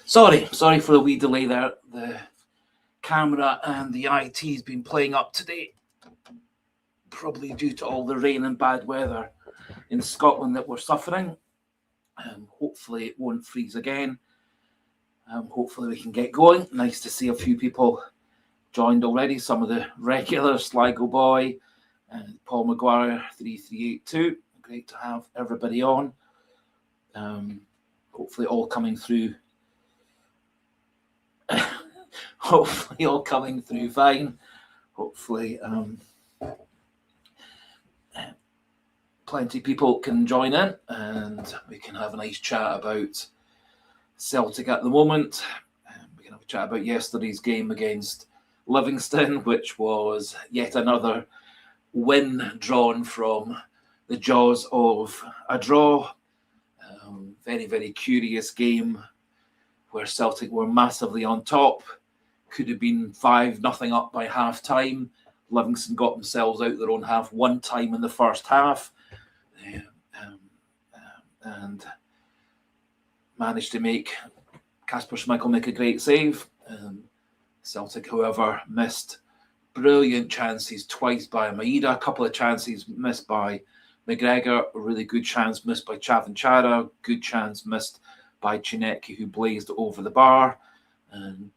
Sorry for the wee delay there. The camera and the IT's been playing up today, probably due to all the rain and bad weather in Scotland that we're suffering. Hopefully it won't freeze again. Hopefully we can get going. Nice to see a few people joined already. Some of the regulars, Sligo Boy and Paul Maguire 3382. Great to have everybody on. Hopefully all coming through. Hopefully all coming through fine. Hopefully plenty of people can join in and we can have a nice chat about Celtic at the moment. We can have a chat about yesterday's game against Livingston, which was yet another win drawn from the jaws of a draw. Very, very curious game where Celtic were massively on top. Could have been 5-0 up by half time. Livingston got themselves out their own half one time in the first half and managed to make Kasper Schmeichel make a great save. Celtic, however, missed brilliant chances twice by Maeda, a couple of chances missed by McGregor, a really good chance missed by Chavanchara, good chance missed by Chinecki, who blazed over the bar. And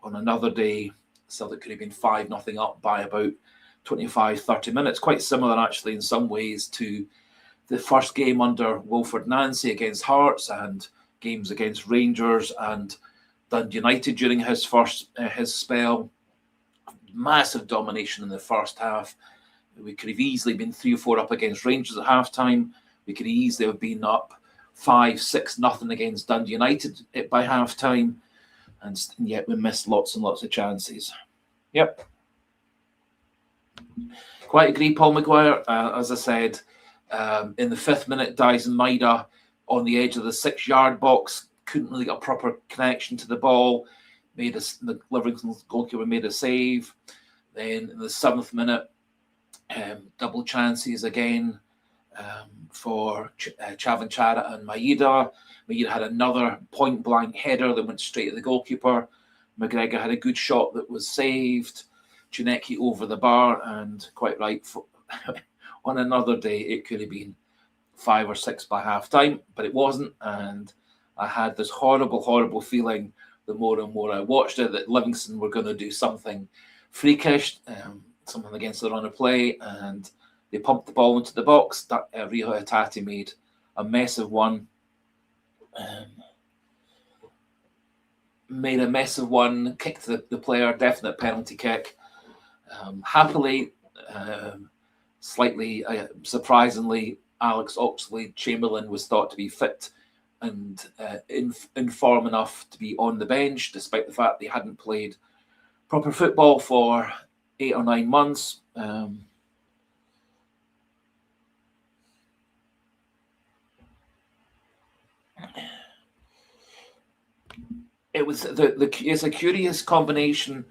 on another day, Celtic could have been 5-0 up by about 25-30 minutes. Quite similar, actually, in some ways to the first game under Wilfred Nancy against Hearts and games against Rangers and Dundee United during his spell. Massive domination in the first half. We could have easily been 3-4 up against Rangers at halftime. We could easily have been up 5-6-0 against Dundee United by halftime, and yet we missed lots and lots of chances. Yep. Quite agree, Paul Maguire. As I said, in the 5th minute, Dyson Maeda on the edge of the 6-yard box couldn't really get a proper connection to the ball. The Livingston goalkeeper made a save. Then in the 7th minute, double chances again for Chavanchara and Maeda. Maeda had another point-blank header that went straight at the goalkeeper. McGregor had a good shot that was saved. Chinecki over the bar, and quite right, on another day it could have been 5 or 6 by half-time, but it wasn't, and I had this horrible, horrible feeling the more and more I watched it that Livingston were going to do something freakish, something against the run of play, and they pumped the ball into the box. Rio Hatate made a mess of one. Kicked the player, definite penalty kick. Happily, slightly surprisingly, Alex Oxlade-Chamberlain was thought to be fit and in form enough to be on the bench, despite the fact they hadn't played proper football for 8 or 9 months. It's a curious combination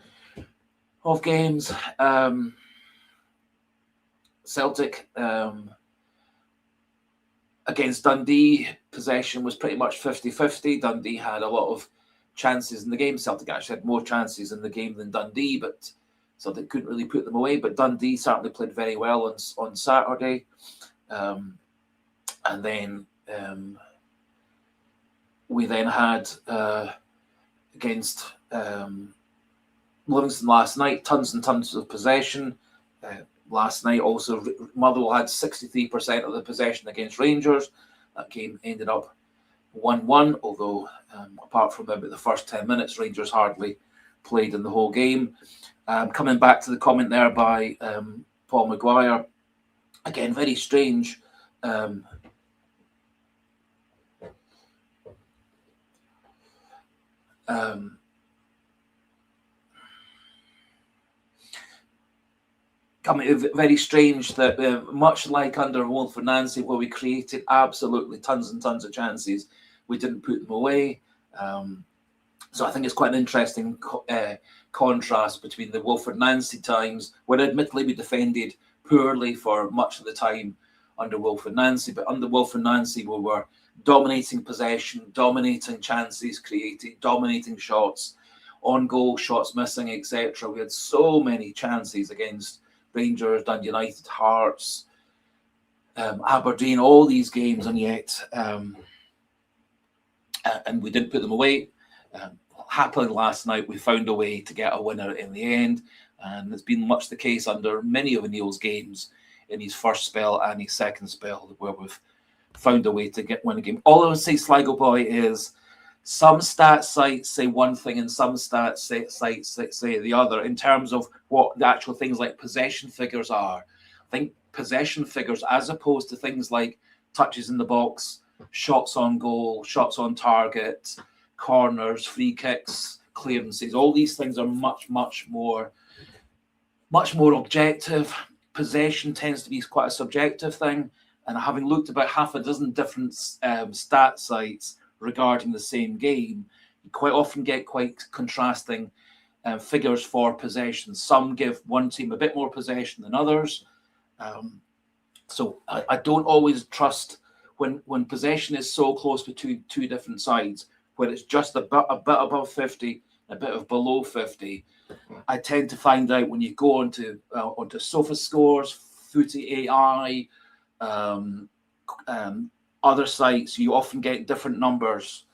of games. Celtic against Dundee, possession was pretty much 50-50. Dundee had a lot of chances in the game. Celtic actually had more chances in the game than Dundee, but Celtic couldn't really put them away. But Dundee certainly played very well on Saturday. And then we then had against Livingston last night, tons and tons of possession. Last night also, Motherwell had 63% of the possession against Rangers. That game ended up 1-1, although apart from about the first 10 minutes, Rangers hardly played in the whole game. Coming back to the comment there by Paul Maguire, again, very strange. Very strange that much like under Wilfred Nancy, where we created absolutely tons and tons of chances, we didn't put them away. So I think it's quite an interesting contrast between the Wilfred Nancy times, where admittedly we defended poorly for much of the time under Wilfred Nancy, but under Wilfred Nancy we were dominating possession, dominating chances created, dominating shots, on goal, shots missing, etc. We had so many chances against Rangers, Dundee United, Hearts, Aberdeen, all these games, and yet and we didn't put them away. Happily last night we found a way to get a winner in the end, and it's been much the case under many of Neil's games in his first spell and his second spell, where we've found a way to win a game. All I would say, Sligo Boy, is some stats sites say one thing and some stats sites say the other in terms of what the actual things like possession figures are. I think possession figures, as opposed to things like touches in the box, shots on goal, shots on target, corners, free kicks, clearances, all these things are much more objective. Possession tends to be quite a subjective thing, and having looked about half a dozen different stat sites regarding the same game, you quite often get quite contrasting figures for possession. Some give one team a bit more possession than others. So I don't always trust when possession is so close between two different sides, where it's just a bit above 50, a bit of below 50. I tend to find out when you go onto Sofa Scores, Footy AI, other sites, you often get different numbers.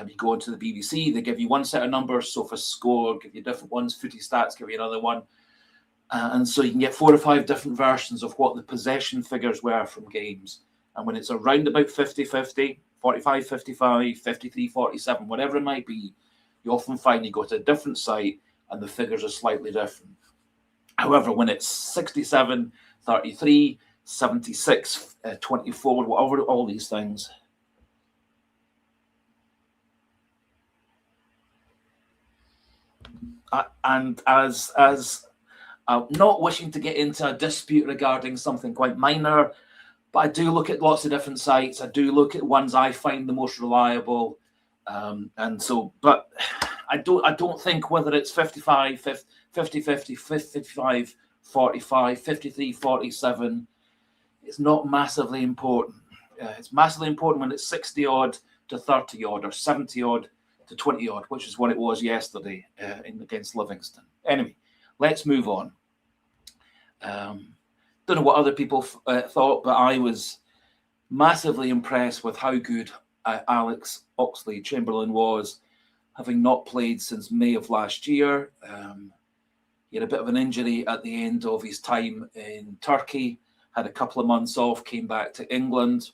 You go into the BBC, they give you one set of numbers, Sofa Score give you different ones, Footy Stats give you another one. And so you can get 4 or 5 different versions of what the possession figures were from games. And when it's around about 50-50, 45-55, 53-47, whatever it might be, you often find you go to a different site and the figures are slightly different. However, when it's 67-33, 76-24, whatever, all these things, and as not wishing to get into a dispute regarding something quite minor, but I do look at lots of different sites. I do look at ones I find the most reliable, and so. But I don't think whether it's 55, 50, 50, 55, 45, 53, 47. It's not massively important. It's massively important when it's 60 odd to 30 odd, or 70 odd to 20 odd, which is what it was yesterday against Livingston. Anyway, let's move on. Don't know what other people thought, but I was massively impressed with how good Alex Oxlade-Chamberlain was, having not played since May of last year. He had a bit of an injury at the end of his time in Turkey, had a couple of months off, came back to England,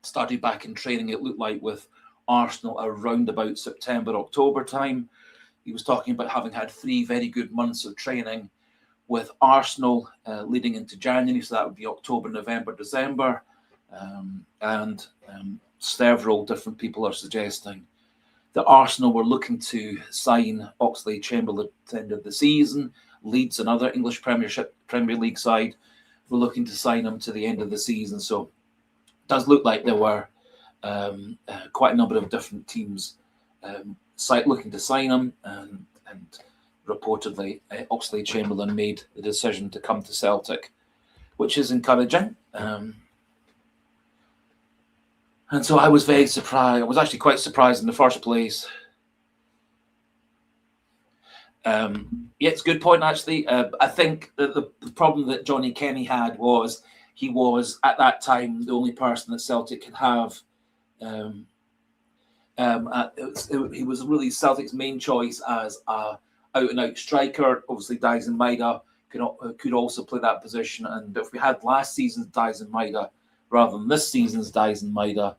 started back in training, it looked like, with Arsenal around about September, October time. He was talking about having had 3 very good months of training with Arsenal leading into January, so that would be October, November, December. And several different people are suggesting that Arsenal were looking to sign Oxlade-Chamberlain at the end of the season. Leeds, another English Premier League side, were looking to sign him to the end of the season. So it does look like there were quite a number of different teams looking to sign him, and reportedly Oxlade-Chamberlain made the decision to come to Celtic, which is encouraging. And so I was very surprised. I was actually quite surprised in the first place. Yeah, it's a good point, actually. I think that the problem that Johnny Kenny had was he was, at that time, the only person that Celtic could have. He was really Celtic's main choice as a out-and-out striker. Obviously, Dyson Maeda could also play that position. And if we had last season's Dyson Maeda rather than this season's Dyson Maeda,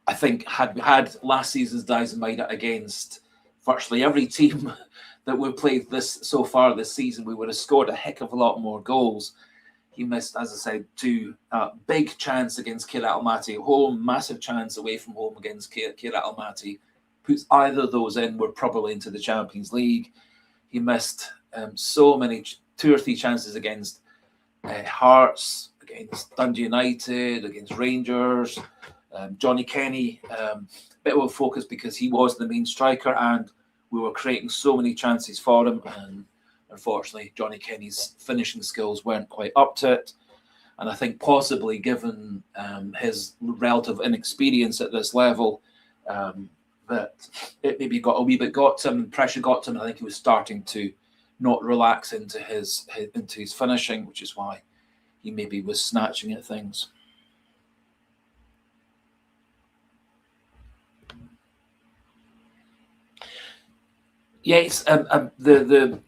I think had we had last season's Dyson Maeda against virtually every team that we've played so far this season, we would have scored a heck of a lot more goals. He missed, as I said, 2 big chance against Kirat Almaty at home, massive chance away from home against Kirat Almaty. Puts either of those in, we're probably into the Champions League. He missed so many, 2 or 3 chances against Hearts, against Dundee United, against Rangers. Johnny Kenny, bit of a focus because he was the main striker and we were creating so many chances for him. And unfortunately, Johnny Kenny's finishing skills weren't quite up to it. And I think possibly given his relative inexperience at this level, that it maybe got a wee bit got him, pressure got to him. I think he was starting to not relax into his finishing, which is why he maybe was snatching at things. Yes, you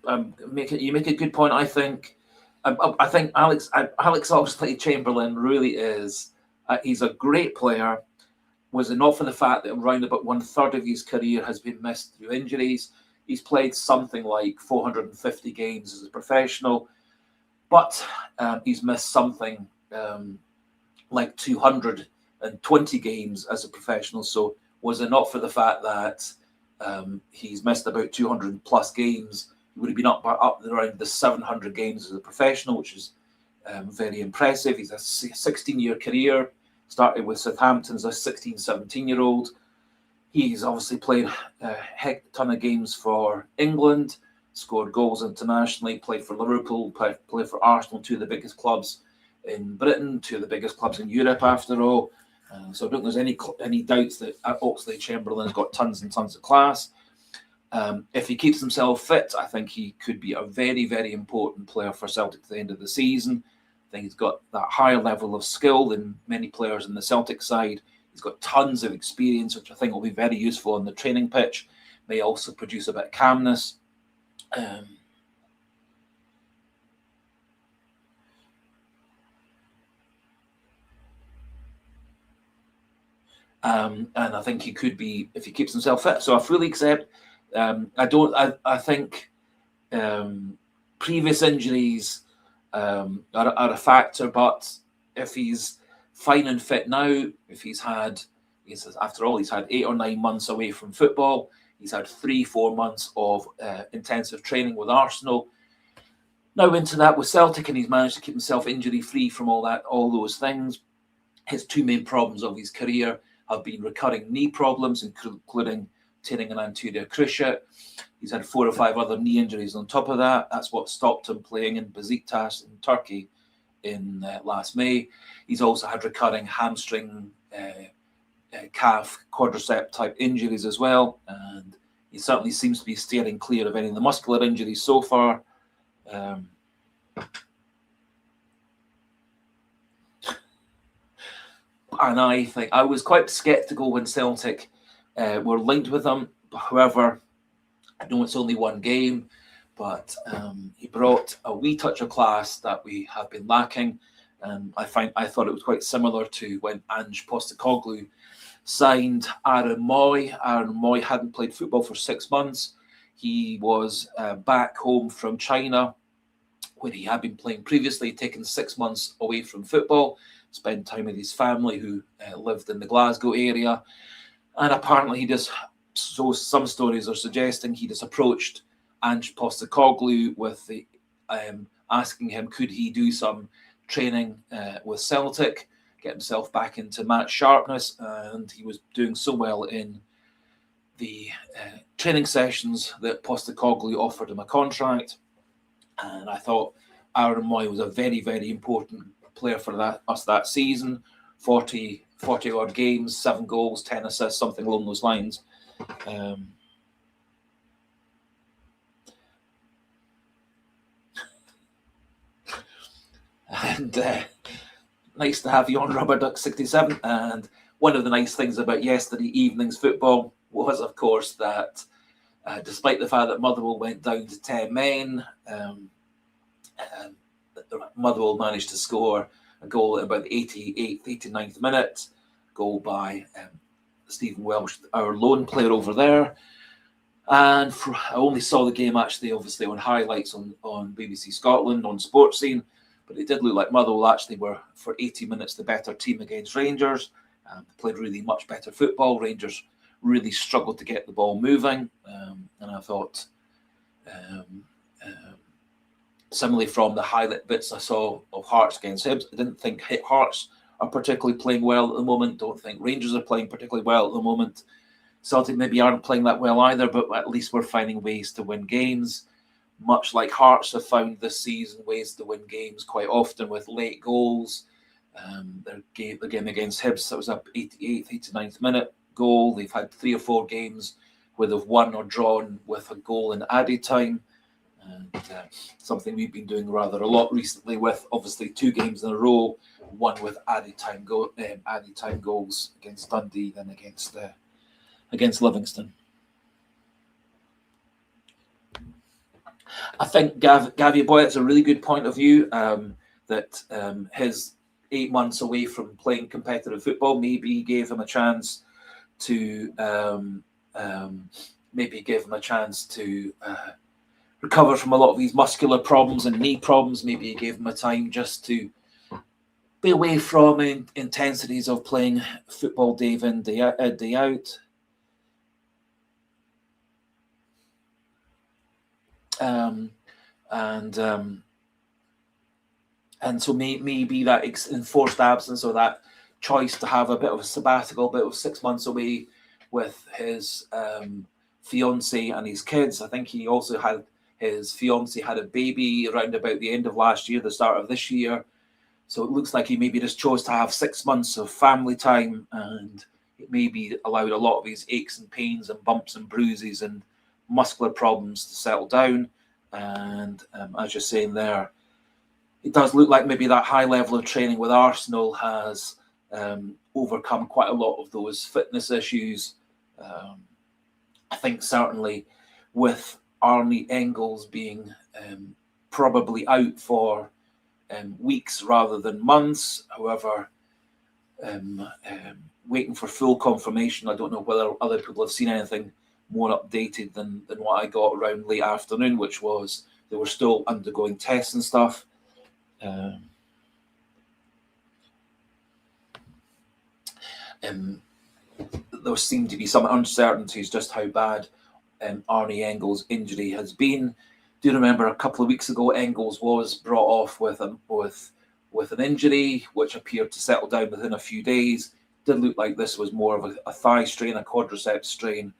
make a good point. I think Alex Oxlade-Chamberlain really is. He's a great player. Was it not for the fact that around about 1/3 of his career has been missed through injuries? He's played something like 450 games as a professional, but he's missed something like 220 games as a professional. So was it not for the fact that he's missed about 200 plus games, he would have been up around the 700 games as a professional, which is very impressive. He's a 16-year career. Started with Southampton as a 16, 17-year-old. He's obviously played a heck ton of games for England, scored goals internationally, played for Liverpool, played for Arsenal, two of the biggest clubs in Britain, two of the biggest clubs in Europe after all. So I don't think there's any doubts that Oxlade-Chamberlain's got tons and tons of class. If he keeps himself fit, I think he could be a very, very important player for Celtic at the end of the season. I think he's got that higher level of skill than many players in the Celtic side. He's got tons of experience, which I think will be very useful on the training pitch. May also produce a bit of calmness. And I think he could be, if he keeps himself fit. So I fully accept. I think previous injuries are a factor, but if he's fine and fit now, if he's had 8 or 9 months away from football, he's had 3-4 months of intensive training with Arsenal. Now into that with Celtic, and he's managed to keep himself injury free from all those things. His two main problems of his career have been recurring knee problems, including tearing an anterior cruciate. He's had 4 or 5 other knee injuries on top of that. That's what stopped him playing in Besiktas in Turkey in last May. He's also had recurring hamstring, calf, quadricep type injuries as well. And he certainly seems to be steering clear of any of the muscular injuries so far. And I think I was quite sceptical when Celtic were linked with him. However, I know it's only one game, but he brought a wee touch of class that we have been lacking. I thought it was quite similar to when Ange Postecoglou signed Aaron Moy. Aaron Moy hadn't played football for 6 months. He was back home from China, where he had been playing previously, taken 6 months away from football, spent time with his family who lived in the Glasgow area. And apparently so some stories are suggesting he just approached Ange Postecoglou with asking him, could he do some training with Celtic, get himself back into match sharpness. And he was doing so well in the training sessions that Postecoglou offered him a contract. And I thought Aaron Moy was a very, very important player for us that season. 40 odd games, 7 goals, 10 assists, something along those lines. And nice to have you on, Rubber Duck 67. And one of the nice things about yesterday evening's football was, of course, that despite the fact that Motherwell went down to 10 men, Motherwell managed to score a goal at about the 88th, 89th minute, goal by Stephen Welsh, our lone player over there. And I only saw the game actually, obviously, on highlights on BBC Scotland, on Sports Scene, but it did look like Motherwell actually were, for 80 minutes, the better team against Rangers. They played really much better football. Rangers really struggled to get the ball moving. And I thought, similarly from the highlight bits I saw of Hearts against Hibs, I didn't think Hearts are particularly playing well at the moment. Don't think Rangers are playing particularly well at the moment. Celtic maybe aren't playing that well either, but at least we're finding ways to win games. much like Hearts have found this season, ways to win games quite often with late goals. Their game against Hibs, that was up 88th, 89th minute goal. They've had 3 or 4 games where they've won or drawn with a goal in added time. And something we've been doing rather a lot recently, with obviously 2 games in a row, one with added time goals against Dundee and against Livingston. I think Gavia Boy, it's a really good point of view, that his 8 months away from playing competitive football maybe gave him a chance to recover from a lot of these muscular problems and knee problems. Maybe he gave him a time just to be away from intensities of playing football day in, day out. And so maybe that enforced absence, or that choice to have a bit of a sabbatical, bit of 6 months away with his fiance and his kids. I think he also had his fiance had a baby around about the end of last year, the start of this year. So it looks like he maybe just chose to have 6 months of family time, and it maybe allowed a lot of his aches and pains and bumps and bruises and muscular problems to settle down. And as you're saying there, it does look like maybe that high level of training with Arsenal has overcome quite a lot of those fitness issues. I think certainly with Arnie Engels being probably out for weeks rather than months. However, waiting for full confirmation. I don't know whether other people have seen anything more updated than what I got around late afternoon, which was they were still undergoing tests and stuff. There seemed to be some uncertainties just how bad Arnie Engels' injury has been. Do you remember a couple of weeks ago, Engels was brought off with an injury which appeared to settle down within a few days. Did look like this was more of a thigh strain, a quadriceps strain,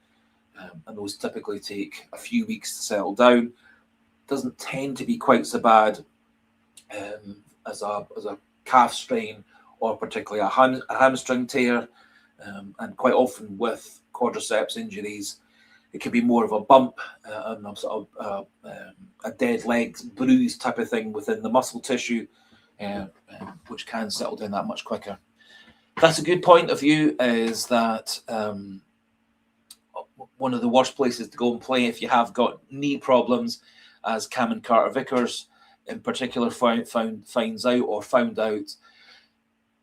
and those typically take a few weeks to settle down. Doesn't tend to be quite so bad as a calf strain, or particularly a hamstring tear, and quite often with quadriceps injuries, it can be more of a bump and sort of a dead leg bruise type of thing within the muscle tissue, which can settle down that much quicker. That's a good point of view, is that one of the worst places to go and play if you have got knee problems, as Cameron Carter-Vickers in particular found out,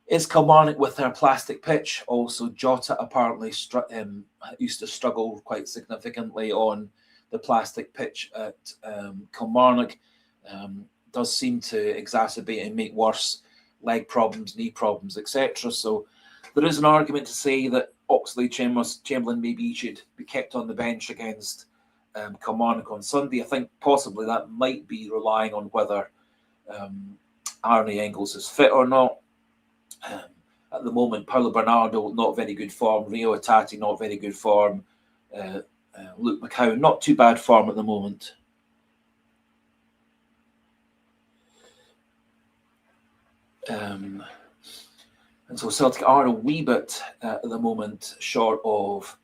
is Kilmarnock with their plastic pitch. Also, Jota apparently used to struggle quite significantly on the plastic pitch at Kilmarnock. Does seem to exacerbate and make worse leg problems, knee problems, etc. So there is an argument to say that Oxlade-Chamberlain maybe should be kept on the bench against Kilmarnock on Sunday. I think possibly that might be relying on whether Arnie Engels is fit or not. At the moment, Paulo Bernardo, not very good form. Rio Atati, not very good form. Luke McCowan, not too bad form at the moment. And so Celtic are a wee bit at the moment short of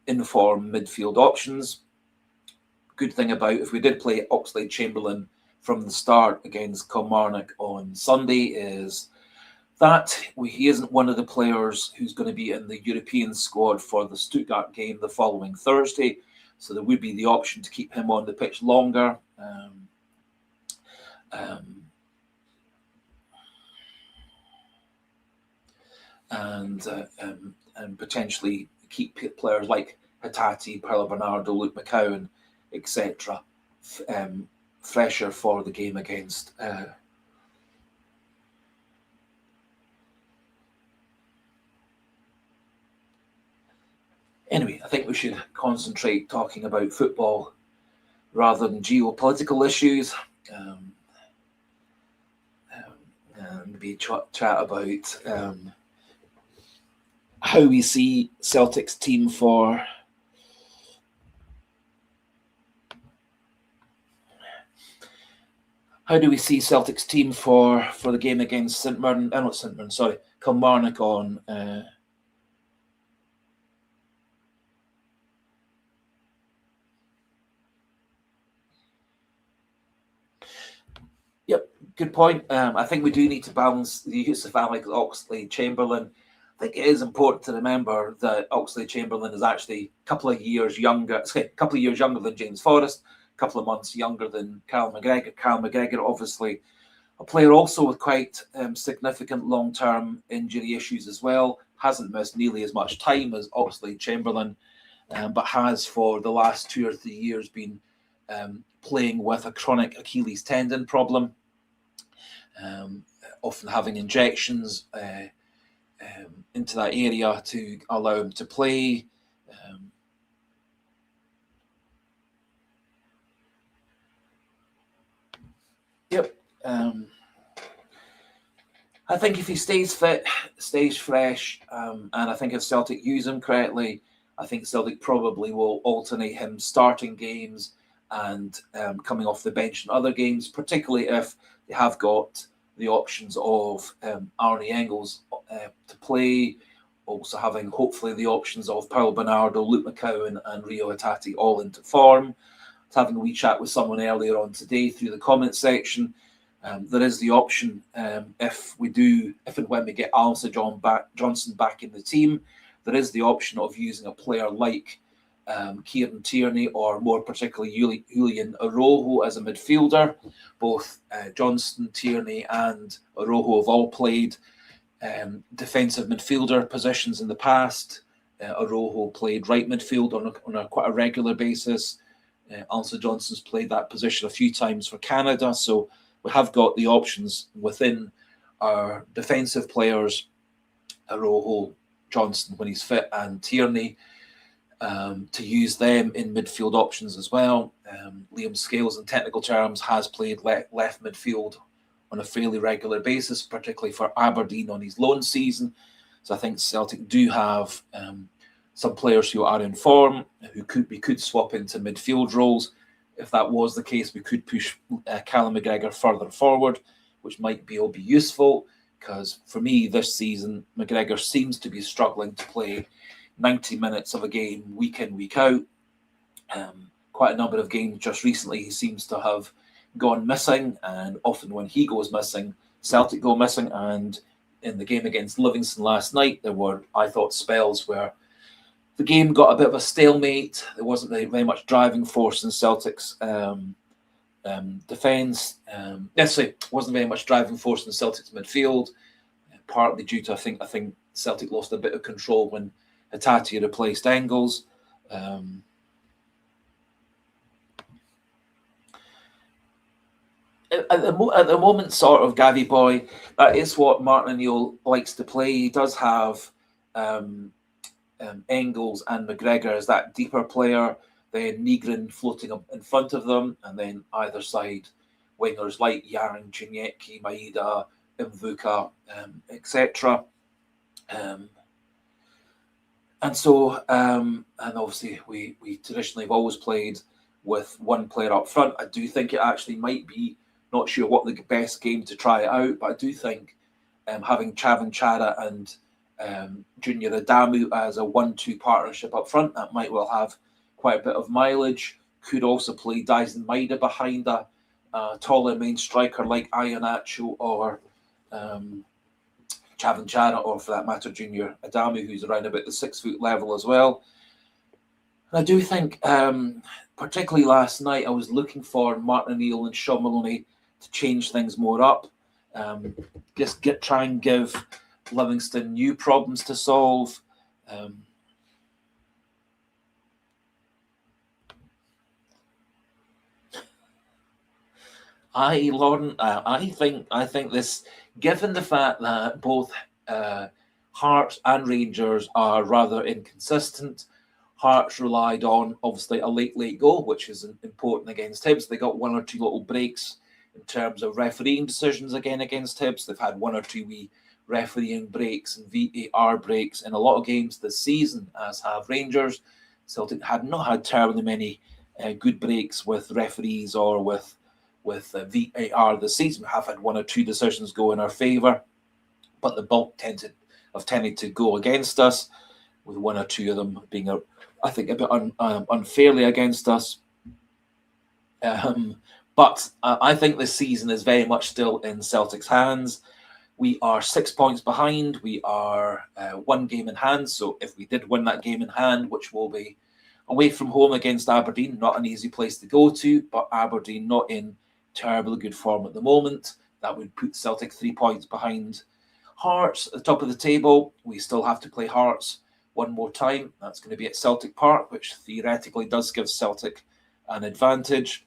in-form midfield options. Good thing about if we did play Oxlade-Chamberlain from the start against Kilmarnock on Sunday is that he isn't one of the players who's going to be in the European squad for the Stuttgart game the following Thursday. So there would be the option to keep him on the pitch longer. And potentially keep players like Hattati, Paulo Bernardo, Luke McCowan, etc. Fresher for the game against Anyway, I think we should concentrate talking about football rather than geopolitical issues. And maybe chat about how we see Celtic's team for How do we see Celtic's team for the game against Kilmarnock on? Yep, good point. I think we do need to balance the use of Alex Oxlade-Chamberlain. I think it is important to remember that Oxlade-Chamberlain is actually a couple of years younger than James Forrest, a couple of months younger than Callum McGregor. Callum McGregor, obviously, a player also with quite significant long-term injury issues as well. Hasn't missed nearly as much time as Oxlade-Chamberlain, but has for the last 2 or 3 years been playing with a chronic Achilles tendon problem, often having injections into that area to allow him to play. I think if he stays fit, stays fresh, and I think if Celtic use him correctly, I think Celtic probably will alternate him starting games and coming off the bench in other games, particularly if they have got the options of Arne Engels to play, also having hopefully the options of Paul Bernardo, Luke McCowan and Rio Hatate all into form. I was having a wee chat with someone earlier on today through the comment section. There is the option if and when we get Alistair Johnson back in the team, there is the option of using a player like Kieran Tierney or more particularly Julian Arojo as a midfielder. Both Johnston, Tierney and Arojo have all played defensive midfielder positions in the past. Arojo played right midfield on a quite a regular basis. Alistair Johnson's played that position a few times for Canada, so we have got the options within our defensive players, Arojo, Johnston when he's fit, and Tierney, to use them in midfield options as well. Liam Scales, in technical terms, has played left midfield on a fairly regular basis, particularly for Aberdeen on his loan season. So I think Celtic do have some players who are in form, who could swap into midfield roles. If that was the case, we could push Callum McGregor further forward, which might be useful, because for me this season, McGregor seems to be struggling to play 90 minutes of a game week in, week out. Quite a number of games just recently he seems to have gone missing, and often when he goes missing, Celtic go missing. And in the game against Livingston last night, there were, I thought, spells where the game got a bit of a stalemate. There wasn't very much driving force in Celtic's defence. Necessarily wasn't very much driving force in Celtic's midfield, partly due to I think Celtic lost a bit of control when Hatate replaced Engels. At the moment, sort of, Gavy boy, that is what Martin O'Neill likes to play. He does have Engels and McGregor as that deeper player, then Nygren floating up in front of them, and then either side wingers like Yaron, Chinyeki, Maeda, Mvuka, etc. And so, and obviously, we traditionally have always played with one player up front. I do think it actually might be, not sure what the best game to try it out, but I do think having Chavan Chara and Junior Adamu as a 1-2 partnership up front, that might well have quite a bit of mileage. Could also play Dyson Maeda behind a taller main striker like Iheanacho or Chavan Chara, or for that matter, Junior Adamu, who's around about the 6 foot level as well. And I do think, particularly last night, I was looking for Martin O'Neill and Sean Maloney to change things more up. Try and give Livingston new problems to solve. Lauren, I think this, given the fact that both Hearts and Rangers are rather inconsistent. Hearts relied on, obviously, a late goal, which is important against Hibs. They got 1 or 2 little breaks in terms of refereeing decisions again against Hibs. They've had 1 or 2 wee refereeing breaks and VAR breaks in a lot of games this season, as have Rangers. Celtic had not had terribly many good breaks with referees or with with VAR this season. We have had one or two decisions go in our favour, but the bulk have tended to go against us, with one or two of them being, I think, a bit unfairly against us. But I think this season is very much still in Celtic's hands. We are 6 points behind. We are 1 game in hand. So if we did win that game in hand, which will be away from home against Aberdeen, not an easy place to go to, but Aberdeen not in terribly good form at the moment, that would put Celtic 3 points behind Hearts at the top of the table. We still have to play Hearts one more time. That's going to be at Celtic Park, which theoretically does give Celtic an advantage.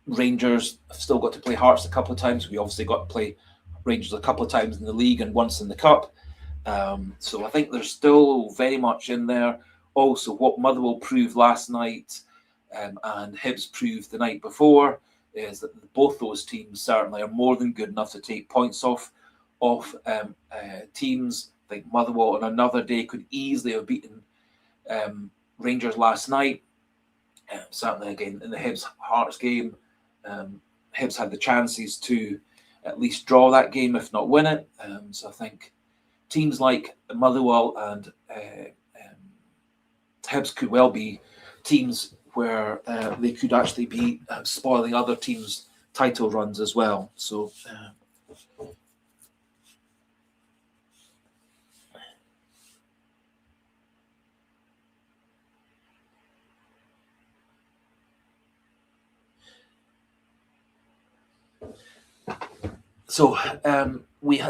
Rangers have still got to play Hearts a couple of times. We obviously got to play Rangers a couple of times in the league and once in the cup. So I think they're still very much in there. Also, what Motherwell proved last night and Hibs proved the night before is that both those teams certainly are more than good enough to take points off teams. I think Motherwell on another day could easily have beaten Rangers last night. Certainly, again, in the Hibs-Hearts game, Hibs had the chances to at least draw that game, if not win it. So I think teams like Motherwell and Hibs could well be teams where they could actually be spoiling other teams' title runs as well. So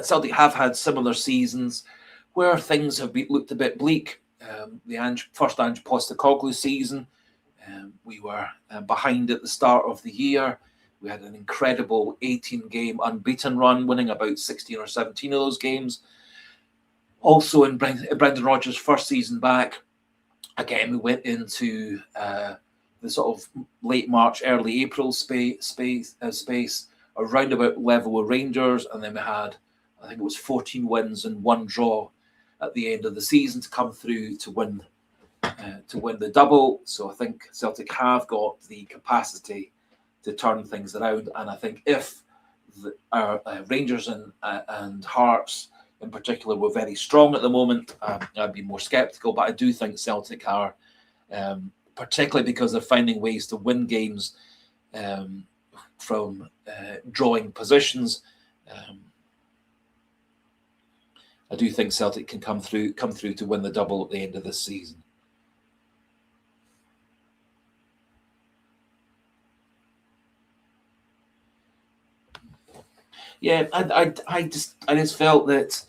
Celtic have had similar seasons where things have looked a bit bleak. The first Ange Postecoglou season, we were behind at the start of the year. We had an incredible 18-game unbeaten run, winning about 16 or 17 of those games. Also, in Brendan Rodgers' first season back, again, we went into the sort of late March, early April space around about level with Rangers, and then we had, I think it was 14 wins and 1 draw at the end of the season to come through to win the double. So I think Celtic have got the capacity to turn things around, and I think if our Rangers and Hearts in particular were very strong at the moment, I'd be more sceptical. But I do think Celtic are, particularly because they're finding ways to win games from drawing positions. I do think Celtic can come through to win the double at the end of this season. Yeah, I just felt that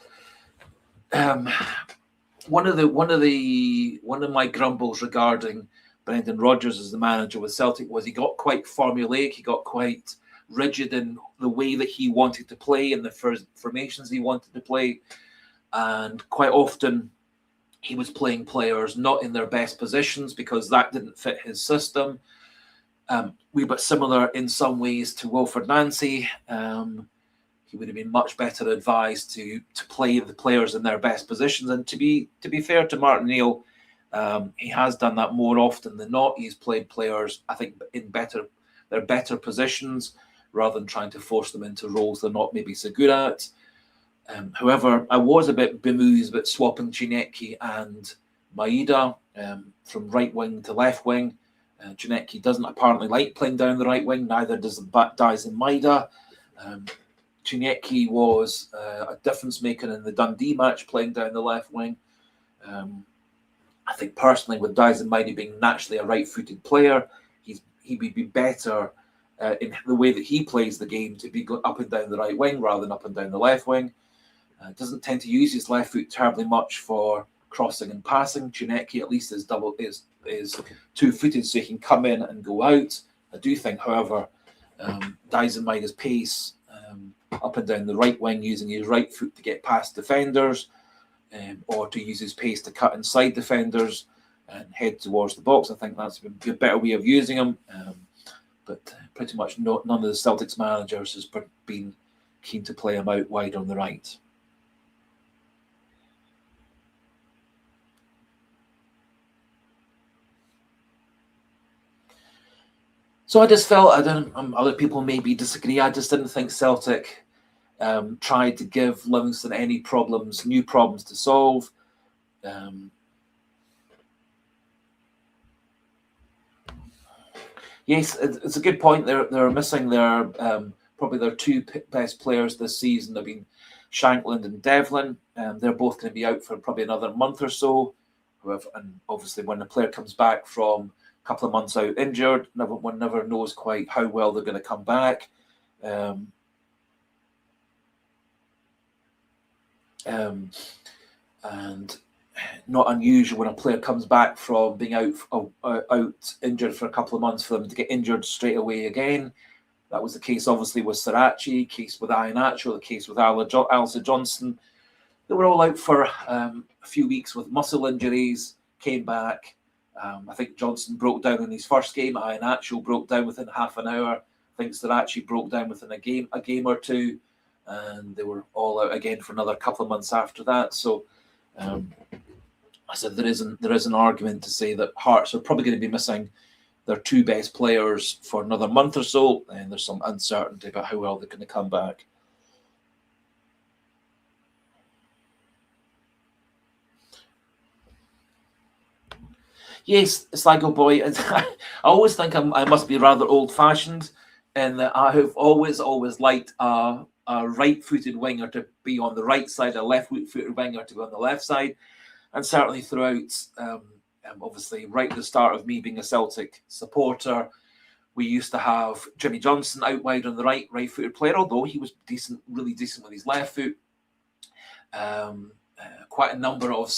one of my grumbles regarding Brendan Rodgers as the manager with Celtic was he got quite formulaic, he got quite rigid in the way that he wanted to play and the formations he wanted to play, and quite often he was playing players not in their best positions because that didn't fit his system. We were similar in some ways to Wilfred Nancy. He would have been much better advised to play the players in their best positions. And to be fair to Martin Neil, he has done that more often than not. He's played players, I think, in their better positions rather than trying to force them into roles they're not maybe so good at. However, I was a bit bemused about swapping Chinecki and Maeda from right wing to left wing. Chinecki doesn't apparently like playing down the right wing, neither does Daizen Maeda. Chinecki was a difference maker in the Dundee match, playing down the left wing. I think personally, with Daizen Maeda being naturally a right-footed player, he would be better in the way that he plays the game to be going up and down the right wing rather than up and down the left wing. Doesn't tend to use his left foot terribly much for crossing and passing. Chinecki at least is two-footed, so he can come in and go out. I do think, however, Daizen Maeda's pace up and down the right wing, using his right foot to get past defenders, or to use his pace to cut inside defenders and head towards the box. I think that's a better way of using him. But pretty much none of the Celtics managers has been keen to play him out wide on the right. So I just felt, I don't. Other people maybe disagree. I just didn't think Celtic tried to give Livingston any problems, new problems to solve. Yes, it's a good point. They're missing their probably their two best players this season. Have been Shankland and Devlin. They're both going to be out for probably another month or so. And obviously, when a player comes back from a couple of months out injured, one never knows quite how well they're going to come back. And not unusual when a player comes back from being out injured for a couple of months for them to get injured straight away again. That was the case, obviously, with Sirachi, case with Iheanacho, the case with Alistair Johnston. They were all out for a few weeks with muscle injuries, came back. I think Johnston broke down in his first game. Iheanacho broke down within half an hour. I think Sirachi broke down within a game or two. And they were all out again for another couple of months after that. So I said there is an argument to say that Hearts are probably going to be missing their two best players for another month or so, and there's some uncertainty about how well they're going to come back. Yes, Sligo boy. I always think I must be rather old-fashioned, and that I have always liked a right-footed winger to be on the right side, a left-footed winger to be on the left side. And certainly throughout, obviously, right at the start of me being a Celtic supporter, we used to have Jimmy Johnson out wide on the right-footed player, although he was really decent with his left foot. Quite a number of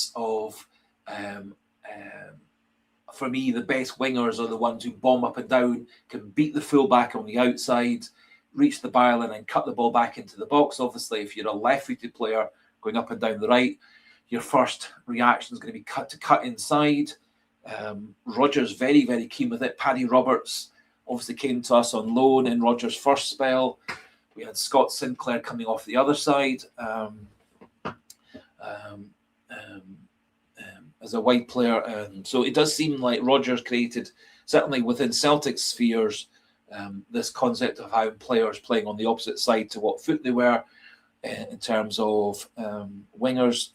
for me, the best wingers are the ones who bomb up and down, can beat the fullback on the outside, reach the byline and cut the ball back into the box. Obviously, if you're a left-footed player going up and down the right, your first reaction is going to be cut inside. Rodgers very, very keen with it. Paddy Roberts obviously came to us on loan in Rodgers' first spell. We had Scott Sinclair coming off the other side as a wide player. So it does seem like Rodgers created, certainly within Celtic spheres, this concept of how players playing on the opposite side to what foot they were in terms of wingers.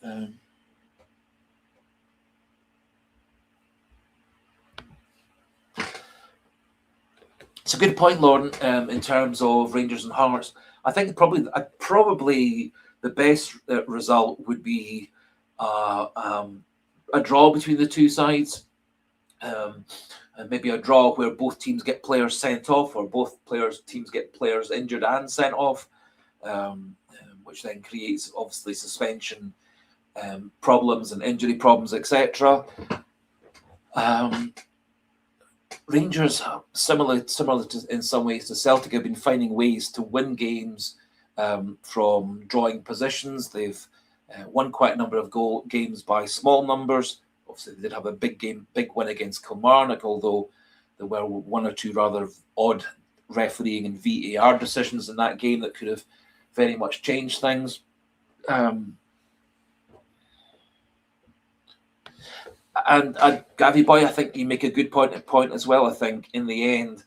It's a good point, Lauren, in terms of Rangers and Hearts. I think probably the best result would be a draw between the two sides. And maybe a draw where both teams get players sent off, or teams get players injured and sent off, which then creates obviously suspension problems and injury problems, etc. Rangers, similar to, in some ways to Celtic, have been finding ways to win games from drawing positions. They've won quite a number of games by small numbers. Obviously, they did have a big win against Kilmarnock, although there were one or two rather odd refereeing and VAR decisions in that game that could have very much changed things. And Gavi boy, I think you make a good point as well. I think in the end,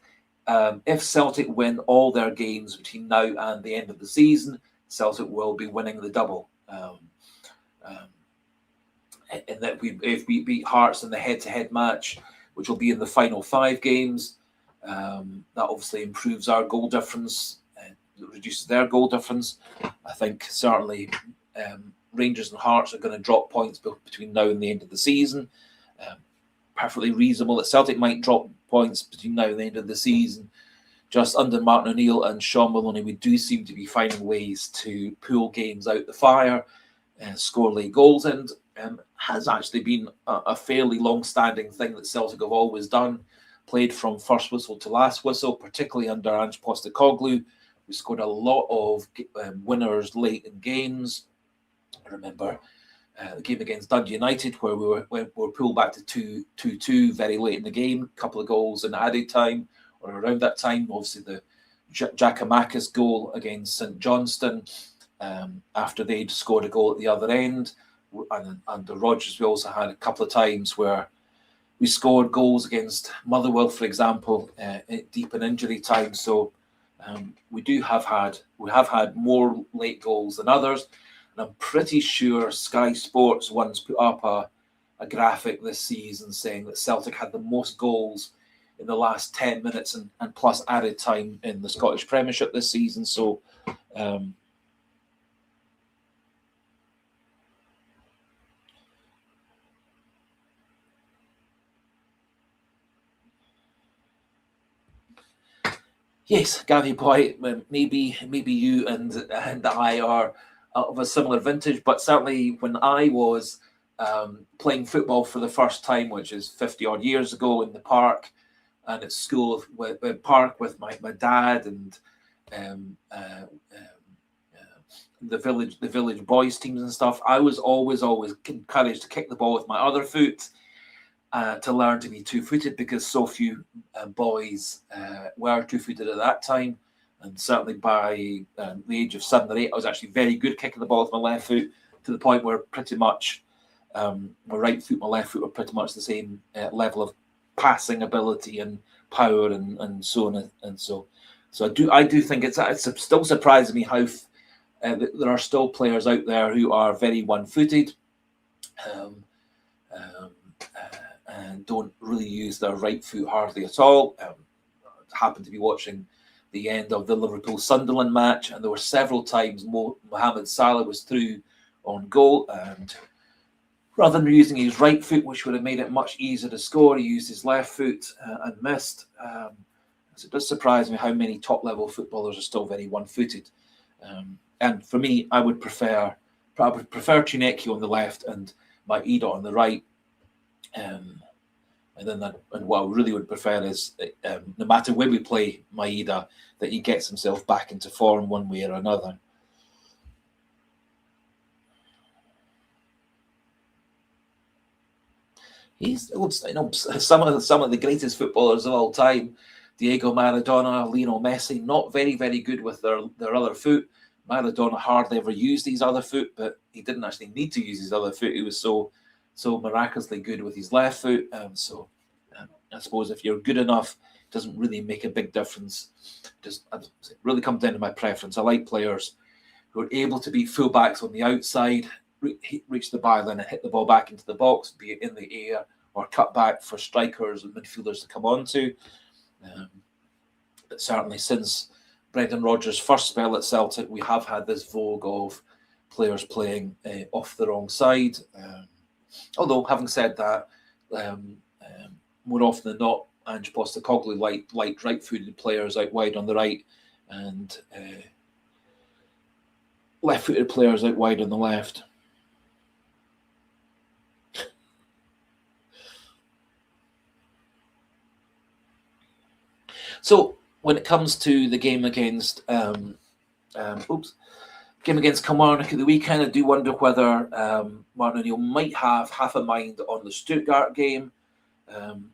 if Celtic win all their games between now and the end of the season, Celtic will be winning the double. And that if we beat Hearts in the head-to-head match, which will be in the final 5 games, that obviously improves our goal difference, reduces their goal difference. I think certainly Rangers and Hearts are going to drop points between now and the end of the season. Perfectly reasonable that Celtic might drop points between now and the end of the season. Just under Martin O'Neill and Sean Maloney, we do seem to be finding ways to pull games out the fire, score late goals, and has actually been a fairly long-standing thing that Celtic have always done. Played from first whistle to last whistle, particularly under Ange Postecoglou. We scored a lot of winners late in games. I remember the game against Dundee United where we were pulled back to 2-2 very late in the game. A couple of goals in added time or around that time. Obviously, the Giacomakis goal against St Johnstone after they'd scored a goal at the other end. And under Rodgers, we also had a couple of times where we scored goals against Motherwell, for example, deep in injury time. So we have had more late goals than others, and I'm pretty sure Sky Sports once put up a graphic this season saying that Celtic had the most goals in the last 10 minutes and plus added time in the Scottish Premiership this season. So yes, Gabby Boy, maybe you and I are of a similar vintage, but certainly when I was playing football for the first time, which is 50 odd years ago in the park and at school with park with my dad and um, uh, the village boys teams and stuff, I was always encouraged to kick the ball with my other foot to learn to be two-footed, because so few boys were two-footed at that time. And certainly by the age of 7 or 8, I was actually very good kicking the ball with my left foot, to the point where pretty much my right foot, my left foot were pretty much the same level of passing ability and power and so on and so. So I do think it's still surprising me how there are still players out there who are very one-footed. And don't really use their right foot hardly at all. Happened to be watching the end of the Liverpool-Sunderland match, and there were several times Mohamed Salah was through on goal, and rather than using his right foot, which would have made it much easier to score, he used his left foot and missed. So it does surprise me how many top-level footballers are still very one-footed. And for me, I would prefer Chinecki on the left and Maeda on the right. And what I really would prefer is, no matter where we play Maeda, that he gets himself back into form one way or another. He's, some of the greatest footballers of all time, Diego Maradona, Lionel Messi, not very, very good with their other foot. Maradona hardly ever used his other foot, but he didn't actually need to use his other foot. He was so miraculously good with his left foot. I suppose if you're good enough, it doesn't really make a big difference. Just really comes down to my preference. I like players who are able to be fullbacks on the outside, reach the byline and hit the ball back into the box, be it in the air or cut back for strikers and midfielders to come onto. But certainly since Brendan Rodgers' first spell at Celtic, we have had this vogue of players playing off the wrong side. Although, having said that, more often than not, Ange Postecoglou liked right-footed players out wide on the right and left-footed players out wide on the left. So when it comes to the game against Kilmarnock at the weekend, I do wonder whether Martin O'Neill might have half a mind on the Stuttgart game,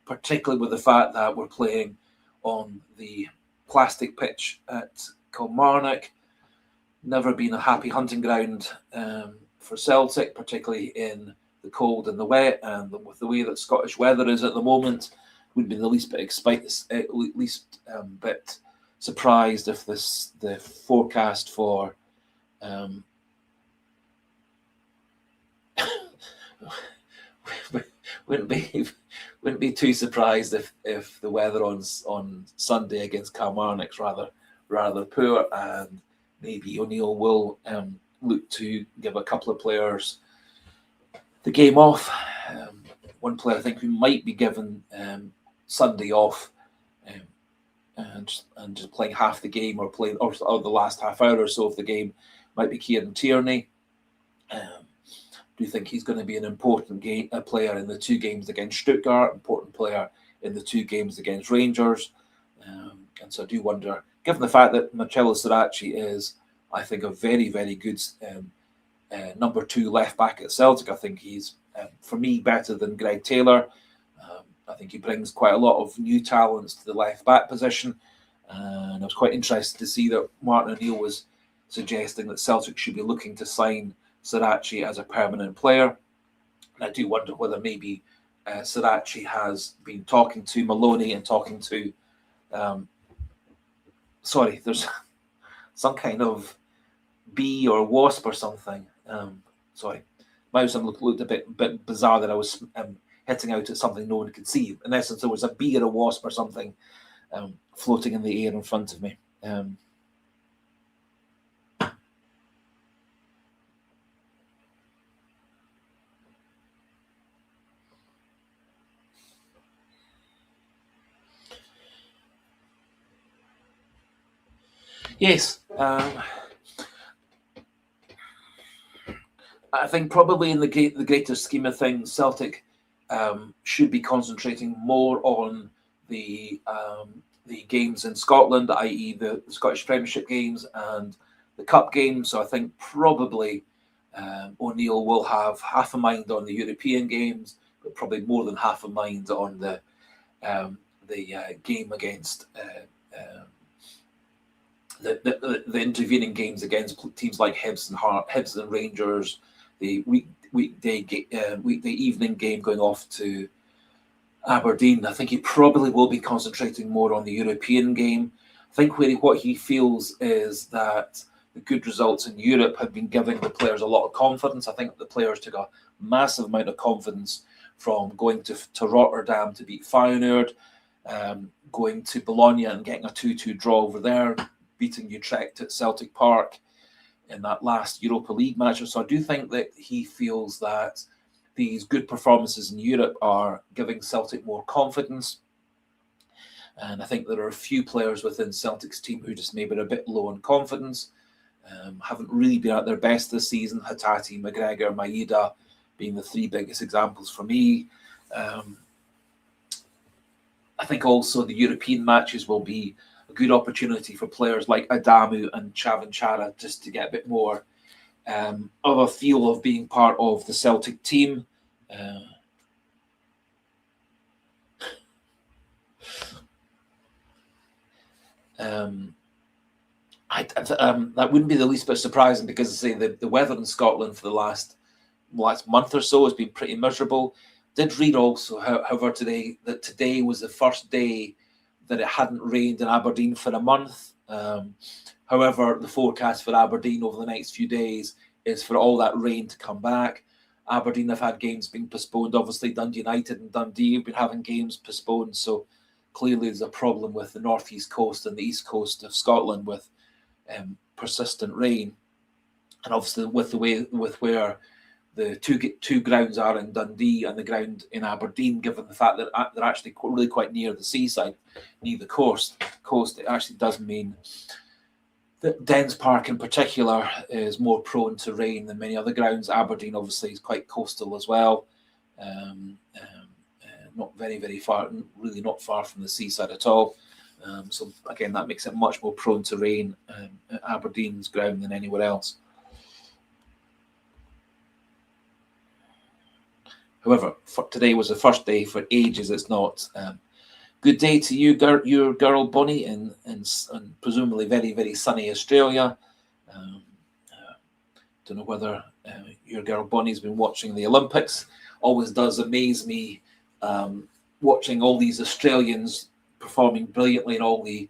particularly with the fact that we're playing on the plastic pitch at Kilmarnock. Never been a happy hunting ground for Celtic, particularly in the cold and the wet, and with the way that Scottish weather is at the moment, wouldn't be the least bit surprised if the forecast for wouldn't be too surprised if the weather on Sunday against Kilmarnock's rather poor, and maybe O'Neill will look to give a couple of players the game off. One player I think who might be given Sunday off and just playing half the game or the last half hour or so of the game might be Kieran Tierney. Do you think he's going to be an important player in the two games against Stuttgart, important player in the two games against Rangers? And so I do wonder, given the fact that Marcelo Sirachi is, I think, a very, very good number 2 left back at Celtic. I think he's, for me, better than Greg Taylor. I think he brings quite a lot of new talents to the left back position. And I was quite interested to see that Martin O'Neill was suggesting that Celtic should be looking to sign Sirachi as a permanent player. And I do wonder whether maybe Sirachi has been talking to Maloney and talking to. Sorry, there's some kind of bee or wasp or something. Sorry, my house looked a bit bizarre that I was hitting out at something no one could see. In essence, there was a bee or a wasp or something floating in the air in front of me. Yes, I think probably in the greater scheme of things, Celtic should be concentrating more on the games in Scotland, i.e. the Scottish Premiership games and the Cup games. So I think probably O'Neill will have half a mind on the European games, but probably more than half a mind on the game against the intervening games against teams like Hibs and Rangers, the weekday evening game going off to Aberdeen. I think he probably will be concentrating more on the European game. I think what he feels is that the good results in Europe have been giving the players a lot of confidence. I think the players took a massive amount of confidence from going to Rotterdam to beat Feyenoord, going to Bologna and getting a 2-2 draw over there, beating Utrecht at Celtic Park in that last Europa League match. So I do think that he feels that these good performances in Europe are giving Celtic more confidence. And I think there are a few players within Celtic's team who just maybe are a bit low on confidence, haven't really been at their best this season. Hatate, McGregor, Maeda being the three biggest examples for me. I think also the European matches will be a good opportunity for players like Adamu and Chavanchara just to get a bit more of a feel of being part of the Celtic team. That wouldn't be the least bit surprising because, I say, the weather in Scotland for the last month or so has been pretty miserable. Did read also, however, today that today was the first day that it hadn't rained in Aberdeen for a month. However, the forecast for Aberdeen over the next few days is for all that rain to come back. Aberdeen have had games being postponed. Obviously, Dundee United and Dundee have been having games postponed. So clearly there's a problem with the northeast coast and the east coast of Scotland with persistent rain. And obviously with where the two grounds are in Dundee and the ground in Aberdeen, given the fact that they're actually really quite near the seaside, near the coast, it actually does mean that Dens Park in particular is more prone to rain than many other grounds. Aberdeen obviously is quite coastal as well, not very, very far, really not far from the seaside at all. So again, that makes it much more prone to rain at Aberdeen's ground than anywhere else. However, today was the first day for ages it's not. Good day to you, your girl Bonnie, in presumably very, very sunny Australia. Don't know whether your girl Bonnie's been watching the Olympics. Always does amaze me watching all these Australians performing brilliantly in all the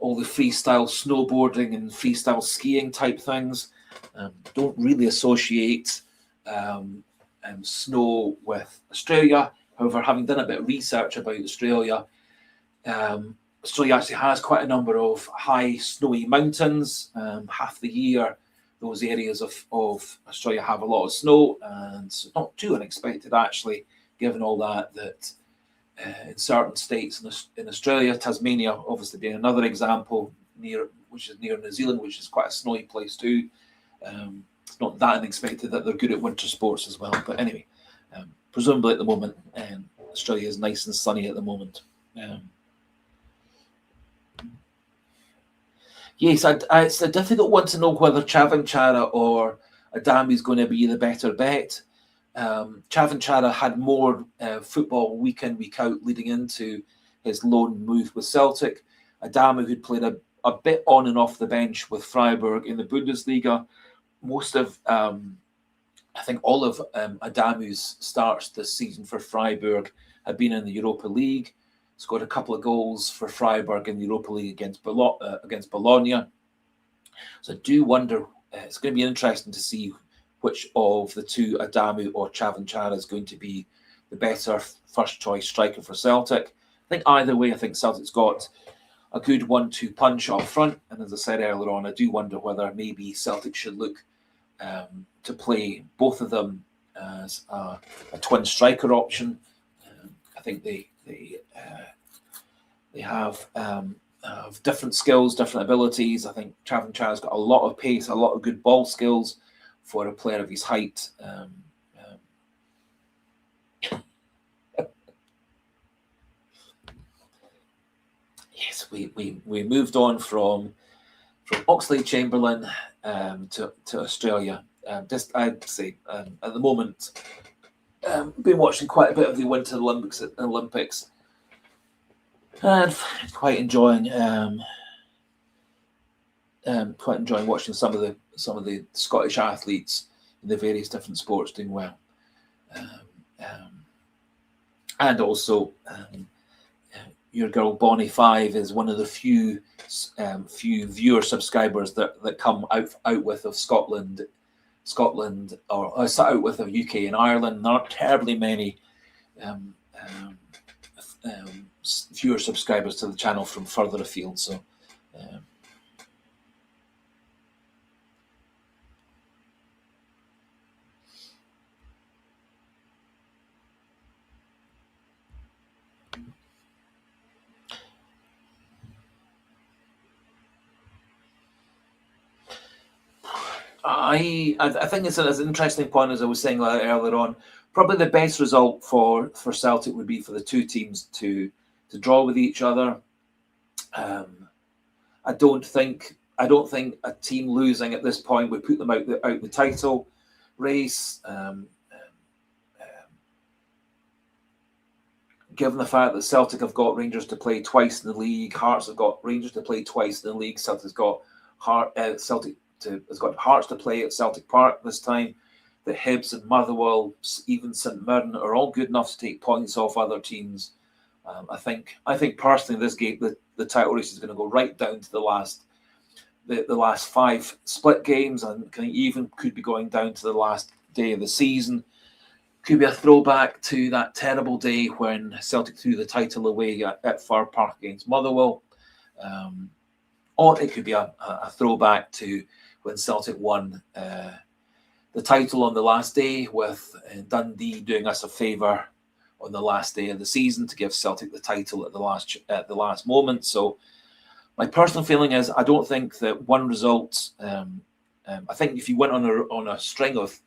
freestyle snowboarding and freestyle skiing type things. Don't really associate snow with Australia. However, having done a bit of research about Australia, Australia actually has quite a number of high snowy mountains. Half the year, those areas of Australia have a lot of snow, and it's not too unexpected actually, given all that in certain states in Australia, Tasmania obviously being another example, which is near New Zealand, which is quite a snowy place too. It's not that unexpected that they're good at winter sports as well. But anyway, presumably at the moment, Australia is nice and sunny at the moment. Yes, it's a difficult one to know whether Chavanchara or Adamu is going to be the better bet. Chavanchara had more football week in, week out leading into his loan move with Celtic. Adamu, who'd played a bit on and off the bench with Freiburg in the Bundesliga, most of I think all of Adamu's starts this season for Freiburg have been in the Europa League. Scored a couple of goals for Freiburg in the Europa League against Bologna. So I do wonder, it's going to be interesting to see which of the two, Adamu or Chavanchara, is going to be the better first choice striker for Celtic. I think either way, I think Celtic's got a good 1-2 punch up front. And as I said earlier on, I do wonder whether maybe Celtic should look to play both of them as a twin striker option. I think they have different skills, different abilities. I think Chavanchara's got a lot of pace, a lot of good ball skills for a player of his height. Yes, we moved on from Oxlade-Chamberlain to Australia. I'd say at the moment, been watching quite a bit of the Winter Olympics, and quite enjoying watching some of the Scottish athletes in the various different sports doing well, and also your girl Bonnie 5 is one of the few viewer subscribers that come out with of Scotland, or out with of UK and Ireland. There aren't terribly many viewer subscribers to the channel from further afield. So I think it's an interesting point, as I was saying earlier on. Probably the best result for Celtic would be for the two teams to draw with each other. I don't think a team losing at this point would put them out the title race. Given the fact that Celtic have got Rangers to play twice in the league, Hearts have got Rangers to play twice in the league. Celtic's got has got Hearts to play at Celtic Park this time. The Hibs and Motherwell, even St Mirren, are all good enough to take points off other teams. I think personally, this game, the title race is going to go right down to the last 5 split games, and even could be going down to the last day of the season. Could be a throwback to that terrible day when Celtic threw the title away at Fir Park against Motherwell. Or it could be a throwback to when Celtic won the title on the last day, with Dundee doing us a favour on the last day of the season to give Celtic the title at the last moment. So my personal feeling is, I don't think that one result. I think if you went on a string of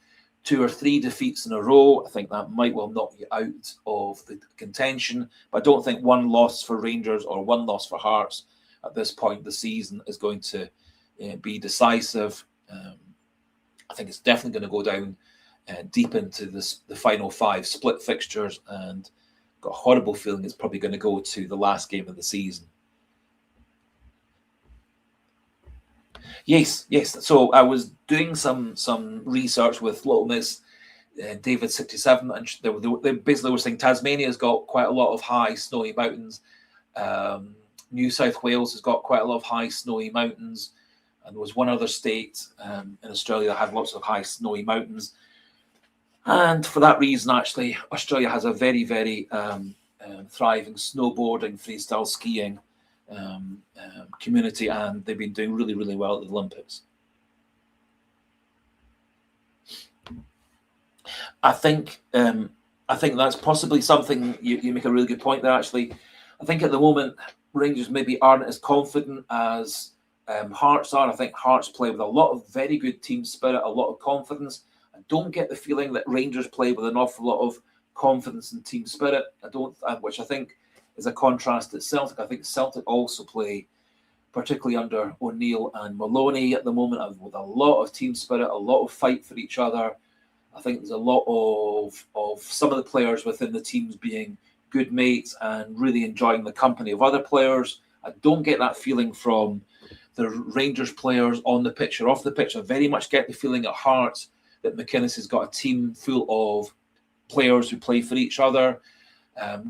2 or 3 defeats in a row, I think that might well knock you out of the contention. But I don't think one loss for Rangers or one loss for Hearts at this point of the season is going to be decisive. I think it's definitely going to go down deep into the final 5 split fixtures, and got a horrible feeling it's probably going to go to the last game of the season. Yes. So I was doing some research with Little Miss David 67, and they basically were saying Tasmania's got quite a lot of high snowy mountains. New South Wales has got quite a lot of high snowy mountains, and there was one other state in Australia that had lots of high snowy mountains. And for that reason, actually, Australia has a very, very thriving snowboarding, freestyle skiing community, and they've been doing really, really well at the Olympics. I think that's possibly something you make a really good point there. Actually, I think at the moment Rangers maybe aren't as confident as Hearts are. I think Hearts play with a lot of very good team spirit, a lot of confidence. I don't get the feeling that Rangers play with an awful lot of confidence and team spirit. Which I think is a contrast to Celtic. I think Celtic also play, particularly under O'Neill and Maloney at the moment, with a lot of team spirit, a lot of fight for each other. I think there's a lot of some of the players within the teams being good mates and really enjoying the company of other players. I don't get that feeling from the Rangers players on the pitch or off the pitch. I very much get the feeling at Hearts that McInnes has got a team full of players who play for each other,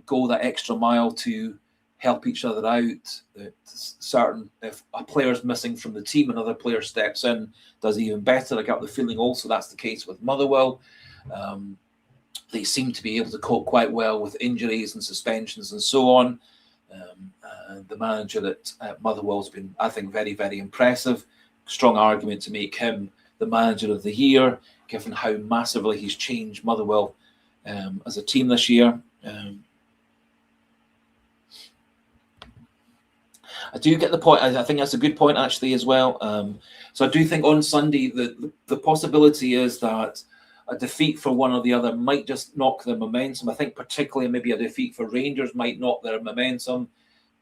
go that extra mile to help each other out. If a player's missing from the team, another player steps in, does even better. I got the feeling also that's the case with Motherwell. They seem to be able to cope quite well with injuries and suspensions and so on. The manager at Motherwell's been, I think, very, very impressive. Strong argument to make him the manager of the year, given how massively he's changed Motherwell as a team this year. I do get the point. I think that's a good point, actually, as well. So I do think on Sunday, the possibility is that a defeat for one or the other might just knock their momentum. I think particularly maybe a defeat for Rangers might knock their momentum,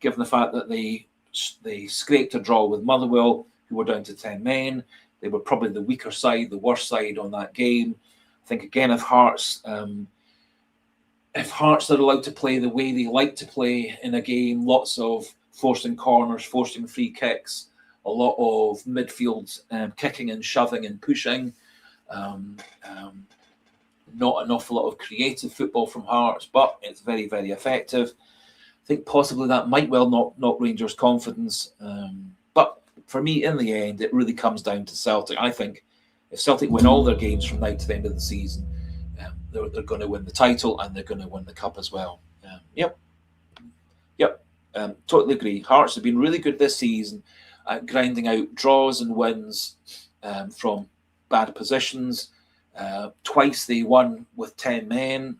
given the fact that they scraped a draw with Motherwell, who were down to 10 men. They were probably the weaker side, the worst side on that game. I think, again, if Hearts are allowed to play the way they like to play in a game, lots of forcing corners, forcing free kicks, a lot of midfield kicking and shoving and pushing, not an awful lot of creative football from Hearts, but it's very, very effective. I think possibly that might well knock Rangers' confidence. But for me, in the end, it really comes down to Celtic. I think if Celtic win all their games from now to the end of the season, they're going to win the title and they're going to win the cup as well. Yep. Totally agree. Hearts have been really good this season at grinding out draws and wins from bad positions. Twice they won with 10 men.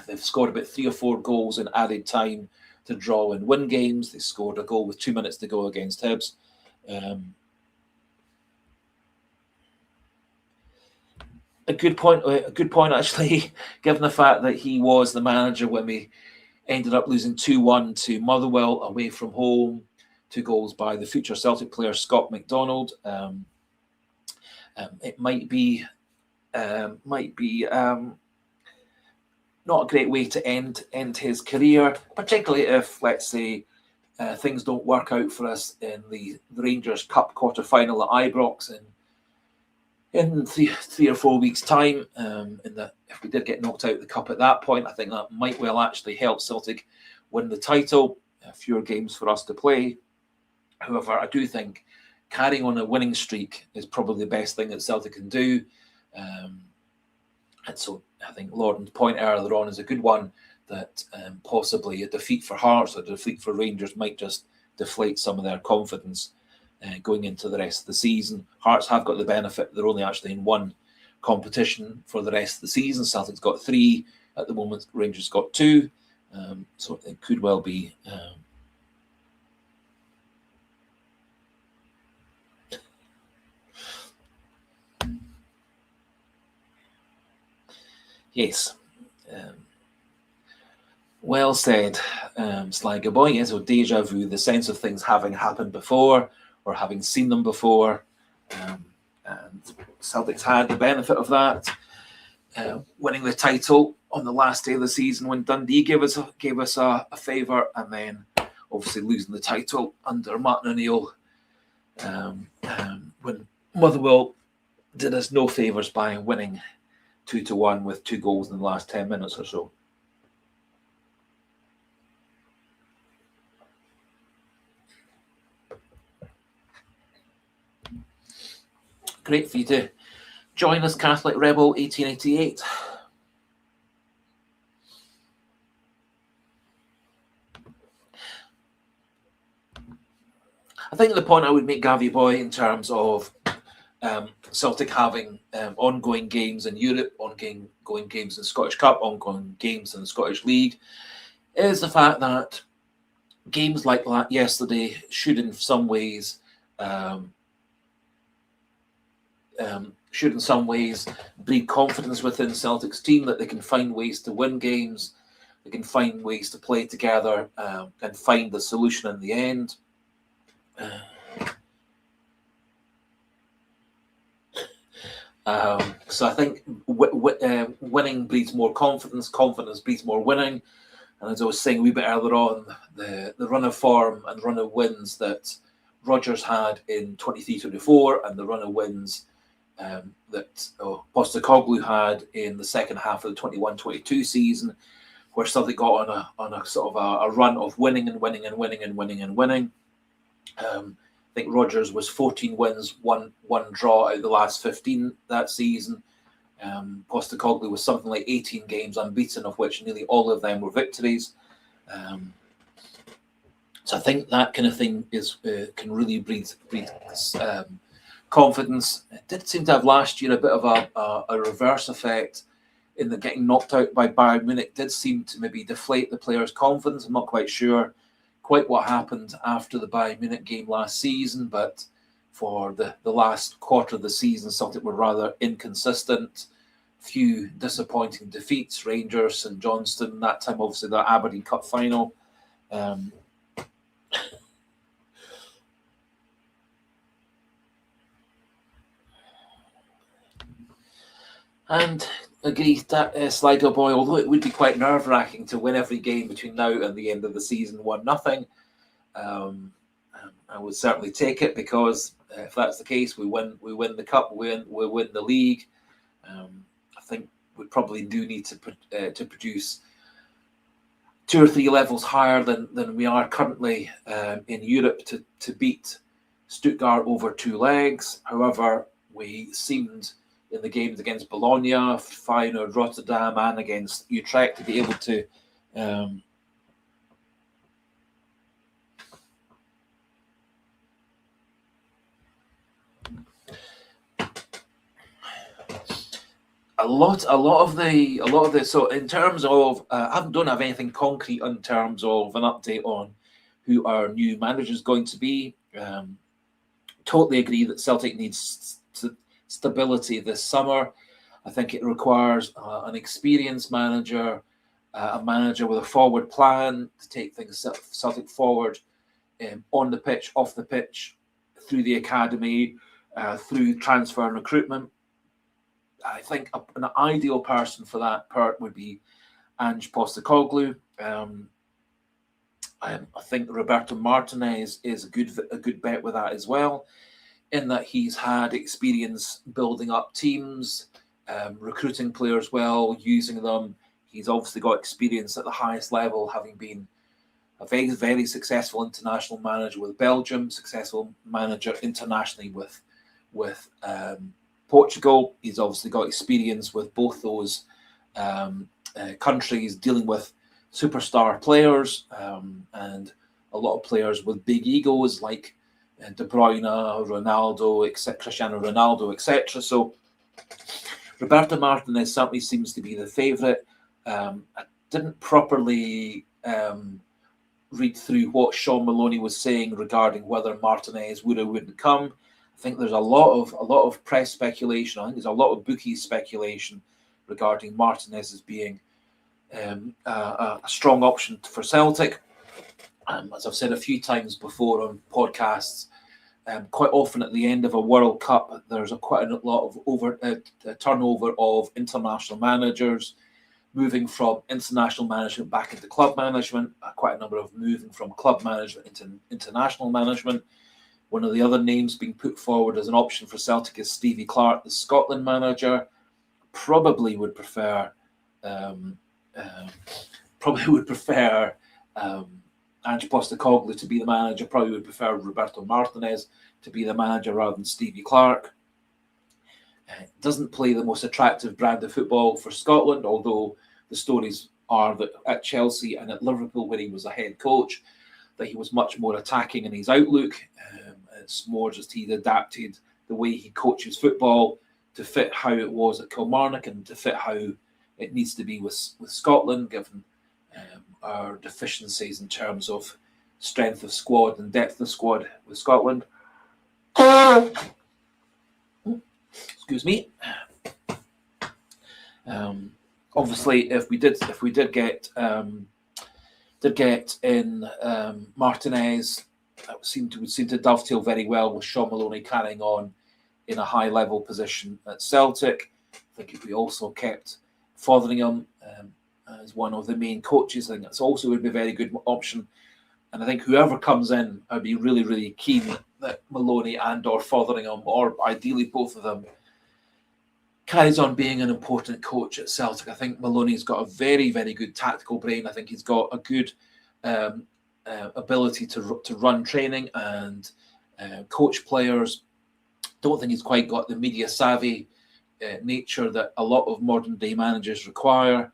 They've scored about 3 or 4 goals in added time to draw and win games. They scored a goal with 2 minutes to go against Hibs. A good point actually, given the fact that he was the manager when we ended up losing 2-1 to Motherwell away from home, 2 goals by the future Celtic player Scott McDonald. It might be not a great way to end his career, particularly if, let's say, things don't work out for us in the Rangers Cup quarter-final at Ibrox in 3 or 4 weeks' time. If we did get knocked out of the cup at that point, I think that might well actually help Celtic win the title. Fewer games for us to play. However, I do think carrying on a winning streak is probably the best thing that Celtic can do. And so I think Lordan's point earlier on is a good one, that possibly a defeat for Hearts or a defeat for Rangers might just deflate some of their confidence going into the rest of the season. Hearts have got the benefit, they're only actually in one competition for the rest of the season. Celtic's got 3 at the moment, Rangers got 2. So it could well be yes. Well said, Sligo Boy. Yes, so deja vu, the sense of things having happened before or having seen them before. And Celtic's had the benefit of that, winning the title on the last day of the season when Dundee gave us a favour, and then obviously losing the title under Martin O'Neill when Motherwell did us no favours by winning 2-1 with 2 goals in the last 10 minutes or so. Great for you to join us, Catholic Rebel 1888. I think the point I would make, Gavi Boy, in terms of Celtic having ongoing games in Europe, ongoing games in the Scottish Cup, ongoing games in the Scottish League, is the fact that games like that yesterday should in some ways breed confidence within Celtic's team, that they can find ways to win games, they can find ways to play together and find the solution in the end. So I think winning breeds more confidence, confidence breeds more winning. And as I was saying a wee bit earlier on, the run of form and run of wins that Rodgers had in 23-24 and the run of wins that Postecoglou had in the second half of the 21-22 season, where Celtic got on a sort of a run of winning. I think Rodgers was 14 wins, one draw out of the last 15 that season. Postecoglou was something like 18 games unbeaten, of which nearly all of them were victories. So I think that kind of thing can really breed confidence. It did seem to have last year a bit of a reverse effect in the getting knocked out by Bayern Munich did seem to maybe deflate the players' confidence. I'm not quite sure quite what happened after the Bayern Munich game last season, but for the last quarter of the season, Celtic were rather inconsistent. Few disappointing defeats, Rangers, St Johnstone, that time obviously the Aberdeen Cup final. And agree that Sligo Boy, although it would be quite nerve-wracking to win every game between now and the end of the season 1-0, I would certainly take it, because if that's the case, we win the cup, we win the league. I think we probably do need to produce 2 or 3 levels higher than we are currently in Europe to beat Stuttgart over 2 legs. However, we seemed in the games against Bologna, Feyenoord, Rotterdam, and against Utrecht to be able to a lot of the. So in terms of, I don't have anything concrete in terms of an update on who our new manager is going to be. Totally agree that Celtic needs stability this summer. I think it requires an experienced manager, a manager with a forward plan to take things Celtic forward on the pitch, off the pitch, through the academy, through transfer and recruitment. I think an ideal person for that part would be Ange Postecoglou. I think Roberto Martinez is a good bet with that as well, in that he's had experience building up teams, recruiting players well, using them. He's obviously got experience at the highest level, having been a very, very successful international manager with Belgium, successful manager internationally with Portugal. He's obviously got experience with both those countries, dealing with superstar players and a lot of players with big egos like De Bruyne, Ronaldo, Cristiano Ronaldo, etc. So Roberto Martinez certainly seems to be the favourite. I didn't properly read through what Sean Maloney was saying regarding whether Martinez would or wouldn't come. I think there's a lot of press speculation. I think there's a lot of bookie speculation regarding Martinez as being a strong option for Celtic. As I've said a few times before on podcasts, quite often at the end of a World Cup, there's quite a lot of turnover of international managers, moving from international management back into club management, quite a number of moving from club management into international management. One of the other names being put forward as an option for Celtic is Stevie Clarke, the Scotland manager. Probably would prefer Ange Postecoglou to be the manager. Probably would prefer Roberto Martinez to be the manager rather than Stevie Clarke. Doesn't play the most attractive brand of football for Scotland, although the stories are that at Chelsea and at Liverpool, where he was a head coach, that he was much more attacking in his outlook. It's more just he'd adapted the way he coaches football to fit how it was at Kilmarnock and to fit how it needs to be with Scotland, given our deficiencies in terms of strength of squad and depth of squad with Scotland. Excuse me. Obviously, if we did get in Martinez, that would seem to dovetail very well with Sean Maloney carrying on in a high level position at Celtic. I think if we also kept Fotheringham as one of the main coaches, I think that's also would be a very good option. And I think whoever comes in, I'd be really, really keen that Maloney and or Fotheringham, or ideally both of them, carries on being an important coach at Celtic. I think Maloney's got a very, very good tactical brain. I think he's got a good ability to run training and coach players. Don't think he's quite got the media savvy nature that a lot of modern day managers require.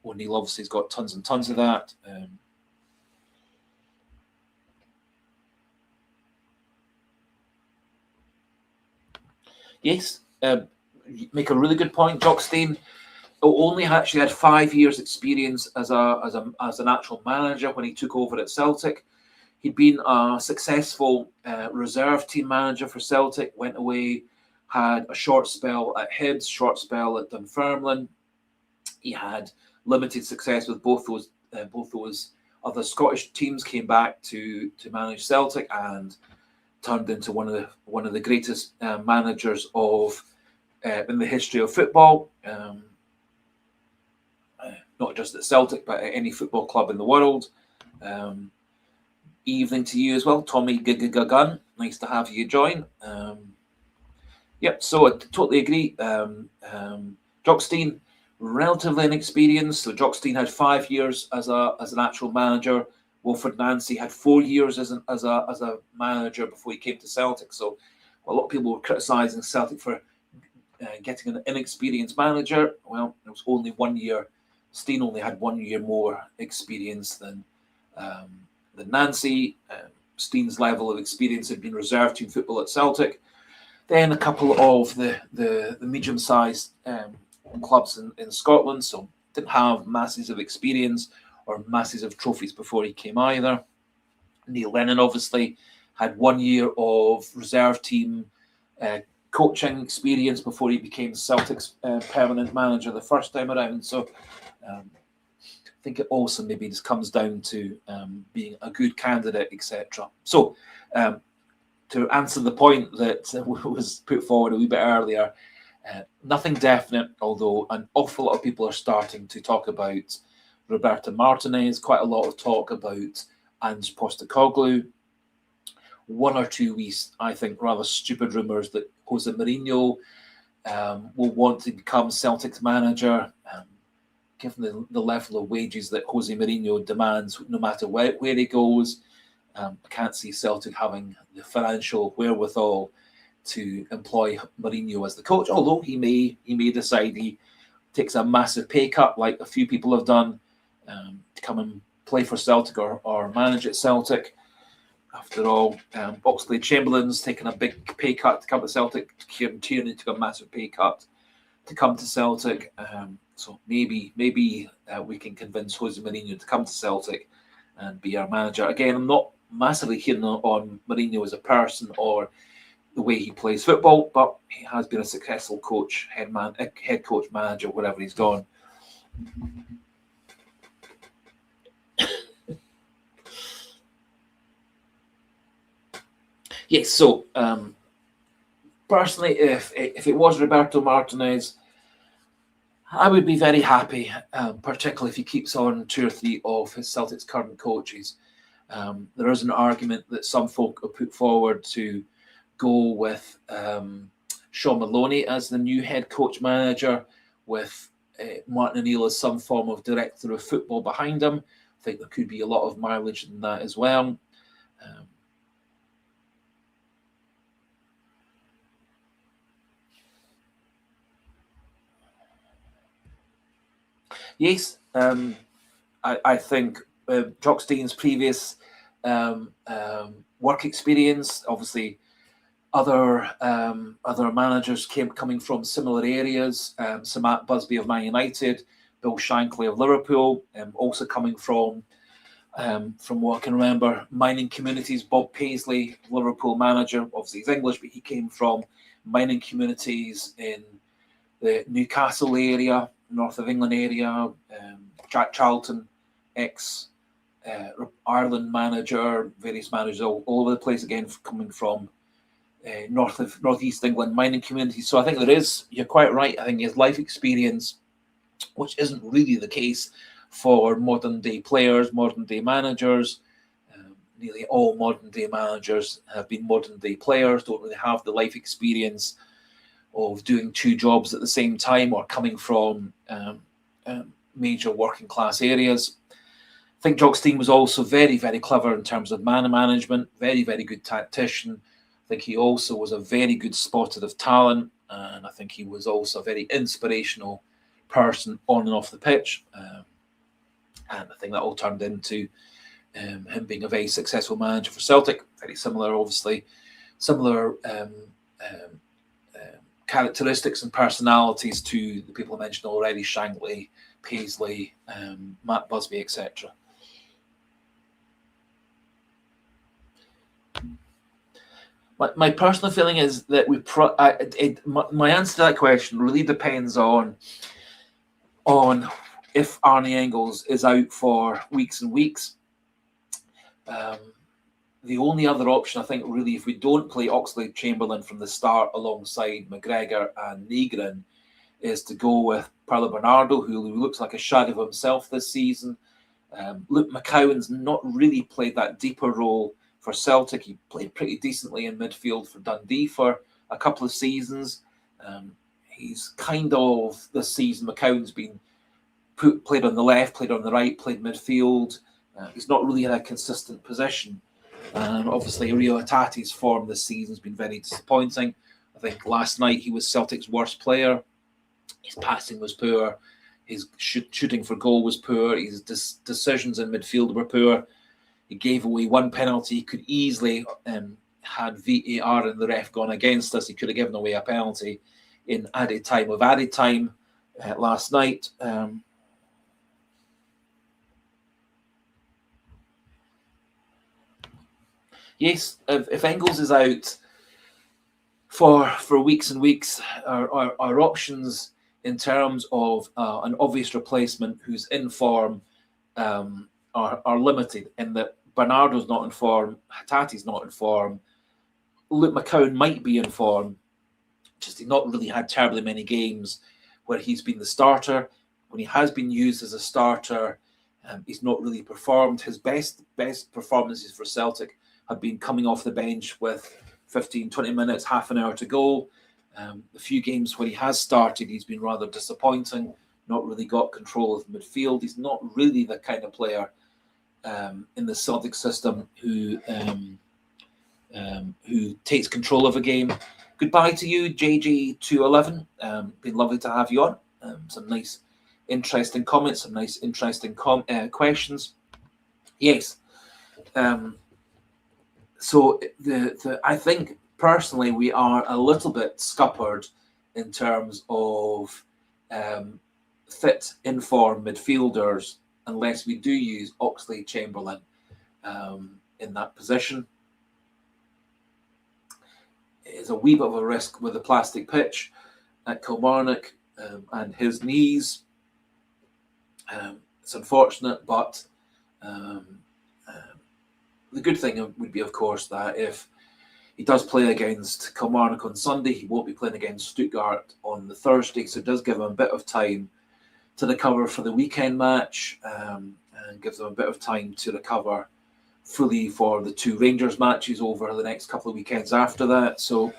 O'Neill obviously has got tons and tons of that. Yes, make a really good point. Jock Stein only actually had 5 years' experience as an actual manager when he took over at Celtic. He'd been a successful reserve team manager for Celtic. Went away, had a short spell at Hibs, short spell at Dunfermline. He had limited success with both those other Scottish teams. Came back to manage Celtic and turned into one of the greatest managers of in the history of football. Not just at Celtic, but at any football club in the world. Evening to you as well, Tommy Gunn. Nice to have you join. Yep, so I totally agree. Jock Stein, relatively inexperienced. So Jock Stein had 5 years as an actual manager. Wilfred Nancy had 4 years as a manager before he came to Celtic. So a lot of people were criticising Celtic for getting an inexperienced manager. Well, it was only 1 year. Stein only had 1 year more experience than Nancy. Stein's level of experience had been reserved team football at Celtic. Then a couple of the medium-sized clubs in Scotland, so didn't have masses of experience or masses of trophies before he came either. Neil Lennon obviously had 1 year of reserve team coaching experience before he became Celtic's permanent manager the first time around. So I think it also maybe just comes down to being a good candidate, etc. So to answer the point that was put forward a wee bit earlier, nothing definite, although an awful lot of people are starting to talk about Roberto Martinez, quite a lot of talk about Ange Postecoglou. 1 or 2 weeks, I think, rather stupid rumours that Jose Mourinho will want to become Celtic's manager. Given the level of wages that Jose Mourinho demands, no matter where he goes, I can't see Celtic having the financial wherewithal to employ Mourinho as the coach. Although he may decide he takes a massive pay cut, like a few people have done, to come and play for Celtic or manage at Celtic. After all, Oxlade-Chamberlain's taken a big pay cut to come to Celtic. Kieran Tierney took a massive pay cut to come to Celtic. So maybe we can convince Jose Mourinho to come to Celtic and be our manager. Again, I'm not massively keen on Mourinho as a person or the way he plays football, but he has been a successful coach, head coach, manager, wherever he's gone. Yes, so personally, if it was Roberto Martinez, I would be very happy, particularly if he keeps on 2 or 3 of his Celtic's current coaches. There is an argument that some folk have put forward to go with Sean Maloney as the new head coach manager, with Martin O'Neill as some form of director of football behind him. I think there could be a lot of mileage in that as well. Yes, I think Jock Stein's previous work experience, obviously other managers coming from similar areas. Sir Matt Busby of Man United, Bill Shankly of Liverpool, also coming from what I can remember, mining communities. Bob Paisley, Liverpool manager, obviously he's English, but he came from mining communities in the Newcastle area, North of England area. Jack Charlton, ex Ireland manager, various managers all over the place, again coming from northeast England mining communities. So I think you're quite right. I think his life experience, which isn't really the case for modern day players, modern day managers. Nearly all modern day managers have been modern day players, don't really have the life experience of doing two jobs at the same time or coming from major working class areas. I think Jock Stein was also very, very clever in terms of man management, very, very good tactician. I think he also was a very good spotter of talent, and I think he was also a very inspirational person on and off the pitch. And I think that all turned into him being a very successful manager for Celtic. Very similar, obviously, similar characteristics and personalities to the people I mentioned already: Shankly, Paisley, Matt Busby, etc. My personal feeling is that my answer to that question really depends on if Arne Engels is out for weeks and weeks. The only other option, I think, really, if we don't play Oxlade-Chamberlain from the start alongside McGregor and Negrin, is to go with Paulo Bernardo, who looks like a shadow of himself this season. Luke McCowan's not really played that deeper role for Celtic. He played pretty decently in midfield for Dundee for a couple of seasons. He's kind of, this season, McCowan's been played on the left, played on the right, played midfield. He's not really in a consistent position. Obviously, Rio Atati's form this season has been very disappointing. I think last night he was Celtic's worst player. His passing was poor. His shooting for goal was poor. His decisions in midfield were poor. He gave away one penalty. He could easily, had VAR and the ref gone against us, he could have given away a penalty in added time last night. Yes, if Engels is out for weeks and weeks, our options in terms of an obvious replacement who's in form are limited, in that Bernardo's not in form, Hatati's not in form, Luke McCowan might be in form, just he's not really had terribly many games where he's been the starter. When he has been used as a starter, he's not really performed. His best performances for Celtic have been coming off the bench with 15, 20 minutes, half an hour to go. The few games where he has started, he's been rather disappointing, not really got control of the midfield. He's not really the kind of player in the Celtic system who takes control of a game. Goodbye to you, JG211. Been lovely to have you on. Some nice, interesting comments, some nice, interesting questions. Yes. So I think personally we are a little bit scuppered in terms of fit, informed midfielders unless we do use Oxlade-Chamberlain in that position. It is a wee bit of a risk with the plastic pitch at Kilmarnock and his knees. It's unfortunate, but the good thing would be, of course, that if he does play against Kilmarnock on Sunday, he won't be playing against Stuttgart on the Thursday, so it does give him a bit of time to recover for the weekend match, and gives him a bit of time to recover fully for the two Rangers matches over the next couple of weekends after that. So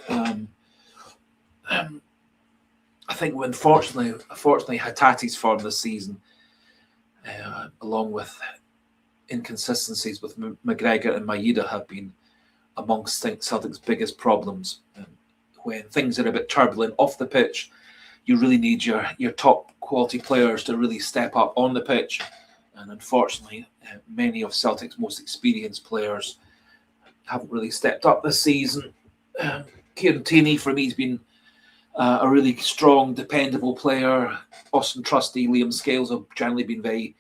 I think, unfortunately, Hatati's form this season, along with inconsistencies with McGregor and Maeda, have been amongst Celtic's biggest problems. When things are a bit turbulent off the pitch, you really need your top quality players to really step up on the pitch. And unfortunately, many of Celtic's most experienced players haven't really stepped up this season. Kieran Tierney, for me, has been a really strong, dependable player. Austin Trusty, Liam Scales have generally been very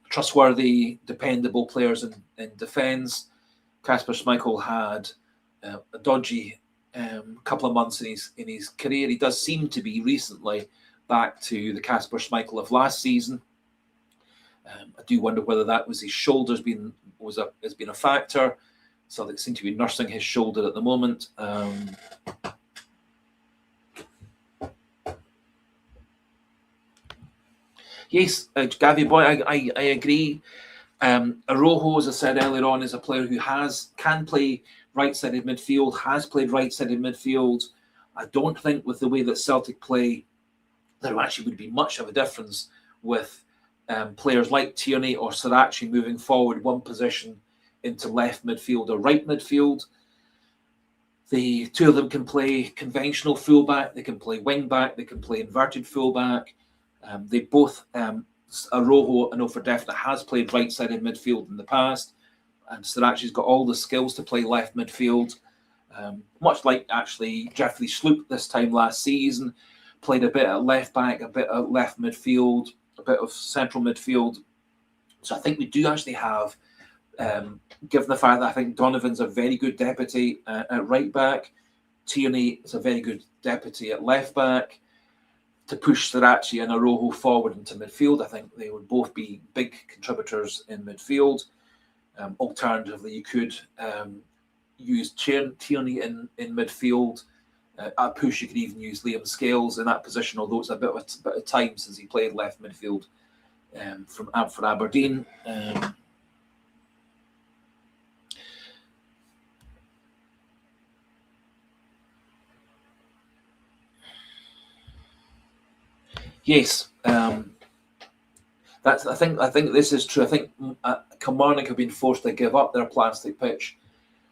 trustworthy, dependable players in defence. Kasper Schmeichel had a dodgy couple of months in his career. He does seem to be recently back to the Kasper Schmeichel of last season. I do wonder whether that was his shoulder has been a factor. So they seem to be nursing his shoulder at the moment. Yes, Gavi boy, I agree. Arojo, as I said earlier on, is a player who can play right-sided midfield, has played right-sided midfield. I don't think with the way that Celtic play, there actually would be much of a difference with players like Tierney or Sirachi moving forward one position into left midfield or right midfield. The two of them can play conventional fullback, they can play wing back, they can play inverted fullback. They both, Arojo, I know for definite, has played right-sided midfield in the past, and Sirachi's got all the skills to play left midfield. Much like actually Jeffrey Sloop this time last season, played a bit at left back, a bit at left midfield, a bit of central midfield. So I think we do actually have, given the fact that I think Donovan's a very good deputy at right back, Tierney is a very good deputy at left back, to push Sirachi and Arojo forward into midfield. I think they would both be big contributors in midfield. Alternatively, you could use Tierney in midfield. At push, you could even use Liam Scales in that position, although it's a bit of time since he played left midfield for Aberdeen. Yes, I think this is true. I think Kilmarnock have been forced to give up their plastic pitch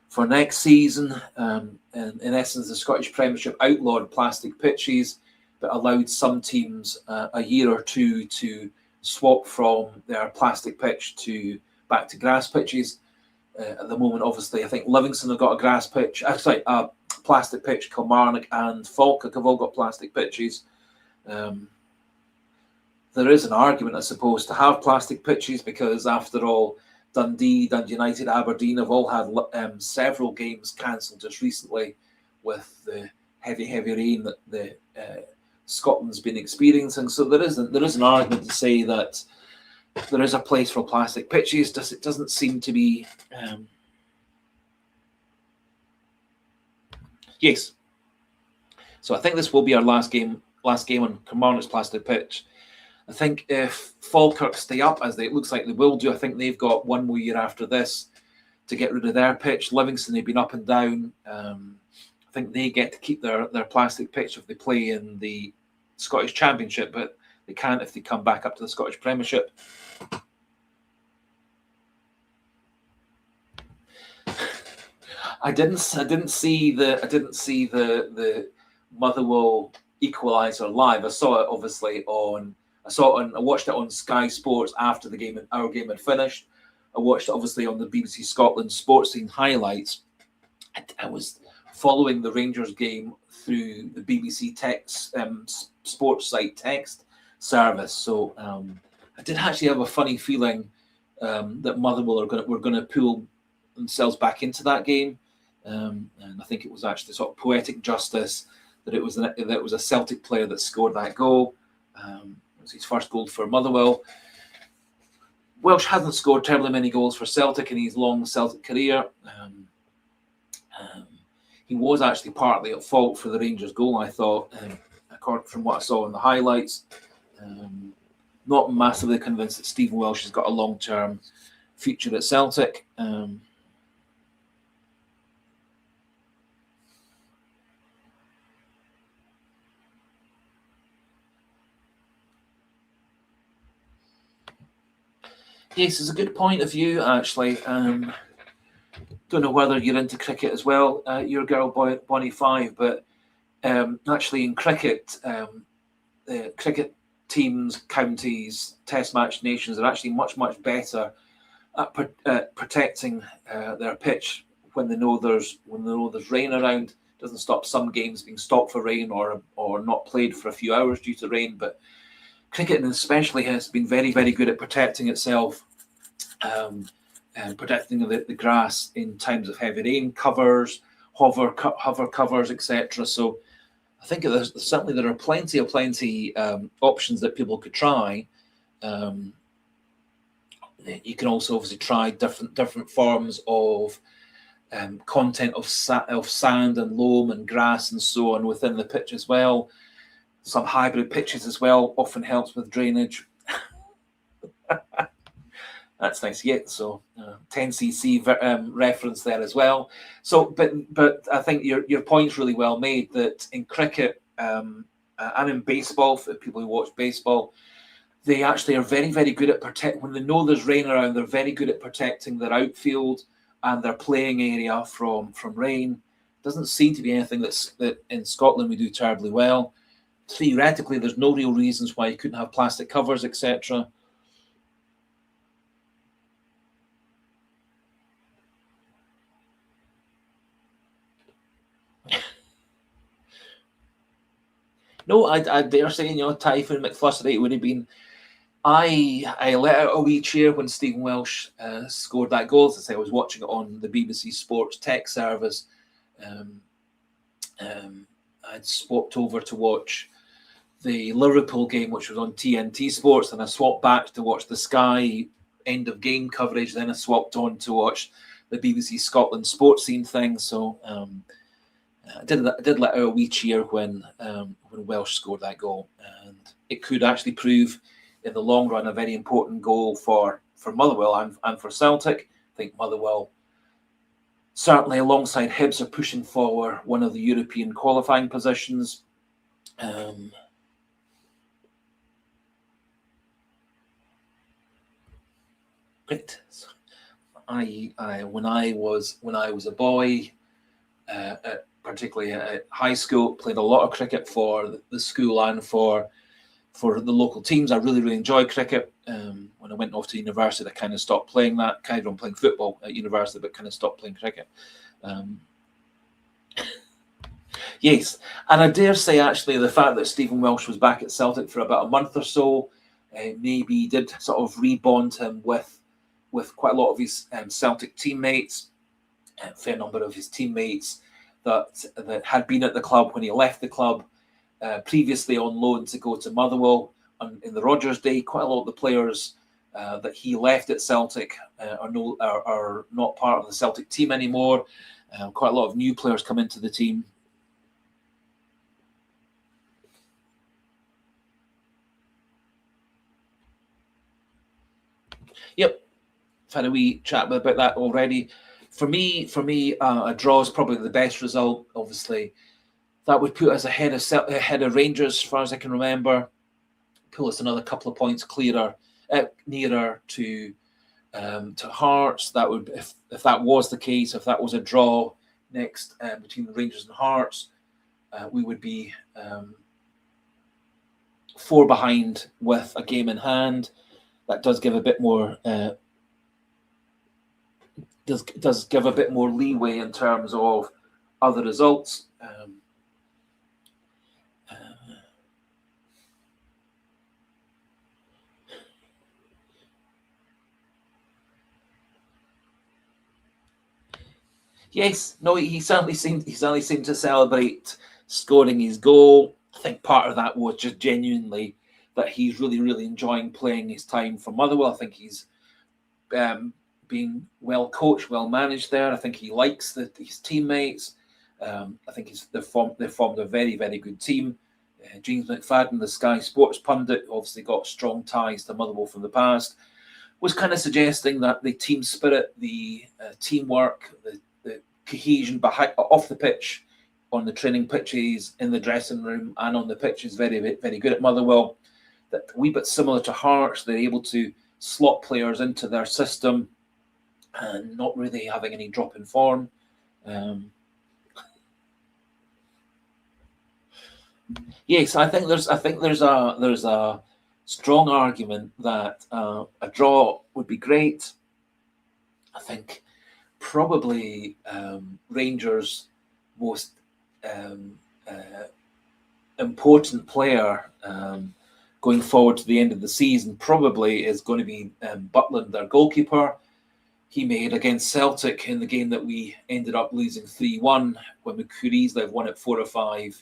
for next season. In essence, the Scottish Premiership outlawed plastic pitches, but allowed some teams a year or two to swap from their plastic pitch back to grass pitches. At the moment, obviously, I think Livingston have got a grass pitch. Sorry, a plastic pitch. Kilmarnock and Falkirk have all got plastic pitches. There is an argument, I suppose, to have plastic pitches because, after all, Dundee United, Aberdeen have all had several games cancelled just recently with the heavy rain that Scotland's been experiencing. So there is an argument to say that there is a place for plastic pitches. It doesn't seem to be. Yes. So I think this will be our last game on Kilmarnock's plastic pitch. I think if Falkirk stay up, as it looks like they will do, I think they've got one more year after this to get rid of their pitch. Livingston, they've been up and down. I think they get to keep their plastic pitch if they play in the Scottish Championship, but they can't if they come back up to the Scottish Premiership. I didn't see the Motherwell equaliser live. I saw it obviously I watched it on Sky Sports after our game had finished. I watched it obviously on the BBC Scotland Sports Scene highlights. I was following the Rangers game through the BBC text sports site text service. So I did actually have a funny feeling that Motherwell were going to pull themselves back into that game, and I think it was actually sort of poetic justice that it was a Celtic player that scored that goal. It was his first goal for Motherwell. Welsh hasn't scored terribly many goals for Celtic in his long Celtic career. He was actually partly at fault for the Rangers goal, I thought, according from what I saw in the highlights. Not massively convinced that Stephen Welsh has got a long-term future at Celtic. Yes, it's a good point of view, actually. Don't know whether you're into cricket as well, your girl Bonnie 5, but actually in cricket, cricket teams, counties, test match nations are actually much better at protecting their pitch when they know there's rain around. It doesn't stop some games being stopped for rain or not played for a few hours due to rain, but cricket especially has been very good at protecting itself, and protecting the grass in times of heavy rain, covers, hover covers, etc. So I think there are plenty options that people could try. You can also obviously try different forms of content of sand and loam and grass and so on within the pitch as well. Some hybrid pitches as well often helps with drainage. That's nice. Yeah, so 10cc reference there as well. So, but I think your point's really well made that in cricket and in baseball, for people who watch baseball, they actually are very, very good at protect. When they know there's rain around, they're very good at protecting their outfield and their playing area from rain. Doesn't seem to be anything that in Scotland we do terribly well. Theoretically, there's no real reasons why you couldn't have plastic covers, etc. No, I dare say, Typhoon McFlustery would have been. I let out a wee cheer when Stephen Welsh scored that goal. As I say, I was watching it on the BBC Sports tech service. I'd swapped over to watch the Liverpool game, which was on TNT Sports, and I swapped back to watch the Sky end of game coverage. Then I swapped on to watch the BBC Scotland sports scene thing. So I did let out a wee cheer when Welsh scored that goal, and it could actually prove in the long run a very important goal for Motherwell and for Celtic. I think Motherwell, certainly alongside Hibs, are pushing for one of the European qualifying positions. Great. When I was a boy, particularly at high school, played a lot of cricket for the school and for the local teams. I really enjoyed cricket. When I went off to university, I kind of stopped playing that. Carried on playing football at university, but kind of stopped playing cricket. Yes, and I dare say actually the fact that Stephen Welsh was back at Celtic for about a month or so maybe did sort of rebond him with quite a lot of his Celtic teammates, a fair number of his teammates that had been at the club when he left the club, previously on loan to go to Motherwell in the Rodgers day. Quite a lot of the players that he left at Celtic are not part of the Celtic team anymore. Quite a lot of new players come into the team. Yep, I've had a wee chat about that already. For me, a draw is probably the best result. Obviously, that would put us ahead of Rangers, as far as I can remember. Pull us another couple of points nearer to Hearts. That would, if that was the case, if that was a draw next between the Rangers and Hearts, we would be 4 behind with a game in hand. That does give a bit more. Does give a bit more leeway in terms of other results. Yes, no, he certainly seemed to celebrate scoring his goal. I think part of that was just genuinely that he's really enjoying playing his time for Motherwell. I think he's being well coached, well managed there. I think he likes his teammates. I think they've formed a very good team. James McFadden, the Sky Sports pundit, obviously got strong ties to Motherwell from the past, was kind of suggesting that the team spirit, the teamwork, the cohesion behind off the pitch, on the training pitches, in the dressing room, and on the pitch is very good at Motherwell. That a wee bit similar to Hearts, they're able to slot players into their system and not really having any drop in form. Yes, I think there's a strong argument that a draw would be great. I think probably Rangers' most important player going forward to the end of the season probably is going to be Butland, their goalkeeper. He made against Celtic in the game that we ended up losing 3-1, when we could easily have won it 4-5.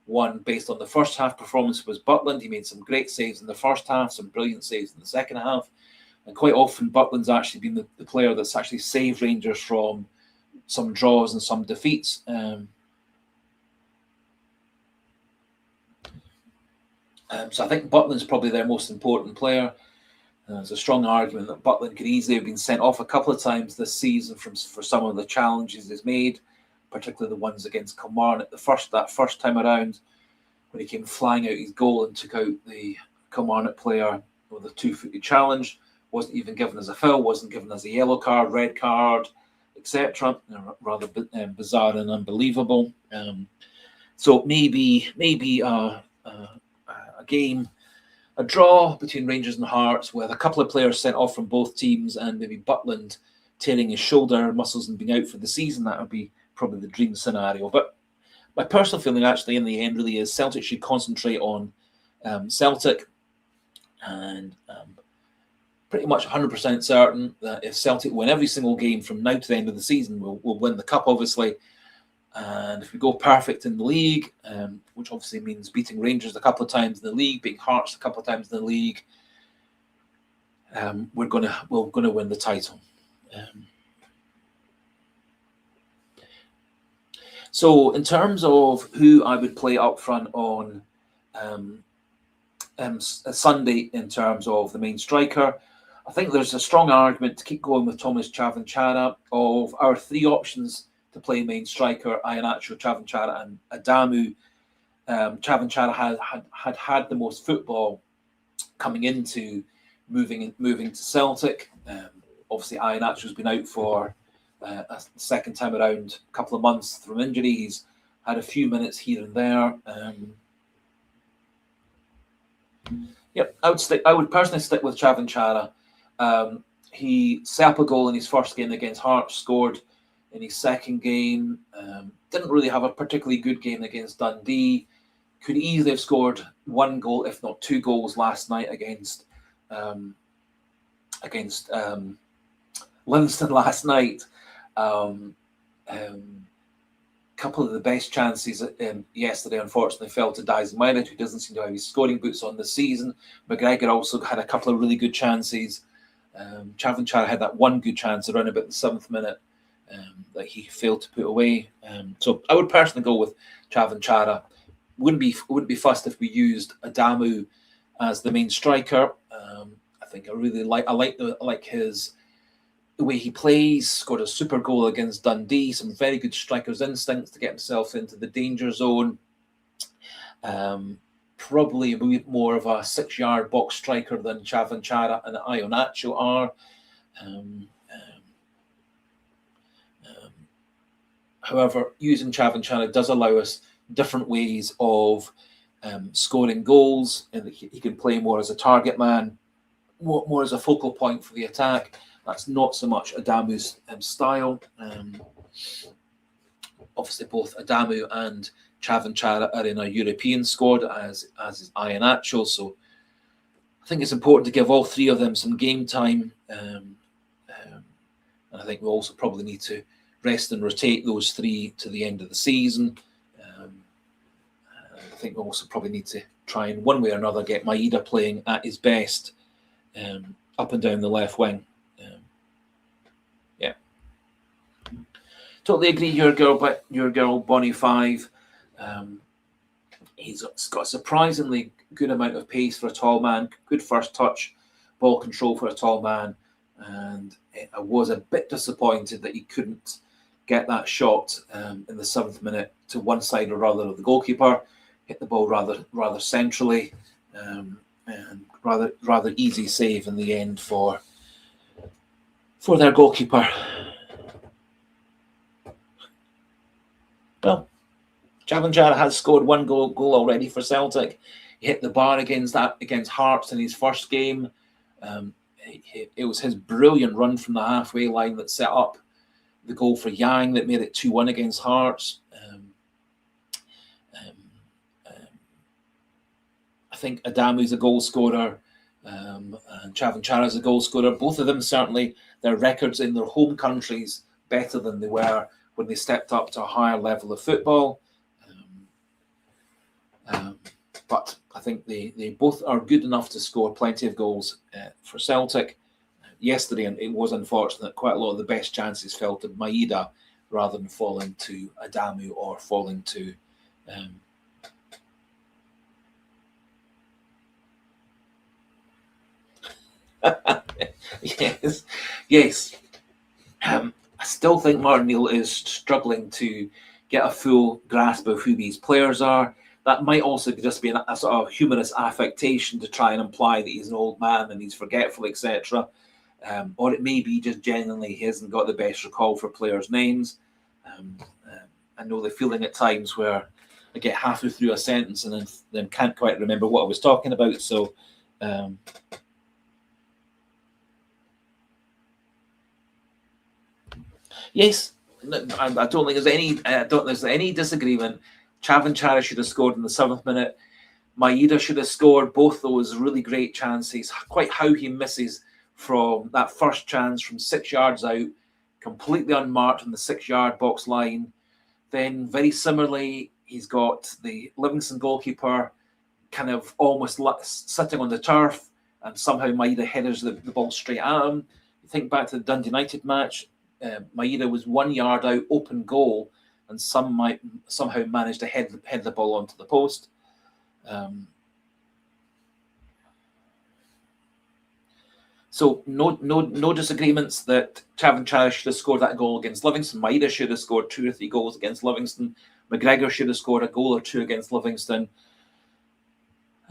One based on the first half performance was Butland. He made some great saves in the first half, some brilliant saves in the second half. And quite often Butland's actually been the player that's actually saved Rangers from some draws and some defeats. So I think Butland's probably their most important player. There's a strong argument that Butland could easily have been sent off a couple of times this season for some of the challenges he's made, particularly the ones against Kilmarnock. That first time around, when he came flying out his goal and took out the Kilmarnock player with a 2-footed challenge, wasn't even given as a foul, wasn't given as a yellow card, red card, etc. Rather bizarre and unbelievable. So maybe a game, a draw between Rangers and Hearts with a couple of players sent off from both teams and maybe Butland tearing his shoulder muscles and being out for the season. That would be probably the dream scenario. But my personal feeling actually in the end really is Celtic should concentrate on Celtic, and pretty much 100% certain that if Celtic win every single game from now to the end of the season, we'll win the cup, obviously. And if we go perfect in the league, which obviously means beating Rangers a couple of times in the league, beating Hearts a couple of times in the league, we're gonna win the title. So in terms of who I would play up front on Sunday in terms of the main striker, I think there's a strong argument to keep going with Thomas Chavanchara. Of our three options to play main striker, Iheanacho, Chavanchara and Adamu, Chavanchara had the most football coming into moving to Celtic. Obviously, Iheanacho's been out for a second time around, a couple of months from injury. He's had a few minutes here and there. I would personally stick with Chavanchara. He set up a goal in his first game against Hearts, scored in his second game. Didn't really have a particularly good game against Dundee. Could easily have scored one goal, if not two goals, last night against Livingston last night. Couple of the best chances yesterday, unfortunately, fell to Dysmyrith, who doesn't seem to have his scoring boots on this season. McGregor also had a couple of really good chances. Chavanchara had that one good chance around about the 7th minute that he failed to put away. So I would personally go with Chavanchara. Wouldn't be fussed if we used Adamu as the main striker. I think I like his the way he plays. Scored a super goal against Dundee. Some very good striker's instincts to get himself into the danger zone. Probably a bit more of a 6-yard box striker than Chavanchara and Iheanacho are. However, using Chavanchara does allow us different ways of scoring goals, and he can play more as a target man, more as a focal point for the attack. That's not so much Adamu's style. Obviously, both Adamu and Chavanchara are in a European squad, as is Iheanacho. So I think it's important to give all three of them some game time. And I think we also probably need to rest and rotate those three to the end of the season. I think we also probably need to try and one way or another get Maeda playing at his best up and down the left wing. Totally agree. Your girl Bonnie 5. He's got a surprisingly good amount of pace for a tall man. Good first touch, ball control for a tall man, and I was a bit disappointed that he couldn't get that shot in the 7th minute to one side or rather of the goalkeeper. Hit the ball rather centrally, and rather easy save in the end for their goalkeeper. Well, Chavanchara has scored one goal already for Celtic. He hit the bar against Hearts in his first game. It was his brilliant run from the halfway line that set up the goal for Yang that made it 2-1 against Hearts. I think Adamu's a goal scorer, and Chavanchara's a goal scorer. Both of them, certainly, their records in their home countries better than they were when they stepped up to a higher level of football. But I think they both are good enough to score plenty of goals for Celtic. Yesterday, and it was unfortunate, quite a lot of the best chances fell to Maeda rather than falling to Adamu or falling to Yes, yes. I still think Martin Neal is struggling to get a full grasp of who these players are. That might also just be a sort of humorous affectation to try and imply that he's an old man and he's forgetful, etc. Or it may be just genuinely he hasn't got the best recall for players' names. I know the feeling at times where I get halfway through a sentence and then can't quite remember what I was talking about. So, yes, I don't think there's any disagreement. Chavanchara should have scored in the 7th minute. Maeda should have scored both those really great chances. Quite how he misses from that first chance from 6 yards out, completely unmarked on the 6-yard box line. Then very similarly, he's got the Livingston goalkeeper kind of almost sitting on the turf, and somehow Maeda headers the ball straight at him. You think back to the Dundee United match, Maeda was 1 yard out, open goal, and somehow managed to head the ball onto the post. So no disagreements that Chavanchara should have scored that goal against Livingston. Maeda should have scored 2 or 3 goals against Livingston. McGregor should have scored a goal or 2 against Livingston.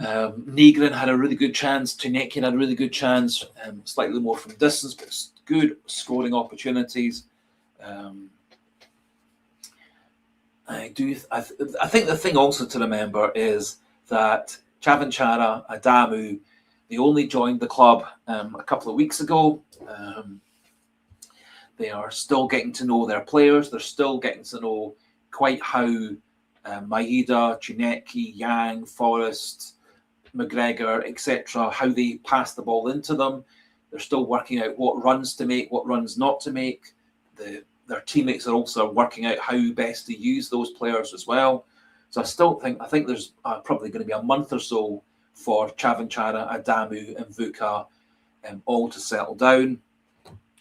Negrin had a really good chance. Tuneki had a really good chance, slightly more from distance, but good scoring opportunities. I think the thing also to remember is that Chavanchara, Adamu, they only joined the club a couple of weeks ago. They are still getting to know their players. They're still getting to know quite how Maeda, Chineki, Yang, Forrest, McGregor, etc., how they pass the ball into them. They're still working out what runs to make, what runs not to make. Their teammates are also working out how best to use those players as well. So I think there's probably going to be a month or so for Chavanchara, Adamu, and Vuka all to settle down.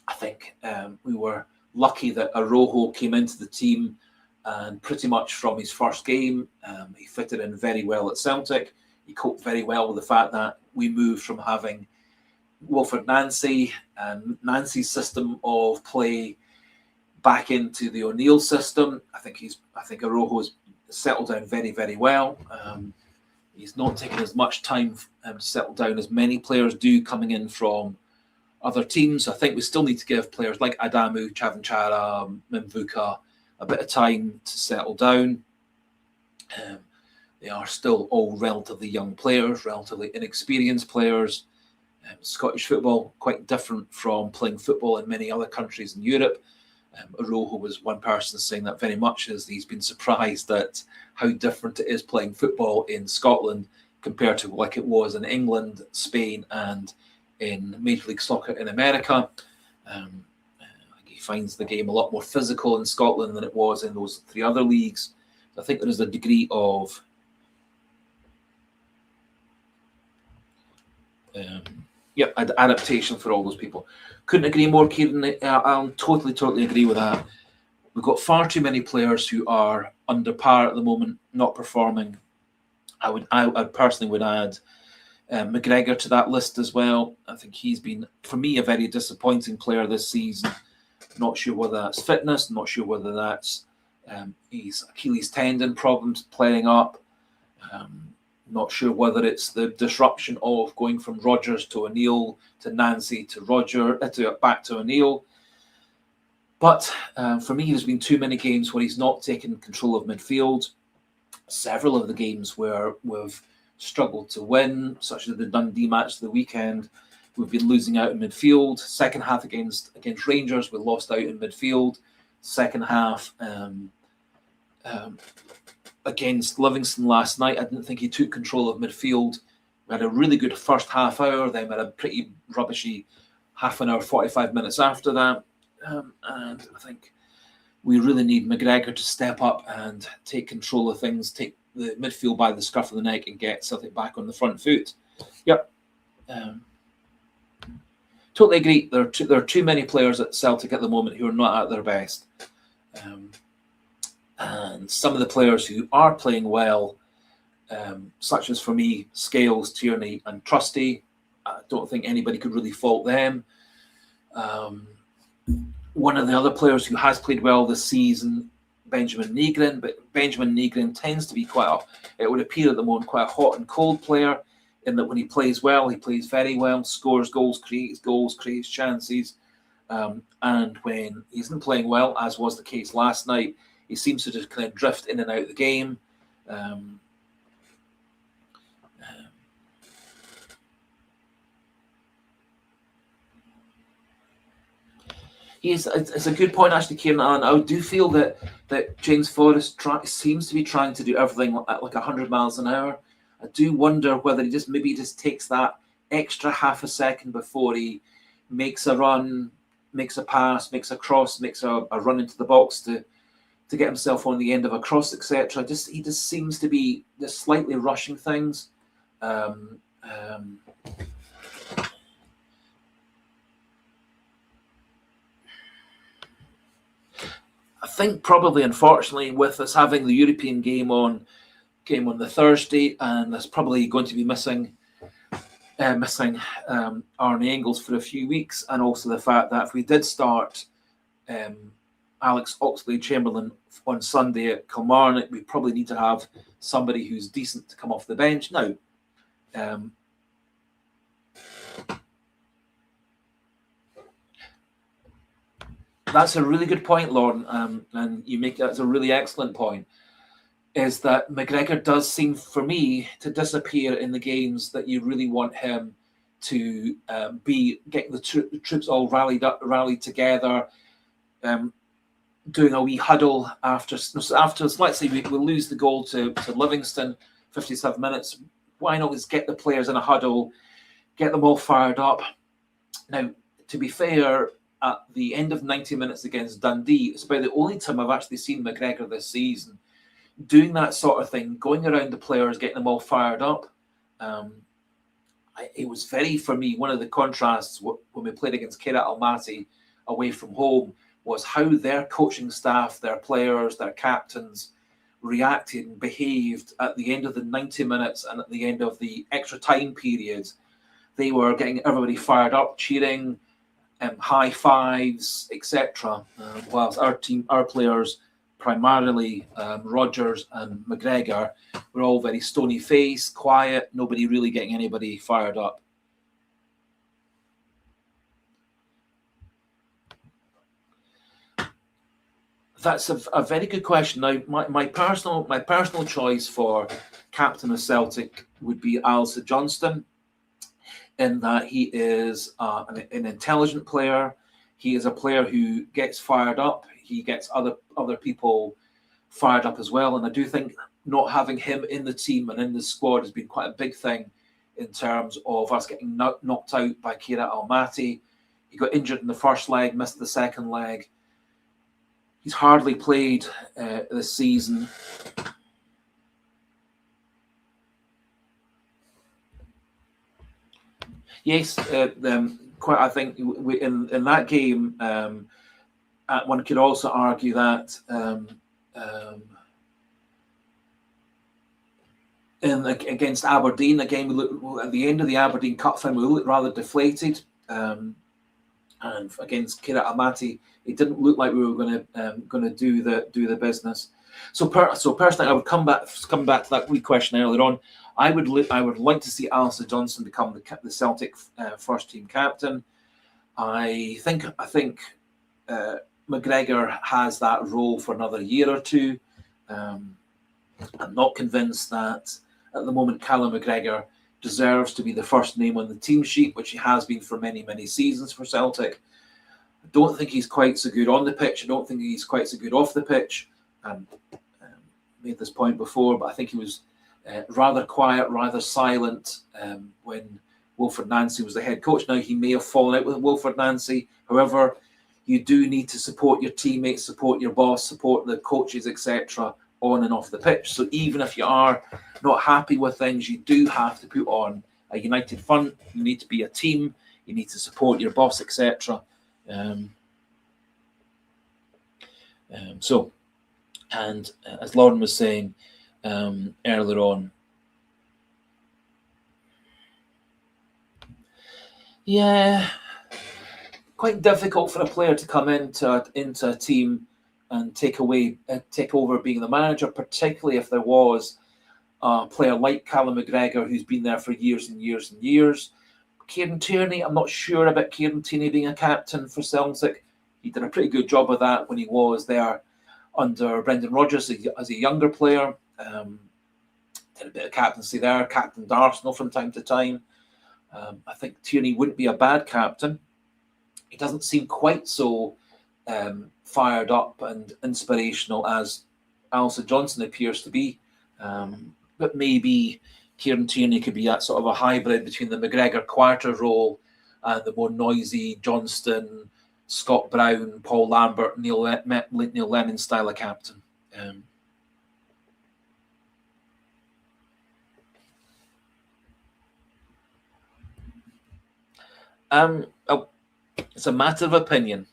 I think we were lucky that Arojo came into the team, and pretty much from his first game, he fitted in very well at Celtic. He coped very well with the fact that we moved from having Wilfred Nancy and Nancy's system of play back into the O'Neill system. I think Arojo's settled down very, very well. He's not taken as much time to settle down as many players do coming in from other teams. I think we still need to give players like Adamu, Chavanchara, Mvuka a bit of time to settle down. They are still all relatively young players, relatively inexperienced players. Scottish football, quite different from playing football in many other countries in Europe. Arojo was one person saying that very much, as he's been surprised at how different it is playing football in Scotland compared to like it was in England, Spain, and in Major League Soccer in America. He finds the game a lot more physical in Scotland than it was in those 3 other leagues. I think there is a degree of adaptation for all those people. Couldn't agree more, Kieran. I'll totally agree with that. We've got far too many players who are under par at the moment, not performing. I personally would add McGregor to that list as well. I think he's been, for me, a very disappointing player this season. Not sure whether that's fitness, not sure whether that's his Achilles tendon problems playing up. Not sure whether it's the disruption of going from Rodgers to O'Neill to Nancy to Roger back to O'Neill. But for me, there's been too many games where he's not taken control of midfield. Several of the games where we've struggled to win, such as the Dundee match the weekend, we've been losing out in midfield. Second half against Rangers, we lost out in midfield. Second half against Livingston last night, I didn't think he took control of midfield. We had a really good first half hour, then we had a pretty rubbishy half an hour, 45 minutes after that. And I think we really need McGregor to step up and take control of things, take the midfield by the scruff of the neck and get Celtic back on the front foot. Yep. Totally agree. There are too many players at Celtic at the moment who are not at their best. And some of the players who are playing well, such as for me, Scales, Tierney and Trusty, I don't think anybody could really fault them. One of the other players who has played well this season, Benjamin Negrin, but Benjamin Negrin tends to be it would appear at the moment, quite a hot and cold player, in that when he plays well, he plays very well, scores goals, creates chances. And when he isn't playing well, as was the case last night, he seems to just kind of drift in and out of the game. It's a good point, actually, Kieran. And I do feel that James Forrest seems to be trying to do everything at like 100 miles an hour. I do wonder whether he just takes that extra half a second before he makes a run, makes a pass, makes a cross, makes a run into the box to get himself on the end of a cross, etc. He just seems to be just slightly rushing things. I think probably, unfortunately, with us having the European game on the Thursday, and there's probably going to be missing Arne Engels for a few weeks, and also the fact that if we did start Alex Oxlade-Chamberlain on Sunday at Kilmarnock, we probably need to have somebody who's decent to come off the bench. Now, that's a really good point, Lauren, and that's a really excellent point, is that McGregor does seem, for me, to disappear in the games that you really want him to be getting the troops all rallied together, doing a wee huddle after let's say we lose the goal to Livingston, 57 minutes. Why not just get the players in a huddle, get them all fired up? Now, to be fair, at the end of 90 minutes against Dundee, it's about the only time I've actually seen McGregor this season doing that sort of thing, going around the players, getting them all fired up. It was for me, one of the contrasts when we played against Kairat Almaty away from home was how their coaching staff, their players, their captains reacted and behaved at the end of the 90 minutes and at the end of the extra time periods. They were getting everybody fired up, cheering, high fives, etc. Whilst our players, primarily Rodgers and McGregor, were all very stony-faced, quiet, nobody really getting anybody fired up. That's a very good question. Now, my personal choice for captain of Celtic would be Alistair Johnston, in that he is an intelligent player. He is a player who gets fired up. He gets other people fired up as well. And I do think not having him in the team and in the squad has been quite a big thing in terms of us getting knocked out by Kairat Almaty. He got injured in the first leg, missed the second leg. He's hardly played this season. Yes, I think in that game, one could also argue that against Aberdeen, again, at the end of the Aberdeen Cup final, we looked rather deflated. And against Kairat Almaty, it didn't look like we were going to do the business. So personally, I would come back to that wee question earlier on. I would like to see Alistair Johnston become the Celtic first team captain. I think McGregor has that role for another year or two. I'm not convinced that at the moment Callum McGregor deserves to be the first name on the team sheet, which he has been for many, many seasons for Celtic. I don't think he's quite so good on the pitch. I don't think he's quite so good off the pitch. Made this point before, but I think he was rather quiet, rather silent when Wilfred Nancy was the head coach. Now, he may have fallen out with Wilfred Nancy. However, you do need to support your teammates, support your boss, support the coaches, etc., on and off the pitch. So even if you are not happy with things, you do have to put on a united front. You need to be a team. You need to support your boss, etc. And as Lauren was saying earlier on, Yeah, quite difficult for a player to come into a team and take over being the manager, particularly if there was a player like Callum McGregor who's been there for years and years and years. Kieran Tierney, I'm not sure about Kieran Tierney being a captain for Celtic. He did a pretty good job of that when he was there under Brendan Rodgers as a younger player. Did a bit of captaincy there, captained Arsenal from time to time. I think Tierney wouldn't be a bad captain. He doesn't seem quite so fired up and inspirational as Alistair Johnson appears to be. But maybe Kieran Tierney could be that sort of a hybrid between the McGregor quarter role and the more noisy Johnston, Scott Brown, Paul Lambert, Neil Lennon style of captain. It's a matter of opinion.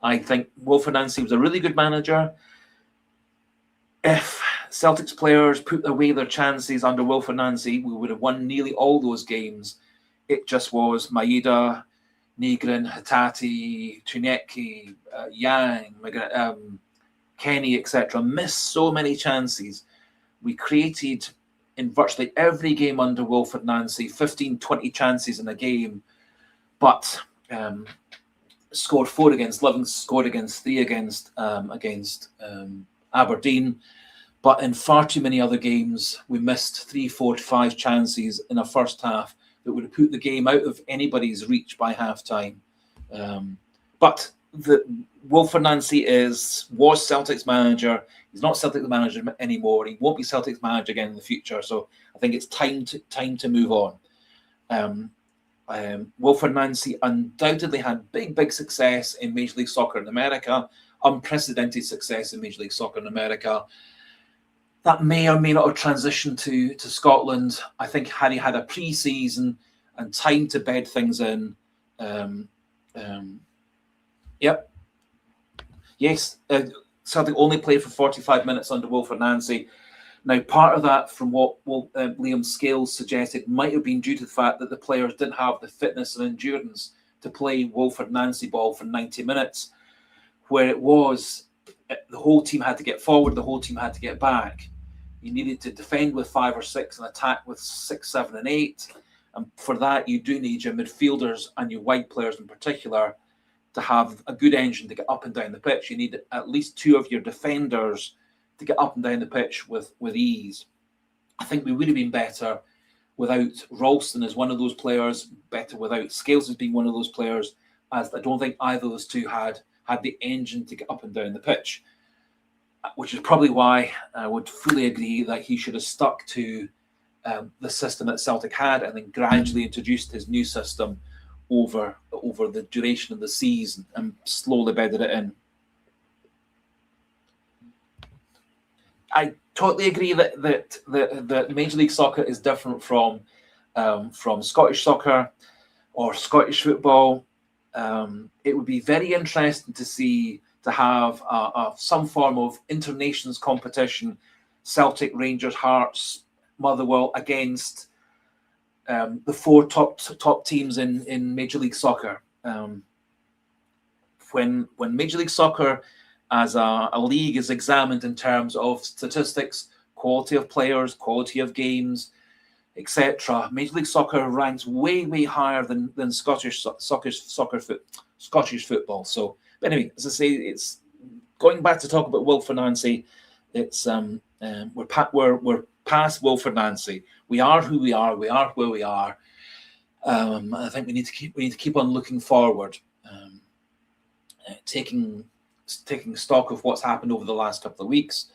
I think Wilfred Nancy was a really good manager. If Celtic's players put away their chances under Wilfred Nancy, we would have won nearly all those games. It just was Maeda, Negrin, Hatate, Tuneki, Yang, Kenny, etc. missed so many chances. We created in virtually every game under Wilfred Nancy 15, 20 chances in a game, but scored 4 against Livingston, scored against 3 against Aberdeen. But in far too many other games, we missed 3, 4, 5 chances in a first half that would have put the game out of anybody's reach by half time. But Wilfred Nancy was Celtic's manager. He's not Celtic's manager anymore. He won't be Celtic's manager again in the future. So I think it's time to move on. Wilfred Nancy undoubtedly had big success in Major League Soccer in America, unprecedented success in Major League Soccer in America. That may or may not have transitioned to Scotland. I think had he had a pre-season and time to bed things in, yep. Yes, Celtic only played for 45 minutes under Wilfred Nancy. Now, part of that, from what Liam Scales suggested, might have been due to the fact that the players didn't have the fitness and endurance to play Wilfred Nancy ball for 90 minutes, where it was the whole team had to get forward, the whole team had to get back. You needed to defend with 5 or 6 and attack with 6, 7, and 8. And for that, you do need your midfielders and your wide players in particular to have a good engine to get up and down the pitch. You need at least 2 of your defenders to get up and down the pitch with ease. I think we would have been better without Ralston as one of those players, better without Scales as being one of those players, as I don't think either of those two had the engine to get up and down the pitch, which is probably why I would fully agree that he should have stuck to the system that Celtic had and then gradually introduced his new system over the duration of the season and slowly bedded it in. I totally agree that Major League Soccer is different from Scottish soccer or Scottish football. It would be very interesting to have some form of inter-nations competition, Celtic, Rangers, Hearts, Motherwell against the 4 top teams in Major League Soccer. When Major League Soccer as a league is examined in terms of statistics, quality of players, quality of games, etc., Major League Soccer ranks way higher than Scottish football. So, but anyway, as I say, it's going back to talk about Wilfred Nancy. It's we're past Wilfred Nancy. We are who we are. We are where we are. I think we need to keep on looking forward, taking stock of what's happened over the last couple of weeks,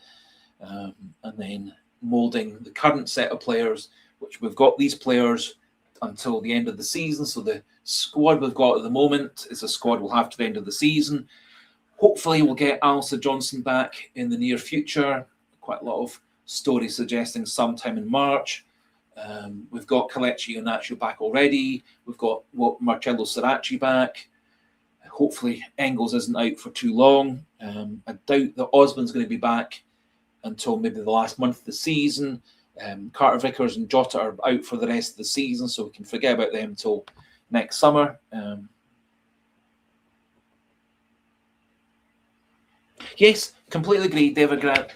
and then moulding the current set of players, which we've got these players until the end of the season. So the squad we've got at the moment is a squad we'll have to the end of the season. Hopefully we'll get Alistair Johnson back in the near future. Quite a lot of stories suggesting sometime in March. We've got Kelechi Iheanacho back already. We've got Marcello Sirachi back. Hopefully Engels isn't out for too long. I doubt that Osman's going to be back until maybe the last month of the season. Carter Vickers and Jota are out for the rest of the season, so we can forget about them until next summer. Yes, completely agree, David Grant.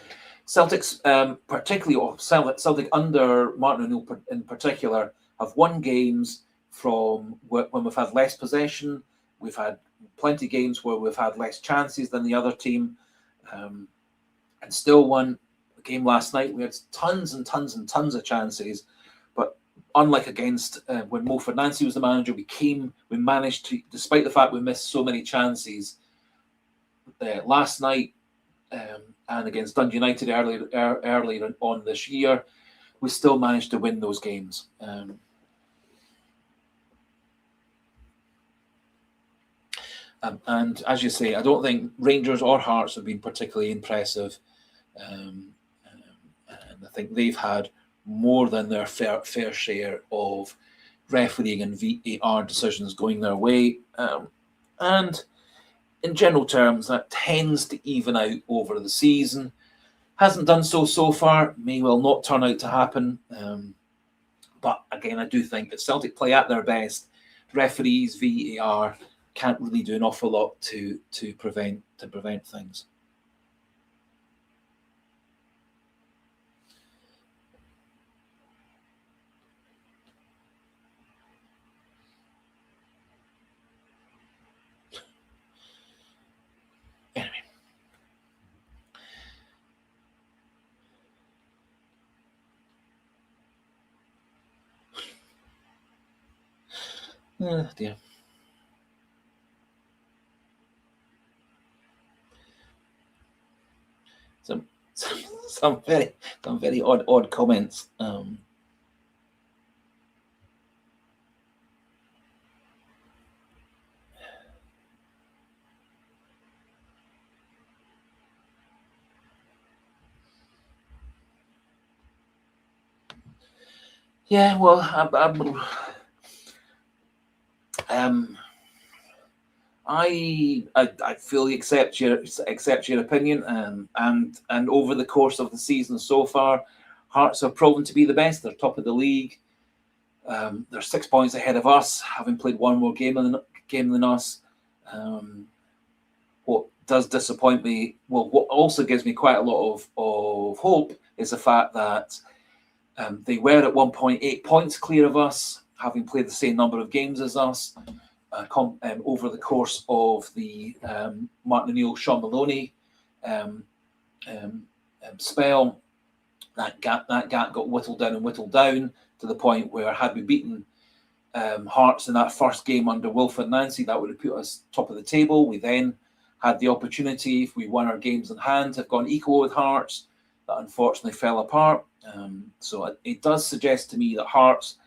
Celtic's, particularly Celtic under Martin O'Neill in particular, have won games from when we've had less possession. We've had plenty of games where we've had less chances than the other team, and still won. The game last night, we had tons and tons and tons of chances, but unlike against when Mo Fernandes was the manager, we managed to, despite the fact we missed so many chances last night. And against Dundee United earlier on this year, we still managed to win those games. And as you say, I don't think Rangers or Hearts have been particularly impressive. And I think they've had more than their fair share of refereeing and VAR decisions going their way. And in general terms, that tends to even out over the season. Hasn't done so far, may well not turn out to happen. But again, I do think that Celtic play at their best. Referees, VAR can't really do an awful lot to prevent things. Anyway. Oh dear. Some very odd comments. Yeah, well, I fully accept your opinion, and over the course of the season so far, Hearts have proven to be the best. They're top of the league. They're 6 points ahead of us, having played one more game than us. What does disappoint me, well, what also gives me quite a lot of hope, is the fact that they were at 1.8 points clear of us, having played the same number of games as us. Over the course of the Martin O'Neill, Sean Maloney spell, that gap got whittled down to the point where, had we beaten Hearts in that first game under Wilfred Nancy, that would have put us top of the table. We then had the opportunity, if we won our games in hand, to have gone equal with Hearts. That unfortunately fell apart. So it does suggest to me that Hearts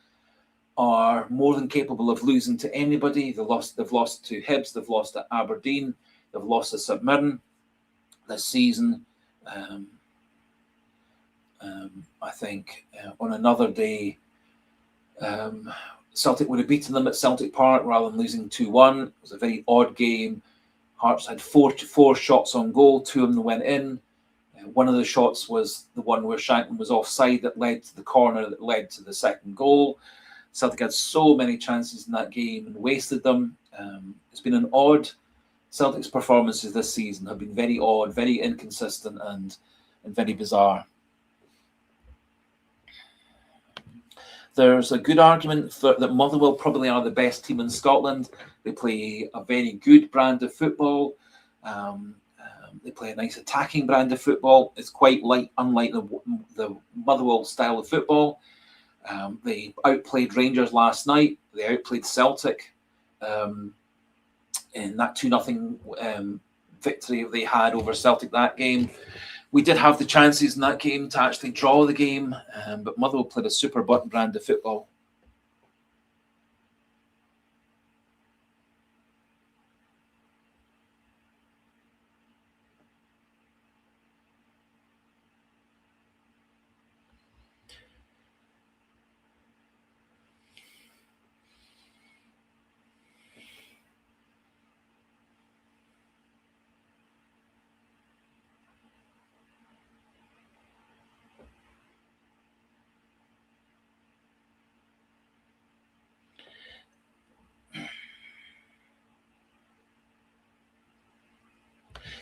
are more than capable of losing to anybody. They've lost to Hibs, they've lost to Aberdeen, they've lost to St Mirren this season. I think on another day, Celtic would have beaten them at Celtic Park rather than losing 2-1. It was a very odd game. Hearts had four shots on goal, two of them went in. One of the shots was the one where Shankland was offside that led to the corner that led to the second goal. Celtic had so many chances in that game and wasted them. It's been an odd. Celtic's performances this season have been very odd, very inconsistent, and very bizarre. There's a good argument that Motherwell probably are the best team in Scotland. They play a very good brand of football. They play a nice attacking brand of football. It's quite unlike the Motherwell style of football. They outplayed Rangers last night. They outplayed Celtic in that 2-0 victory they had over Celtic that game. We did have the chances in that game to actually draw the game, but Motherwell played a super brand of football.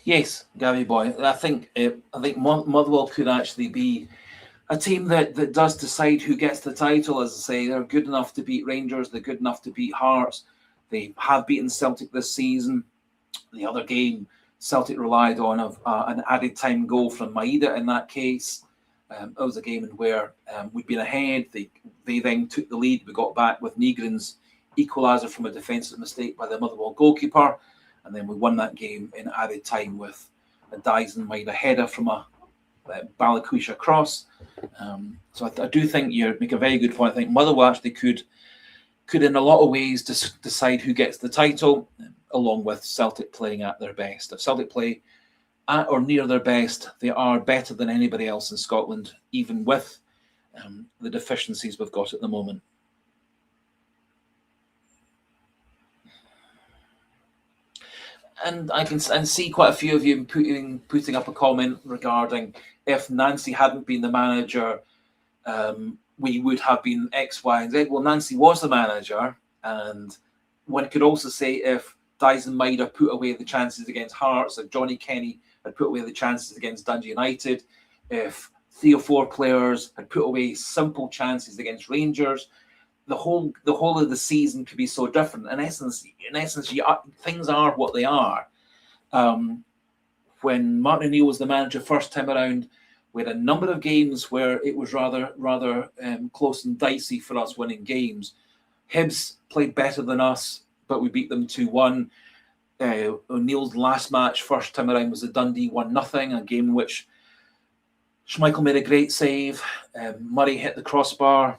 Yes, Gabby boy. I think Motherwell could actually be a team that does decide who gets the title. As I say, they're good enough to beat Rangers. They're good enough to beat Hearts. They have beaten Celtic this season. The other game, Celtic relied on an added time goal from Maeda in that case. It was a game in where we'd been ahead. They then took the lead. We got back with Nygren's equaliser from a defensive mistake by the Motherwell goalkeeper. And then we won that game in added time with a Dyson Maeda header from a Balikwisha cross. So I do think you make a very good point. I think Motherwell actually could in a lot of ways decide who gets the title, along with Celtic playing at their best. If Celtic play at or near their best, they are better than anybody else in Scotland, even with the deficiencies we've got at the moment. And I can see quite a few of you putting up a comment regarding if Nancy hadn't been the manager, we would have been X, Y, and Z. Well, Nancy was the manager, and one could also say if Dyson Maeda put away the chances against Hearts, if Johnny Kenny had put away the chances against Dundee United, if 3 or 4 players had put away simple chances against Rangers, the whole of the season could be so different. In essence, things are what they are. When Martin O'Neill was the manager first time around, we had a number of games where it was rather close and dicey for us winning games. Hibs played better than us, but we beat them 2-1. O'Neill's last match, first time around, was the Dundee 1-0, a game in which Schmeichel made a great save. Murray hit the crossbar.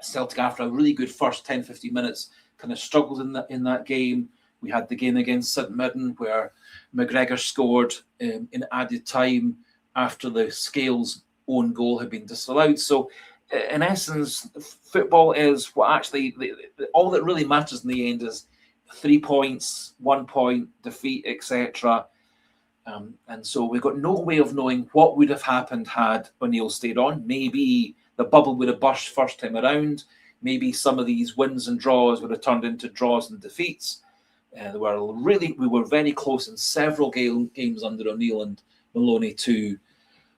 Celtic, after a really good first 10-15 minutes, kind of struggled in that game. We had the game against St Mirren where McGregor scored in added time after the Scales' own goal had been disallowed. So, in essence, football is what actually all that really matters in the end is 3 points, 1 point, defeat, etc. And so we've got no way of knowing what would have happened had O'Neill stayed on. Maybe the bubble would have burst first time around. Maybe some of these wins and draws would have turned into draws and defeats. We were very close in several games under O'Neill and Maloney to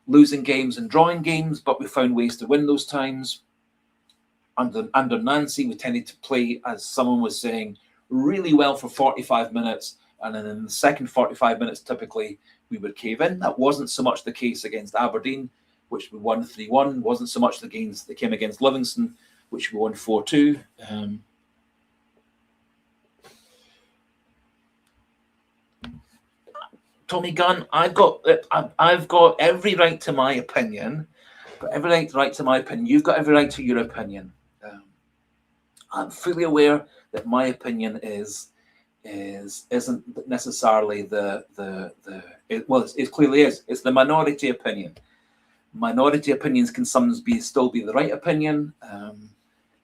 losing games and drawing games, but we found ways to win those times. Under Nancy, we tended to play, as someone was saying, really well for 45 minutes, and then in the second 45 minutes, typically, we would cave in. That wasn't so much the case against Aberdeen, which we won 3-1. Wasn't so much the games that came against Livingston, which we won 4-2. Tommy Gunn, I've got every right to my opinion, but every right to my opinion. You've got every right to your opinion. I'm fully aware that my opinion isn't necessarily it clearly is. It's the minority opinion. Minority opinions can sometimes still be the right opinion.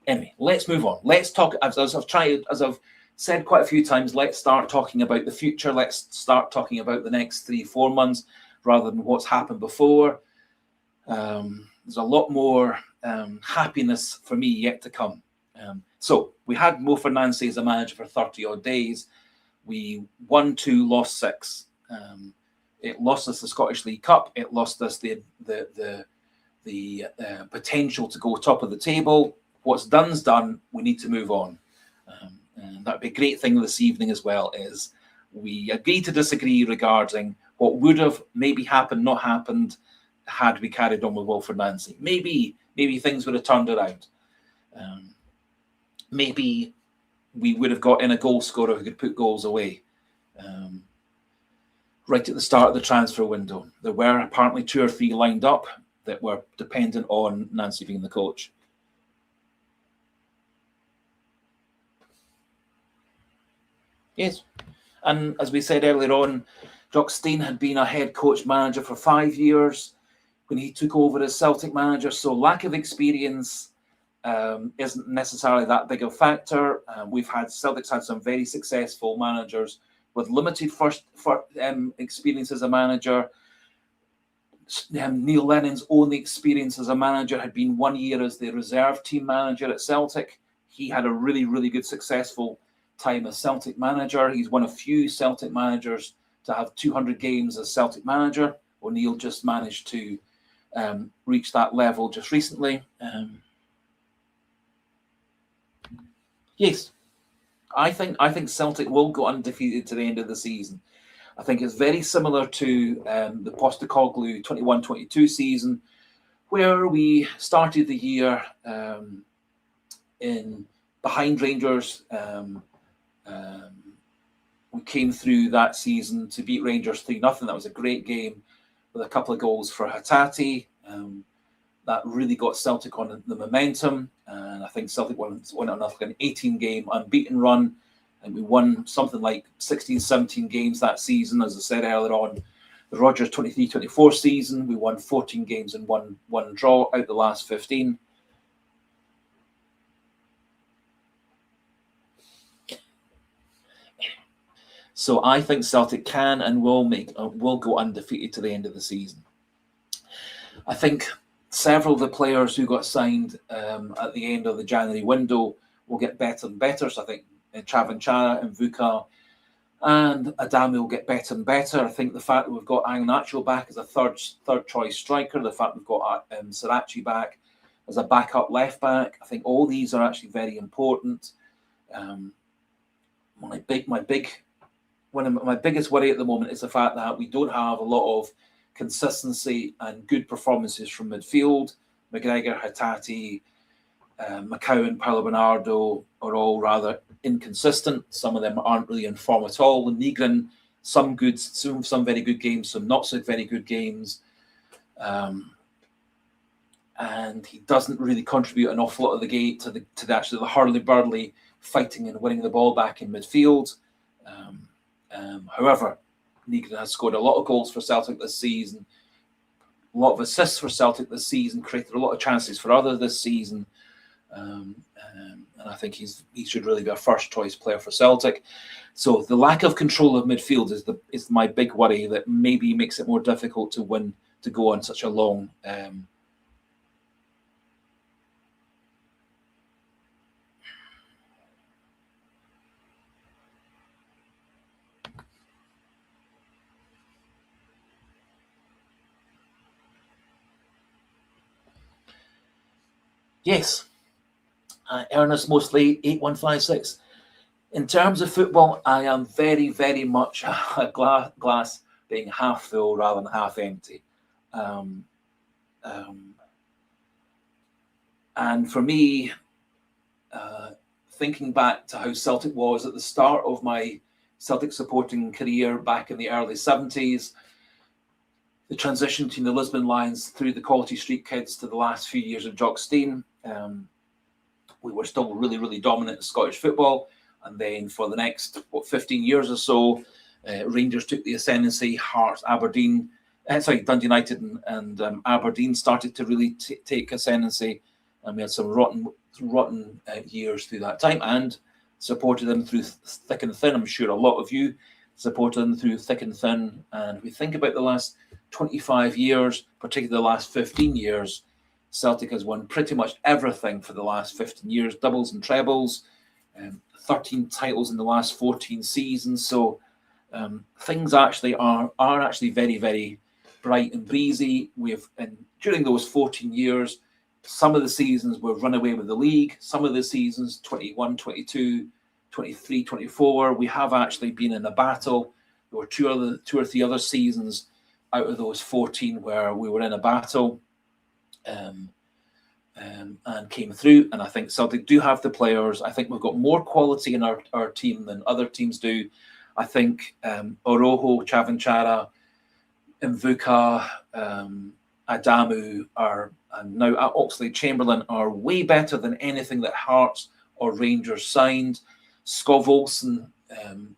Anyway, let's move on. Let's talk. As I've said quite a few times, let's start talking about the future. Let's start talking about the next 3-4 months rather than what's happened before. There's a lot more happiness for me yet to come. So we had Mo Fernandes as a manager for 30-odd days. We won 2, lost 6. It lost us the Scottish League Cup. It lost us the potential to go top of the table. What's done's done. We need to move on. And that'd be a great thing this evening as well, is we agree to disagree regarding what would have maybe happened, not happened, had we carried on with Will Fernandes. Maybe things would have turned around. Maybe we would have got in a goal scorer who could put goals away. Right at the start of the transfer window, there were apparently 2 or 3 lined up that were dependent on Nancy being the coach. Yes, and as we said earlier on, Jock Stein had been a head coach manager for 5 years when he took over as Celtic manager, so lack of experience isn't necessarily that big a factor. Celtic's had some very successful managers with limited first experience as a manager. Neil Lennon's only experience as a manager had been 1 year as the reserve team manager at Celtic. He had a really, really good, successful time as Celtic manager. He's one of few Celtic managers to have 200 games as Celtic manager. O'Neill just managed to reach that level just recently. Yes, I think Celtic will go undefeated to the end of the season. I think it's very similar to the Postecoglou 21-22 season, where we started the year in behind Rangers. We came through that season to beat Rangers 3-0. That was a great game with a couple of goals for Hatate. That really got Celtic on the momentum, and I think Celtic went on an 18-game unbeaten run, and we won something like 16, 17 games that season. As I said earlier on, the Rodgers 23-24 season, we won 14 games and one draw out the last 15. So I think Celtic can and will go undefeated to the end of the season. I think several of the players who got signed at the end of the January window will get better and better. So I think Chavanchara and Vuka and Adamu will get better and better. I think the fact that we've got Iheanacho back as a third choice striker, the fact we've got Sirachi back as a backup left back, I think all these are actually very important. My biggest worry at the moment is the fact that we don't have a lot of consistency and good performances from midfield. McGregor, Hatate, McCowan, Paulo Bernardo are all rather inconsistent. Some of them aren't really in form at all. Nygren, some very good games, some not so very good games. And he doesn't really contribute an awful lot of the game to the hurly-burly fighting and winning the ball back in midfield. However, Nygren has scored a lot of goals for Celtic this season, a lot of assists for Celtic this season, created a lot of chances for others this season, and I think he should really be a first choice player for Celtic. So the lack of control of midfield is my big worry, that maybe makes it more difficult to go on such a long Yes. Ernest Mostly 8156. In terms of football, I am very, very much a glass being half full rather than half empty. And for me, thinking back to how Celtic was at the start of my Celtic supporting career back in the early 70s, the transition between the Lisbon Lions through the Quality Street Kids to the last few years of Jock Stein, we were still really, really dominant in Scottish football. And then for the next 15 years or so, Rangers took the ascendancy. Hearts, Aberdeen, Dundee United and Aberdeen started to really take ascendancy, and we had some rotten years through that time, and supported them through thick and thin. I'm sure a lot of you supported them through thick and thin. And we think about the last 25 years, particularly the last 15 years, Celtic has won pretty much everything for the last 15 years, doubles and trebles, 13 titles in the last 14 seasons. So things actually are actually very, very bright and breezy. And during those 14 years, some of the seasons we've run away with the league. Some of the seasons, 21, 22, 23, 24, we have actually been in a battle. There were two or three other seasons out of those 14 where we were in a battle and came through. And I think Celtic do have the players. I think we've got more quality in our team than other teams do. I think Oroho, Chavanchara, Mvuka, Adamu and now Oxlade-Chamberlain are way better than anything that Hearts or Rangers signed. Skov Olsen,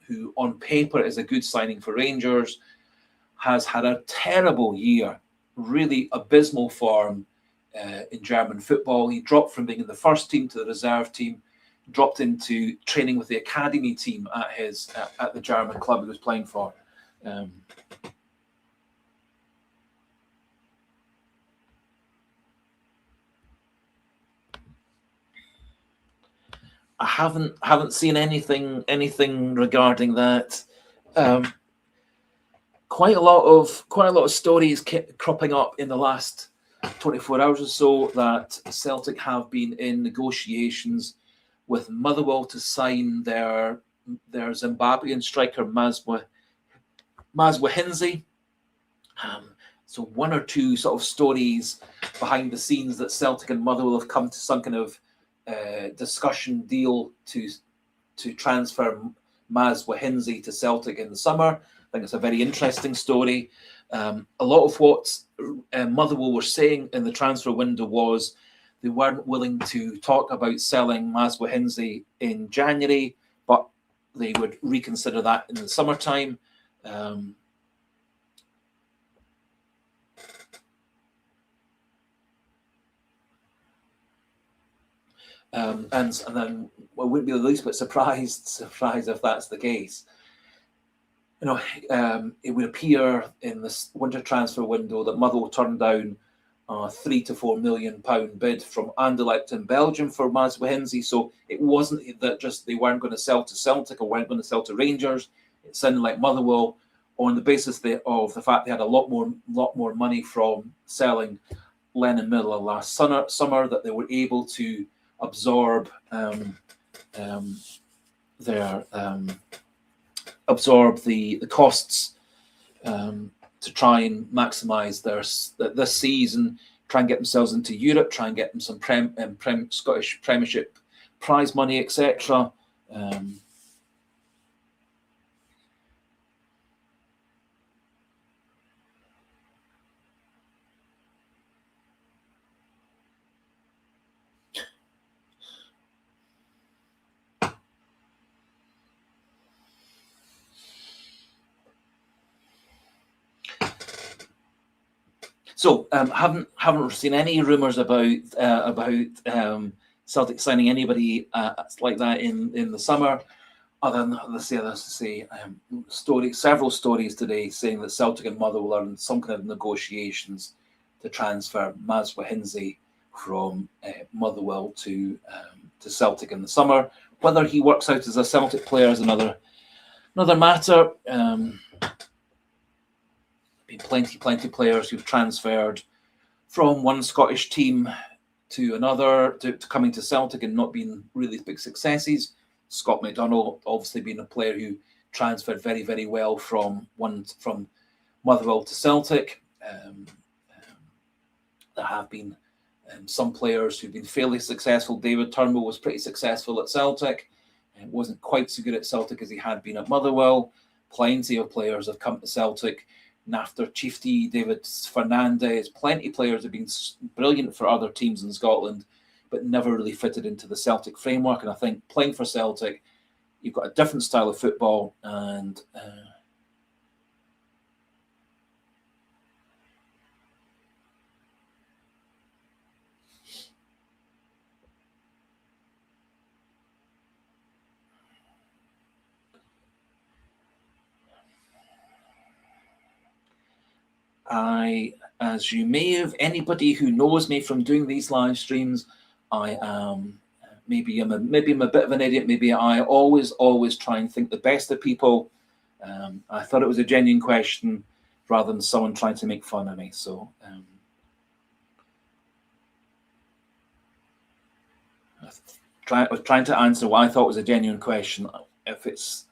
who on paper is a good signing for Rangers, has had a terrible year, really abysmal form in German football. He dropped from being in the first team to the reserve team, dropped into training with the academy team at the German club he was playing for. I haven't seen anything regarding that. quite a lot of stories cropping up in the last 24 hours or so that Celtic have been in negotiations with Motherwell to sign their Zimbabwean striker Mazwahinzi. So one or two sort of stories behind the scenes that Celtic and Motherwell have come to some kind of discussion deal to transfer Mazwahinzi to Celtic in the summer. I think it's a very interesting story. A lot of what Motherwell were saying in the transfer window was they weren't willing to talk about selling Mazwahinzi in January, but they would reconsider that in the summertime. And then I wouldn't be the least bit surprised if that's the case. It would appear in this winter transfer window that Motherwell turned down a £3 to £4 million bid from Anderlecht in Belgium for Mazwahinzi. So it wasn't that just they weren't going to sell to Celtic or weren't going to sell to Rangers. It sounded like Motherwell, on the basis of the fact they had a lot more money from selling Lennon Miller last summer, that they were able to absorb the costs to try and maximise this season, try and get themselves into Europe, try and get them some Scottish Premiership prize money, etc. So haven't seen any rumours about Celtic signing anybody like that in the summer. Other than several stories today saying that Celtic and Motherwell are in some kind of negotiations to transfer Mazwahinzi from Motherwell to Celtic in the summer. Whether he works out as a Celtic player is another matter. Been plenty players who've transferred from one Scottish team to another, to coming to Celtic and not been really big successes. Scott McDonald obviously being a player who transferred very, very well from Motherwell to Celtic. There have been some players who've been fairly successful. David Turnbull was pretty successful at Celtic and wasn't quite so good at Celtic as he had been at Motherwell. Plenty of players have come to Celtic. Nafter Chiefty, David Fernandez, plenty of players have been brilliant for other teams in Scotland, but never really fitted into the Celtic framework. And I think playing for Celtic, you've got a different style of football, and as you may have, anybody who knows me from doing these live streams, I am maybe I'm a bit of an idiot. Maybe I always try and think the best of people. I thought it was a genuine question rather than someone trying to make fun of me. So I was trying to answer what I thought was a genuine question. If it's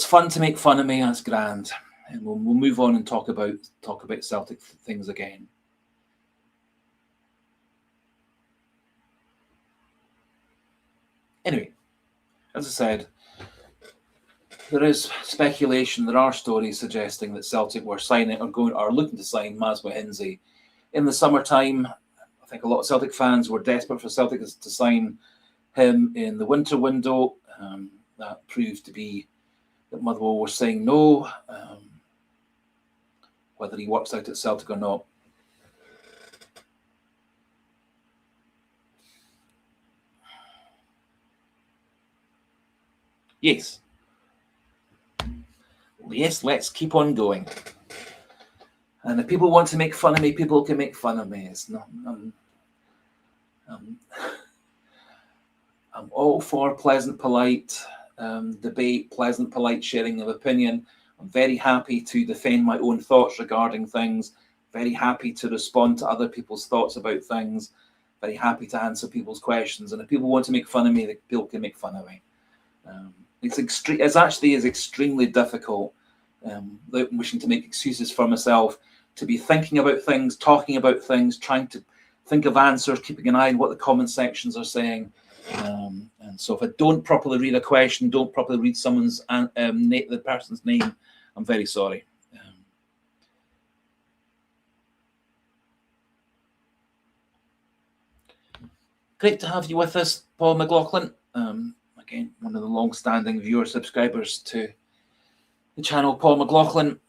fun to make fun of me, that's grand. And we'll move on and talk about Celtic things again. Anyway, as I said, there is speculation. There are stories suggesting that Celtic were looking to sign Mazwahinzi in the summertime. I think a lot of Celtic fans were desperate for Celtic to sign him in the winter window. That proved to be that Motherwell were saying no. Whether he works out at Celtic or not. Yes, let's keep on going. And if people want to make fun of me, people can make fun of me. It's not. I'm all for pleasant, polite debate, pleasant, polite sharing of opinion. I'm very happy to defend my own thoughts regarding things, very happy to respond to other people's thoughts about things, very happy to answer people's questions. And if people want to make fun of me, people can make fun of me. It's actually extremely difficult, without wishing to make excuses for myself, to be thinking about things, talking about things, trying to think of answers, keeping an eye on what the comment sections are saying. And so if I don't properly read a question, don't properly read someone's the person's name, I'm very sorry. Great to have you with us, Paul McLaughlin. Again, one of the long-standing viewer subscribers to the channel, Paul McLaughlin.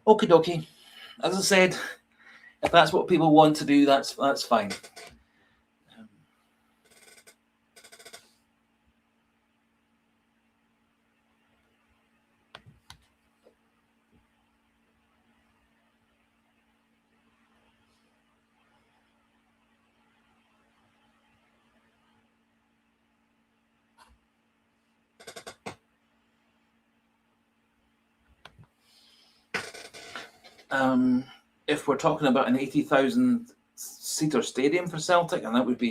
Okie dokie. As I said, if that's what people want to do, that's fine. If we're talking about an 80,000 seater stadium for Celtic, and that would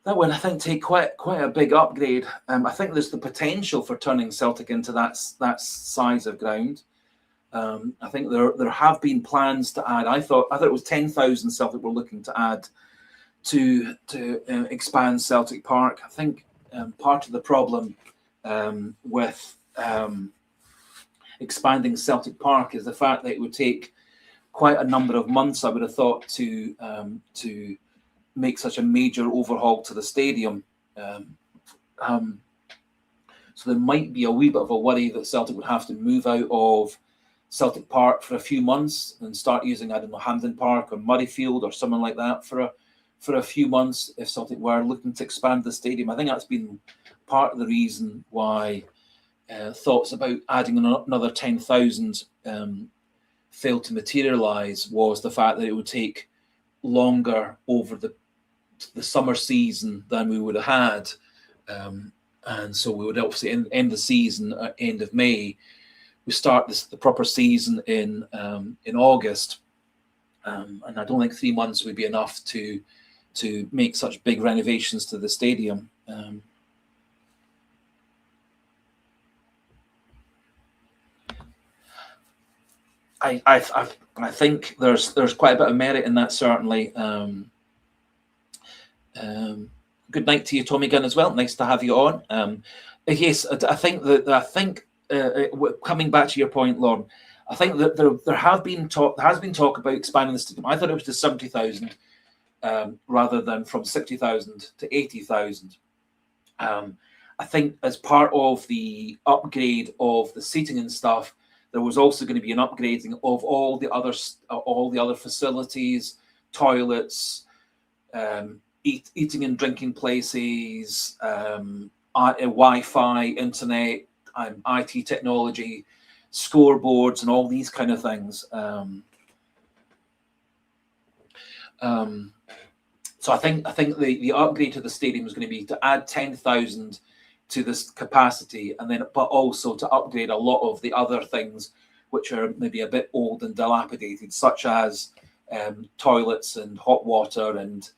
I think take quite a big upgrade. I think there's the potential for turning Celtic into that size of ground. I think there have been plans to add. I thought it was 10,000 Celtic were looking to add to expand Celtic Park. I think part of the problem with expanding Celtic Park is the fact that it would take quite a number of months, I would have thought, to make such a major overhaul to the stadium. So there might be a wee bit of a worry that Celtic would have to move out of Celtic Park for a few months and start using, I don't know, Hampden Park or Murrayfield or something like that for a few months if Celtic were looking to expand the stadium. I think that's been part of the reason why thoughts about adding another 10,000 failed to materialise, was the fact that it would take longer over the summer season than we would have had. And so we would obviously end the season at end of May. We start the proper season in August. And I don't think 3 months would be enough to make such big renovations to the stadium. I think there's quite a bit of merit in that, certainly. Good night to you, Tommy Gunn, as well. Nice to have you on. Yes, I think coming back to your point, Lauren, I think that there has been talk about expanding the stadium. I thought it was to 70,000 rather than from 60,000 to 80,000. I think as part of the upgrade of the seating and stuff, there was also going to be an upgrading of all the other facilities, toilets, eating and drinking places, Wi-Fi, internet, IT technology, scoreboards, and all these kind of things. So I think the upgrade to the stadium is going to be to add 10,000 to this capacity, and then but also to upgrade a lot of the other things which are maybe a bit old and dilapidated, such as toilets and hot water and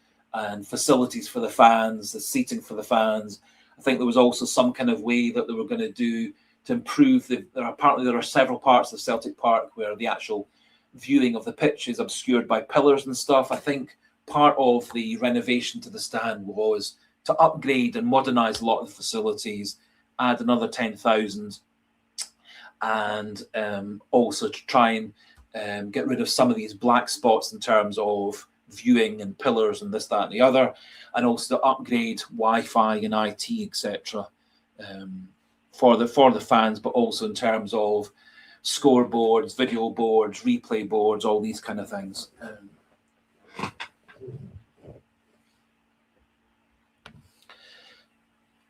facilities for the fans, the seating for the fans. I think there was also some kind of way that they were going to do to improve there are several parts of Celtic Park where the actual viewing of the pitch is obscured by pillars and stuff. I think part of the renovation to the stand was to upgrade and modernise a lot of the facilities, add another 10,000, and also to try and get rid of some of these black spots in terms of viewing and pillars and this, that, and the other, and also to upgrade Wi-Fi and IT, etc., for the fans, but also in terms of scoreboards, video boards, replay boards, all these kind of things.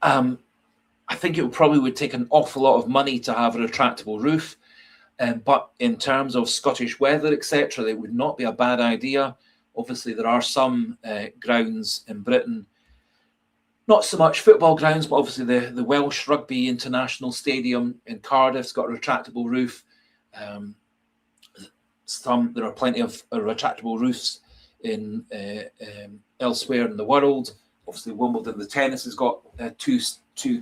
I think it probably would take an awful lot of money to have a retractable roof. But in terms of Scottish weather, etc., it would not be a bad idea. Obviously, there are some grounds in Britain, not so much football grounds, but obviously the Welsh Rugby International Stadium in Cardiff's got a retractable roof. There are plenty of retractable roofs in elsewhere in the world. Obviously, Wimbledon, the tennis, has got two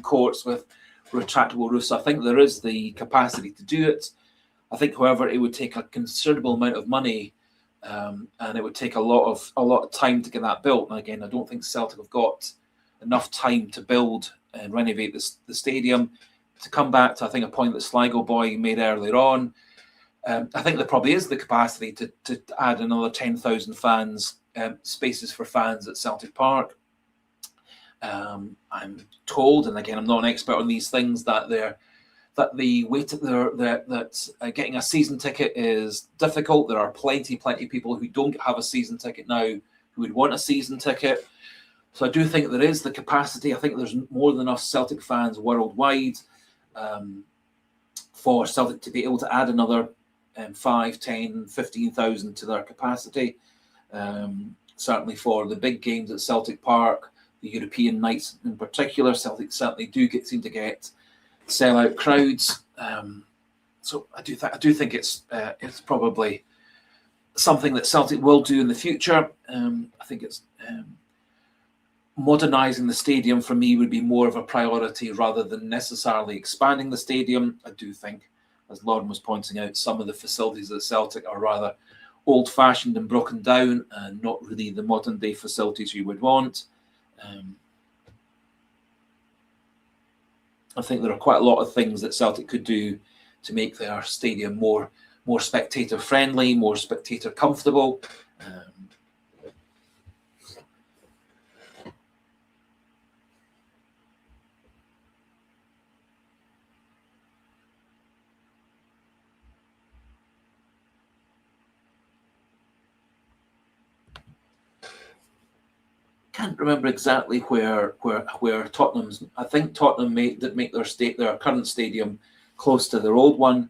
courts with retractable roofs. So I think there is the capacity to do it. I think, however, it would take a considerable amount of money, and it would take a lot of time to get that built. And again, I don't think Celtic have got enough time to build and renovate the stadium. To come back to, I think, a point that Sligo Boy made earlier on, I think there probably is the capacity to add another 10,000 fans, spaces for fans at Celtic Park. I'm told, and again, I'm not an expert on these things, that getting a season ticket is difficult. There are plenty of people who don't have a season ticket now who would want a season ticket. So I do think there is the capacity. I think there's more than enough Celtic fans worldwide for Celtic to be able to add another 5, 10, 15,000 to their capacity. Certainly for the big games at Celtic Park, the European nights in particular, Celtic certainly seem to get sell-out crowds. So I do think it's probably something that Celtic will do in the future. I think it's modernising the stadium for me would be more of a priority rather than necessarily expanding the stadium. I do think, as Lauren was pointing out, some of the facilities at Celtic are rather old-fashioned and broken down and not really the modern-day facilities you would want. I think there are quite a lot of things that Celtic could do to make their stadium more spectator-friendly, more spectator-comfortable. Can't remember exactly where Tottenham's. I think Tottenham did make their current stadium close to their old one.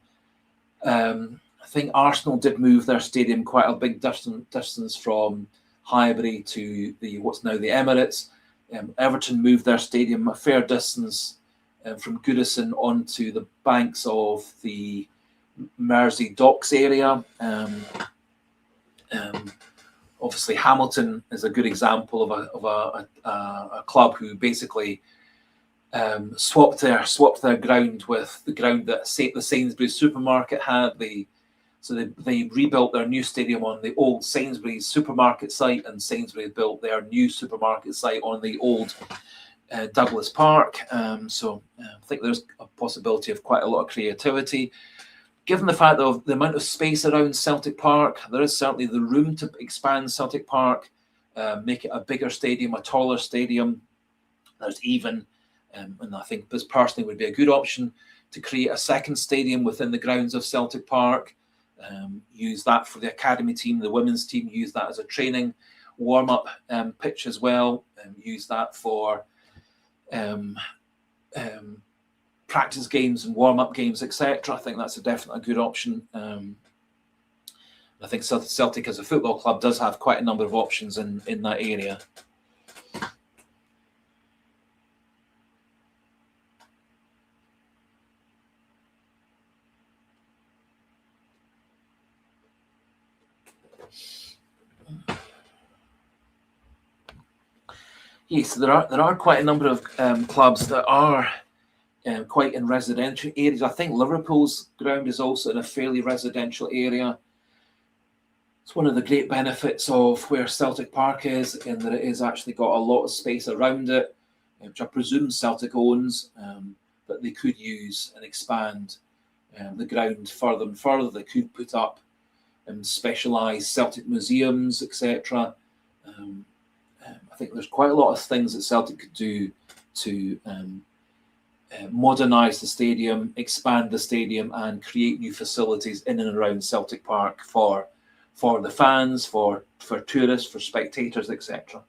I think Arsenal did move their stadium quite a big distance from Highbury to what's now the Emirates. Everton moved their stadium a fair distance from Goodison onto the banks of the Mersey Docks area. Obviously, Hamilton is a good example of a club who basically swapped their ground with the ground that the Sainsbury's supermarket had. So they rebuilt their new stadium on the old Sainsbury's supermarket site, and Sainsbury's built their new supermarket site on the old Douglas Park. So I think there's a possibility of quite a lot of creativity. Given the fact of the amount of space around Celtic Park, there is certainly the room to expand Celtic Park, make it a bigger stadium, a taller stadium. There's even, and I think this personally would be a good option, to create a second stadium within the grounds of Celtic Park. Use that for the academy team, the women's team, use that as a training warm-up pitch as well, use that for practice games and warm-up games, etc. I think that's definitely a good option. I think Celtic as a football club does have quite a number of options in that area. Yes, there are quite a number of clubs that are quite in residential areas. I think Liverpool's ground is also in a fairly residential area. It's one of the great benefits of where Celtic Park is, in that it has actually got a lot of space around it, which I presume Celtic owns, but they could use and expand the ground further and further. They could put up specialised Celtic museums, etc. I think there's quite a lot of things that Celtic could do to modernise the stadium, expand the stadium, and create new facilities in and around Celtic Park for the fans, for tourists, for spectators, etc.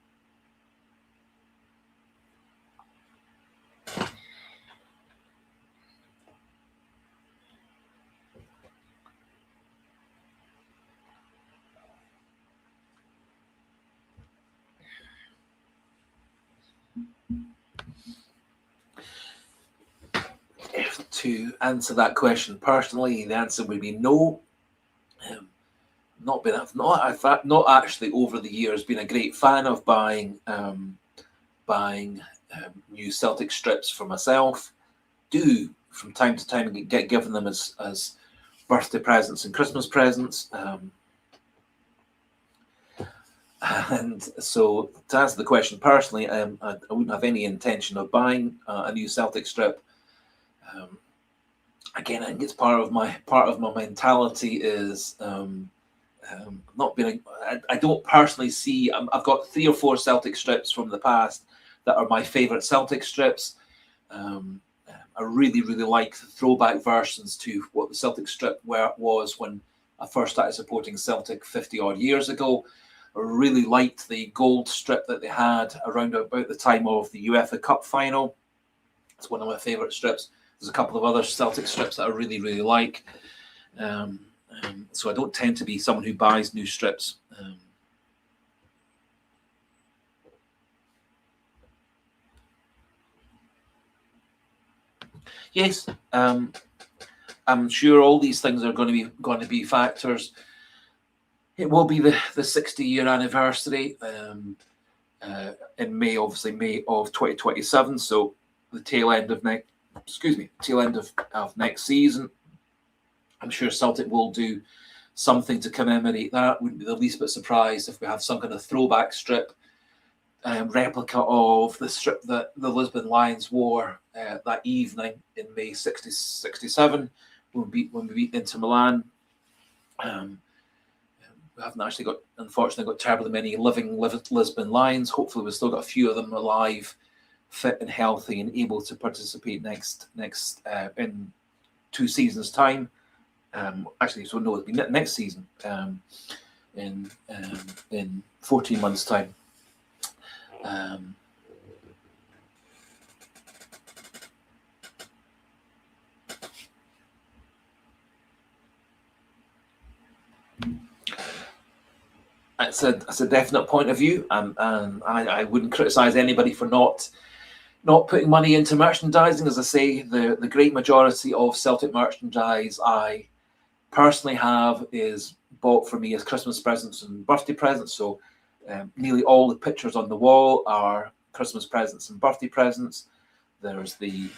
to answer that question personally, the answer would be no. I've not actually over the years been a great fan of buying new Celtic strips for myself. Do from time to time get given them as birthday presents and Christmas presents. And so, to answer the question personally, I wouldn't have any intention of buying a new Celtic strip. Again, I think it's part of my mentality is not being. I don't personally see. I've got 3 or 4 Celtic strips from the past that are my favourite Celtic strips. I really like the throwback versions to what the Celtic strip was when I first started supporting Celtic 50 odd years ago. I really liked the gold strip that they had around about the time of the UEFA Cup final. It's one of my favourite strips. There's a couple of other Celtic strips that I really like. So I don't tend to be someone who buys new strips. Yes, I'm sure all these things are going to be factors. It will be the 60-year anniversary in May, obviously May of 2027. So the tail end of next season. I'm sure Celtic will do something to commemorate that. Wouldn't be the least bit surprised if we have some kind of throwback strip, replica of the strip that the Lisbon Lions wore that evening in May 67 when we beat Inter Milan. We haven't actually unfortunately got terribly many living Lisbon Lions. Hopefully we've still got a few of them alive, fit and healthy, and able to participate next in 2 seasons' time. Actually, so no, it'll be next season in 14 months' time. It's a definite point of view, and I wouldn't criticise anybody for not putting money into merchandising. As I say, the great majority of Celtic merchandise I personally have is bought for me as Christmas presents and birthday presents. So nearly all the pictures on the wall are Christmas presents and birthday presents. There's the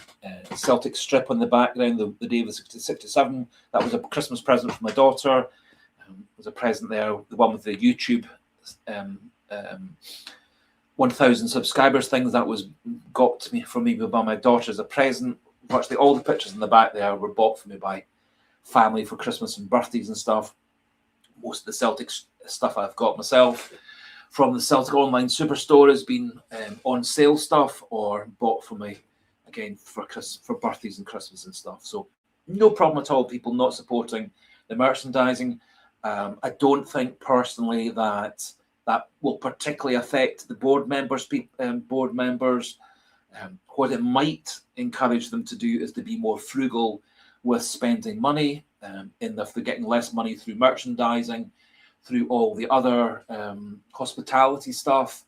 Celtic strip on the background, the day of 67. That was a Christmas present for my daughter. There's a present there, the one with the YouTube 1,000 subscribers things that was got to me from me by my daughter as a present. Virtually all the pictures in the back there were bought for me by family for Christmas and birthdays and stuff. Most of the Celtic stuff I've got myself from the Celtic online superstore has been on sale stuff or bought for me again for birthdays and Christmas and stuff. So no problem at all, people not supporting the merchandising. I don't think personally that will particularly affect the board members. What it might encourage them to do is to be more frugal with spending money, in if they're getting less money through merchandising, through all the other hospitality stuff.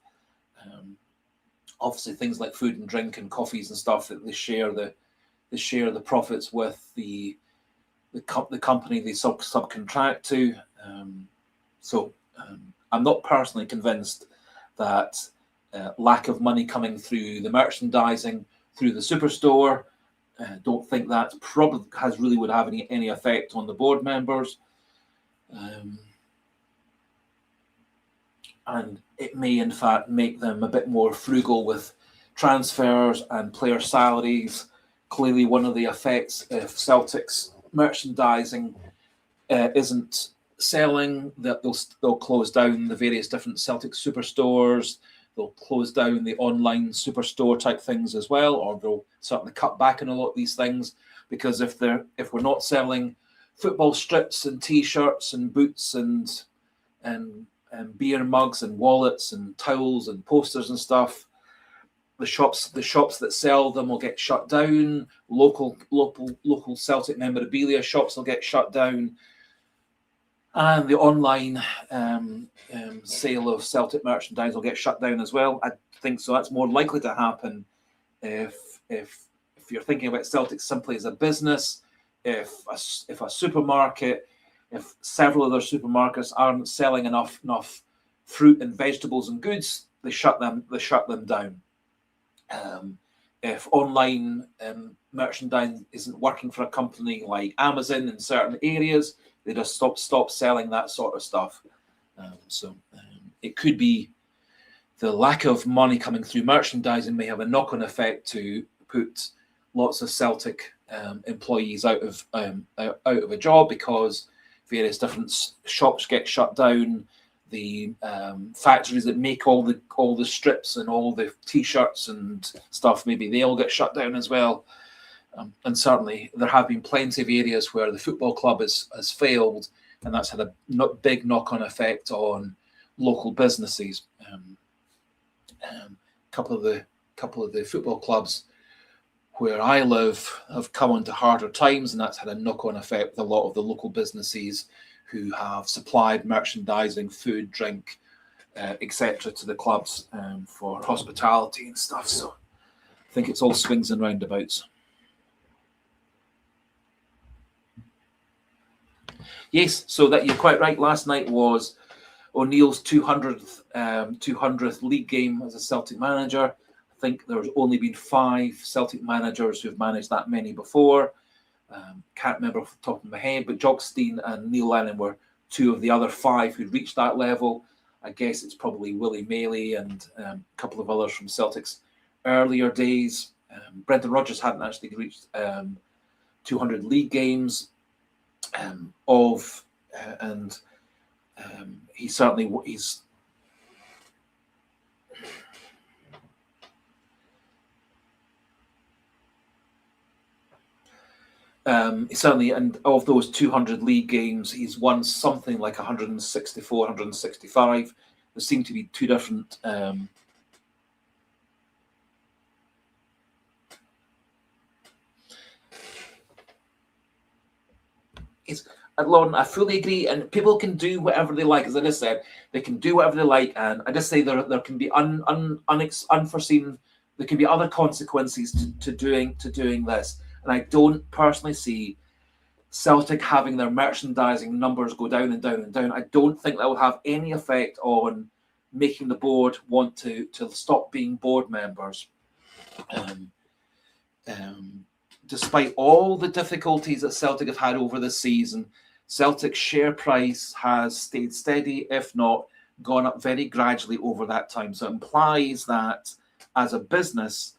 Obviously, things like food and drink and coffees and stuff that they share the profits with the company they subcontract to. So I'm not personally convinced that lack of money coming through the merchandising through the superstore. Don't think that probably would have any effect on the board members. And it may in fact make them a bit more frugal with transfers and player salaries. Clearly, one of the effects if Celtic's merchandising isn't selling, that they'll close down the various different Celtic superstores. They'll close down the online superstore type things as well, or they'll certainly cut back on a lot of these things, because if we're not selling football strips and T-shirts and boots and beer mugs and wallets and towels and posters and stuff, the shops that sell them will get shut down. Local Celtic memorabilia shops will get shut down, and the online sale of Celtic merchandise will get shut down as well. I think so. That's more likely to happen if if you're thinking about Celtic simply as a business, if a supermarket, if several of their supermarkets aren't selling enough fruit and vegetables and goods, they shut them down. If online merchandising isn't working for a company like Amazon in certain areas, they just stop selling that sort of stuff. So it could be the lack of money coming through merchandising may have a knock-on effect to put lots of Celtic employees out of a job, because various different shops get shut down. The factories that make all the strips and all the T-shirts and stuff, maybe they all get shut down as well. And certainly there have been plenty of areas where the football club has failed, and that's had a big knock-on effect on local businesses. Couple of the football clubs where I live have come into harder times, and that's had a knock-on effect with a lot of the local businesses who have supplied merchandising, food, drink, etc. to the clubs for hospitality and stuff. So I think it's all swings and roundabouts. Yes, so that you're quite right. Last night was O'Neill's 200th league game as a Celtic manager. I think there's only been 5 Celtic managers who've managed that many before. Can't remember off the top of my head, but Jock Stein and Neil Lennon were 2 of the other 5 who'd reached that level. I guess it's probably Willie Maley and a couple of others from Celtic's earlier days. Brendan Rodgers hadn't actually reached 200 league games he certainly he's certainly, and of those 200 league games, he's won something like 164, 165. There seem to be 2 different Lauren, I fully agree, and people can do whatever they like. As I just said, they can do whatever they like, and I just say there can be unforeseen. There can be other consequences to doing this, and I don't personally see Celtic having their merchandising numbers go down and down and down. I don't think that will have any effect on making the board want to stop being board members. Despite all the difficulties that Celtic have had over the season, Celtic's share price has stayed steady, if not gone up very gradually over that time. So it implies that as a business,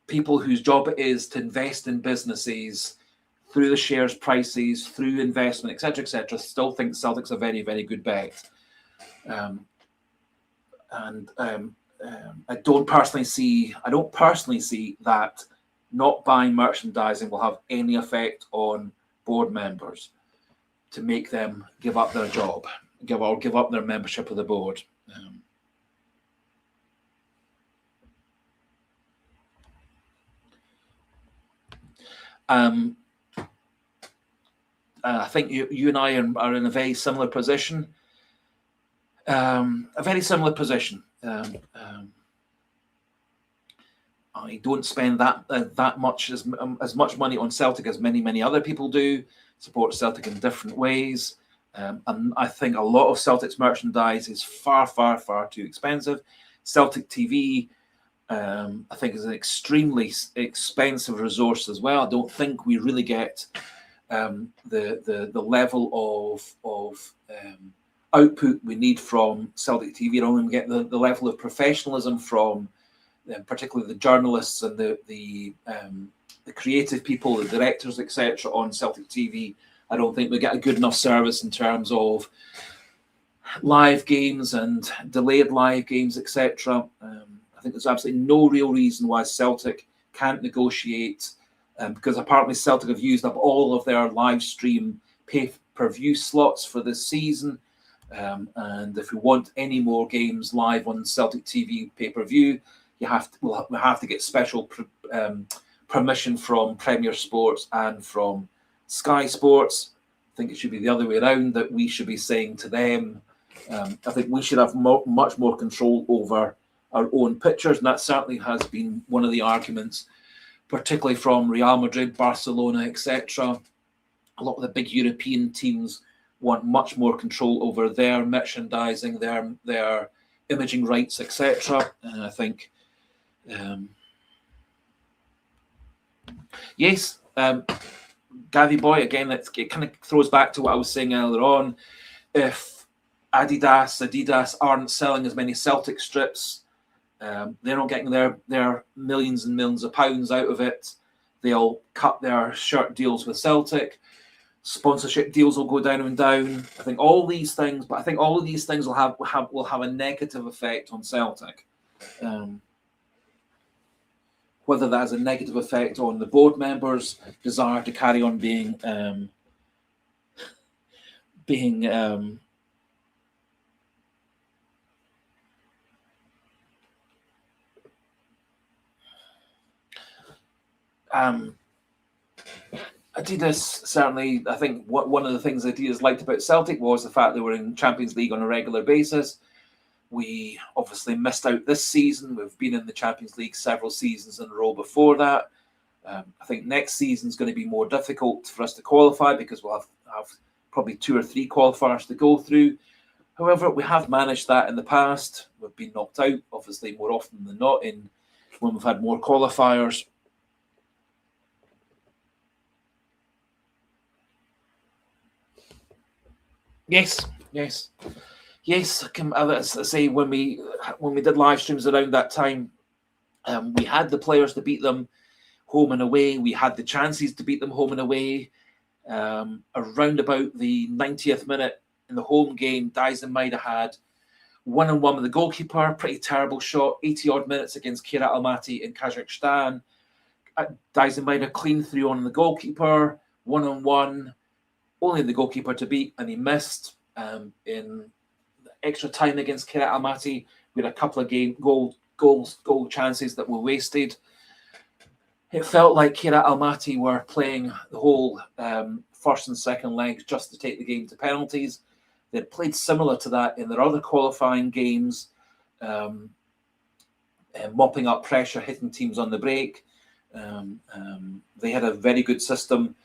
people whose job it is to invest in businesses through the shares prices, through investment, etc., still think Celtic's a very, very good bet. I don't personally see that not buying merchandising will have any effect on board members to make them give up their job, give up their membership of the board. I think you and I are in a very similar position. I don't spend that much as much money on Celtic as many other people do. Support Celtic in different ways, and I think a lot of Celtic's merchandise is far too expensive. Celtic TV, I think, is an extremely expensive resource as well. I don't think we really get the level of output we need from Celtic TV. I don't even get the level of professionalism from particularly the journalists and the creative people, the directors, etc. on Celtic TV. I don't think we get a good enough service in terms of live games and delayed live games, etc. I think there's absolutely no real reason why Celtic can't negotiate, because apparently Celtic have used up all of their live stream pay-per-view slots for this season. And if we want any more games live on Celtic TV pay-per-view, we'll have to get special permission from Premier Sports and from Sky Sports. I think it should be the other way around, that we should be saying to them, I think we should have much more control over our own pictures, and that certainly has been one of the arguments particularly from Real Madrid, Barcelona, etc. A lot of the big European teams want much more control over their merchandising, their imaging rights, etc. And I think, yes, Gavi Boy, again, it kind of throws back to what I was saying earlier on. If Adidas aren't selling as many Celtic strips, they're not getting their millions and millions of pounds out of it. They'll cut their shirt deals with Celtic. Sponsorship deals will go down and down. I think all these things, but I think all of these things will have a negative effect on Celtic. Whether that has a negative effect on the board members' desire to carry on being Adidas, certainly, I think one of the things Adidas liked about Celtic was the fact they were in Champions League on a regular basis. We obviously missed out this season. We've been in the Champions League several seasons in a row before that. I think next season is going to be more difficult for us to qualify because we'll have probably 2 or 3 qualifiers to go through. However, we have managed that in the past. We've been knocked out, obviously, more often than not when we've had more qualifiers. Yes. As I say, when we did live streams around that time, we had the players to beat them home and away. We had the chances to beat them home and away. Around about the 90th minute in the home game, Dyson might have had 1-on-1 with the goalkeeper. Pretty terrible shot. 80-odd minutes against Kirat Almaty in Kazakhstan. Dyson might have cleaned through on the goalkeeper. 1-on-1. Only the goalkeeper to beat, and he missed. In extra time against Kirat Almaty, we had a couple of goal chances that were wasted. It felt like Kirat Almaty were playing the whole first and second legs just to take the game to penalties. They'd played similar to that in their other qualifying games, mopping up pressure, hitting teams on the break. They had a very good system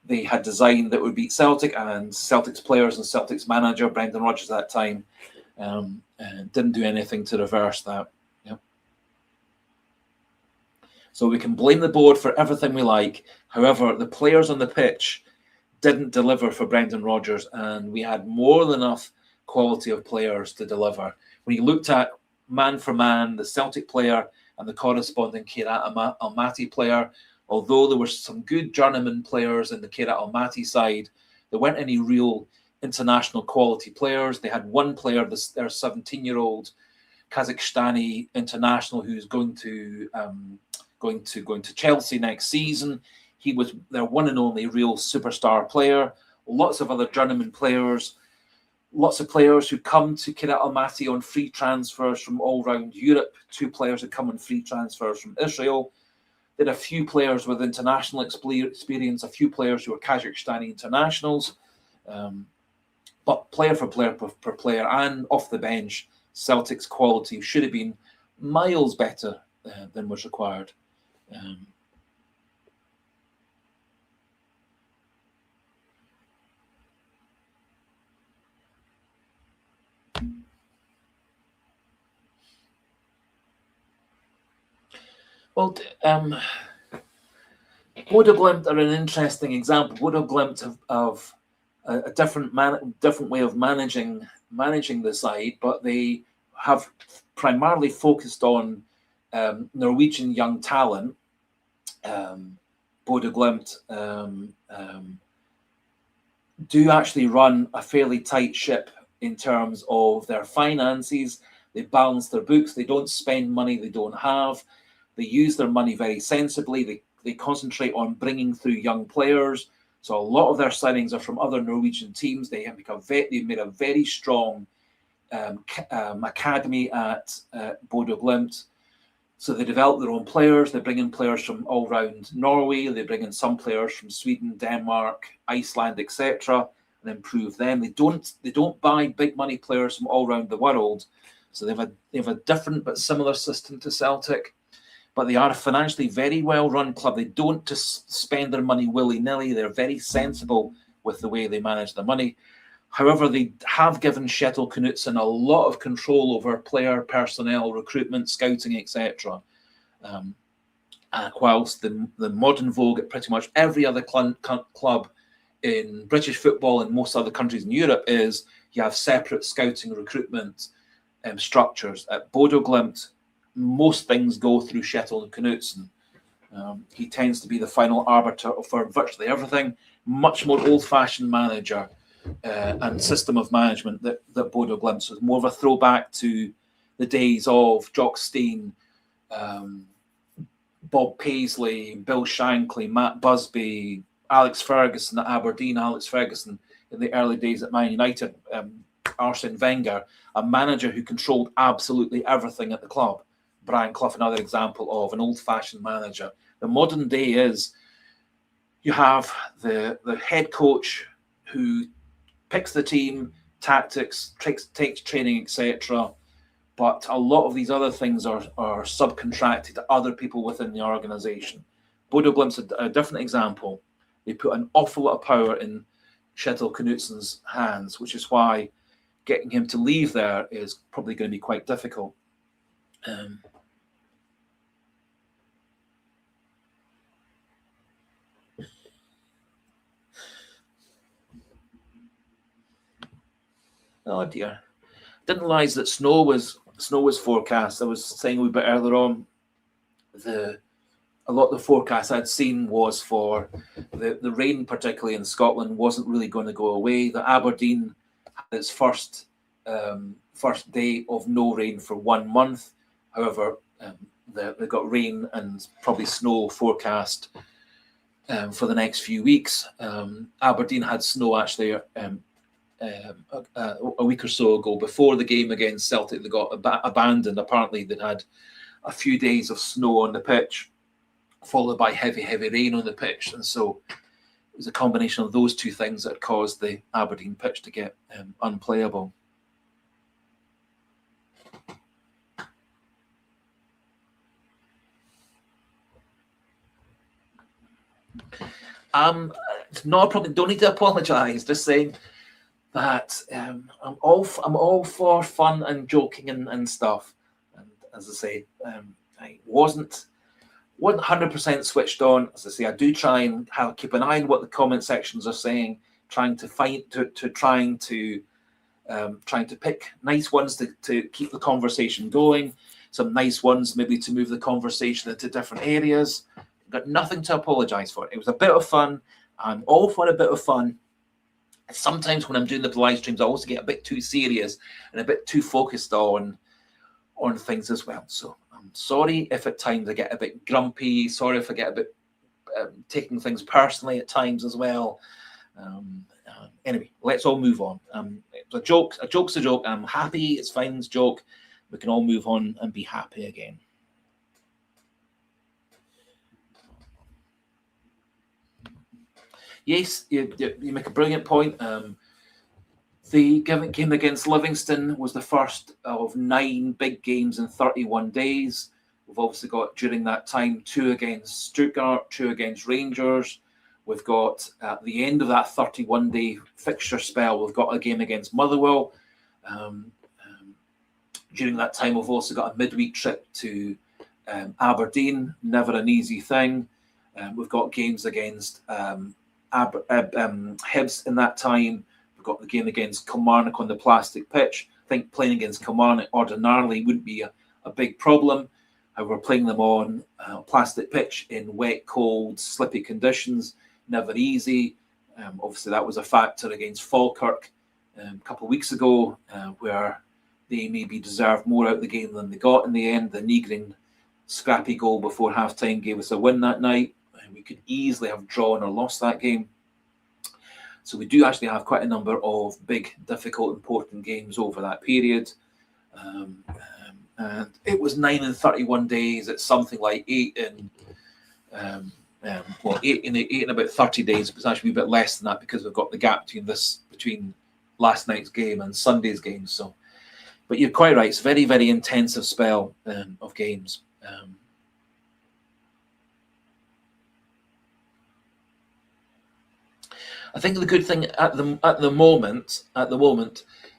they had designed that would beat Celtic, and Celtic's players and Celtic's manager, Brendan Rodgers at that time, didn't do anything to reverse that. Yep. So we can blame the board for everything we like. However, the players on the pitch didn't deliver for Brendan Rodgers, and we had more than enough quality of players to deliver. When you looked at man for man, the Celtic player and the corresponding Kirat Almaty player, although there were some good journeyman players in the Kirat Almaty side, there weren't any real international quality players. They had one player, their 17-year-old Kazakhstani international, who's going to Chelsea next season. He was their one and only real superstar player. Lots of other journeyman players, lots of players who come to Kirat Almaty on free transfers from all around Europe. 2 players who come on free transfers from Israel. There are a few players with international experience, a few players who are Kazakhstani internationals. But player for player per player and off the bench, Celtic's quality should have been miles better than was required. Well, Bodo Glimt are an interesting example. Bodo Glimt have a different way of managing the side, but they have primarily focused on Norwegian young talent. Bodo Glimt do actually run a fairly tight ship in terms of their finances. They balance their books. They don't spend money they don't have. They use their money very sensibly. They concentrate on bringing through young players. So a lot of their signings are from other Norwegian teams. They have made a very strong academy at Bodo Glimt. So they develop their own players. They bring in players from all around Norway. They bring in some players from Sweden, Denmark, Iceland, etc., and improve them. They don't buy big money players from all around the world. So they have a different but similar system to Celtic. but they are a financially very well-run club. They don't just spend their money willy-nilly. They're very sensible with the way they manage their money. However, they have given Kjetil Knutsen a lot of control over player personnel, recruitment, scouting, etc. Whilst the modern vogue at pretty much every other club in British football and most other countries in Europe is you have separate scouting, recruitment structures. At Bodo Glimt, most things go through Kjetil Knutsen. He tends to be the final arbiter for virtually everything. Much more old-fashioned manager and system of management that Bodo Glimt was. More of a throwback to the days of Jock Stein, Bob Paisley, Bill Shankly, Matt Busby, Alex Ferguson at Aberdeen, Alex Ferguson in the early days at Man United, Arsene Wenger, a manager who controlled absolutely everything at the club. Brian Clough, another example of an old-fashioned manager. The modern day is you have the head coach who picks the team, tactics, takes training, etc. But a lot of these other things are subcontracted to other people within the organisation. Bodo Glimt's a different example. They put an awful lot of power in Kjetil Knutsen's hands, which is why getting him to leave there is probably going to be quite difficult. Oh dear! Didn't realise that snow was forecast. I was saying a wee bit earlier on. A lot of the forecast I'd seen was for the rain, particularly in Scotland, wasn't really going to go away. The Aberdeen had its first day of no rain for 1 month. However, they got rain and probably snow forecast for the next few weeks. Aberdeen had snow actually a week or so ago before the game against Celtic. They got abandoned. Apparently, they'd had a few days of snow on the pitch, followed by heavy rain on the pitch, and so it was a combination of those two things that caused the Aberdeen pitch to get unplayable. No, I probably don't need to apologise. Just saying that I'm all for fun and joking and stuff. And as I say, I wasn't 100% switched on. As I say, I do try and keep an eye on what the comment sections are saying, trying to pick nice ones to keep the conversation going, some nice ones maybe to move the conversation into different areas. Got nothing to apologise for. It was a bit of fun. I'm all for a bit of fun. Sometimes when I'm doing the live streams, I also get a bit too serious and a bit too focused on things as well. So I'm sorry if at times I get a bit grumpy. Sorry if I get a bit taking things personally at times as well. Anyway, let's all move on. It's a joke. A joke's a joke. I'm happy. It's fine. It's a joke. We can all move on and be happy again. Yes, you make a brilliant point. The game against Livingston was the first of 9 big games in 31 days. We've obviously got, during that time, 2 against Stuttgart, 2 against Rangers. We've got, at the end of that 31-day fixture spell, we've got a game against Motherwell. During that time, we've also got a midweek trip to Aberdeen, never an easy thing. We've got games against Hibs in that time. We've got the game against Kilmarnock on the plastic pitch. I think playing against Kilmarnock ordinarily wouldn't be a big problem. However, playing them on a plastic pitch in wet, cold, slippy conditions, never easy. Obviously, that was a factor against Falkirk a couple of weeks ago, where they maybe deserved more out of the game than they got in the end. The Nygren scrappy goal before half-time gave us a win that night. We could easily have drawn or lost that game. So we do actually have quite a number of big, difficult, important games over that period. And it was 9 in 31 days. It's something like 8 in about 30 days. It's actually a bit less than that because we've got the gap between last night's game and Sunday's game. So, but you're quite right. It's a very, very intensive spell of games. I think the good thing at the moment,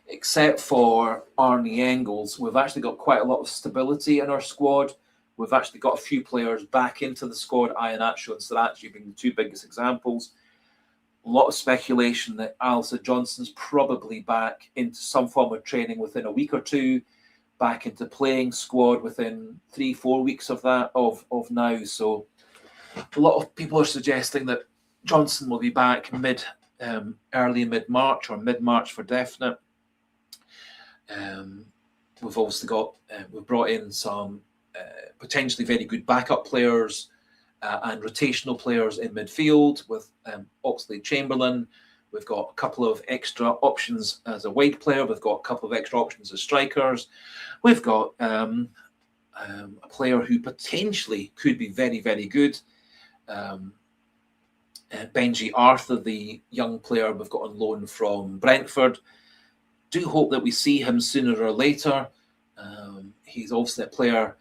except for Arnie Engels, we've actually got quite a lot of stability in our squad. We've actually got a few players back into the squad, Iheanacho and Sirachi being the two biggest examples. A lot of speculation that Alistair Johnston's probably back into some form of training within a week or two, back into playing squad within 3-4 weeks of that of now. So a lot of people are suggesting that Johnston will be back early mid-March or mid-March for definite. We've obviously got we've brought in some potentially very good backup players and rotational players in midfield with Oxlade-Chamberlain. We've got a couple of extra options as a wide player. We've got a couple of extra options as strikers. We've got a player who potentially could be very, very good. Benji Arthur, the young player we've got on loan from Brentford. Do hope that we see him sooner or later. He's obviously a player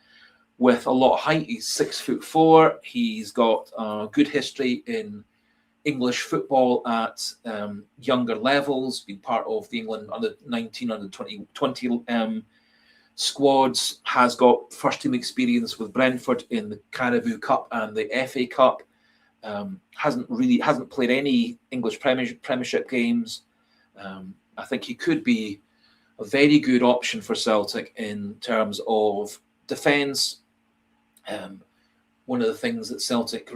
with a lot of height. He's 6'4". He's got a good history in English football at younger levels, been part of the England under-19, under-20 squads, has got first-team experience with Brentford in the Carabao Cup and the FA Cup. Hasn't played any English Premiership games. I think he could be a very good option for Celtic in terms of defence. One of the things that Celtic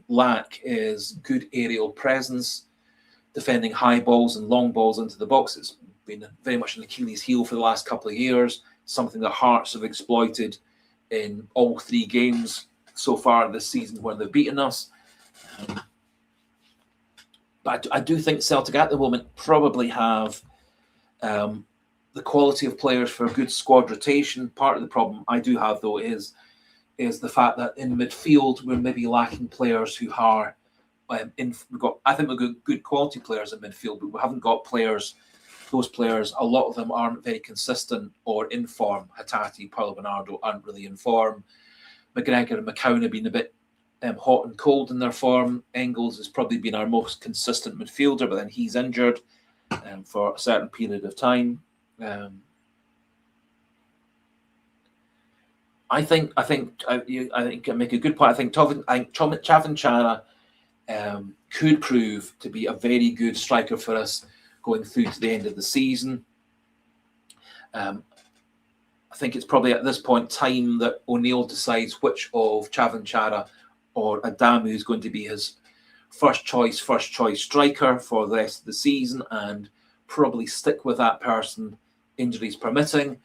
lack is good aerial presence, defending high balls and long balls into the box. It's been very much an Achilles heel for the last couple of years, something that Hearts have exploited in all 3 games so far this season where they've beaten us. But I do think Celtic at the moment probably have the quality of players for a good squad rotation. Part of the problem I do have, though, is the fact that in midfield we're maybe lacking players who are I think we've got good quality players in midfield, but we haven't got players. Those players, a lot of them aren't very consistent or in form. Hatate, Paulo Bernardo aren't really in form. McGregor and McCown have been a bit hot and cold in their form. Engels has probably been our most consistent midfielder, but then he's injured for a certain period of time. I think I make a good point. I think Chavin Chara could prove to be a very good striker for us going through to the end of the season. I think it's probably at this point time that O'Neill decides which of Chavin Chara or Adamu is going to be his first choice striker for the rest of the season, and probably stick with that person, injuries permitting,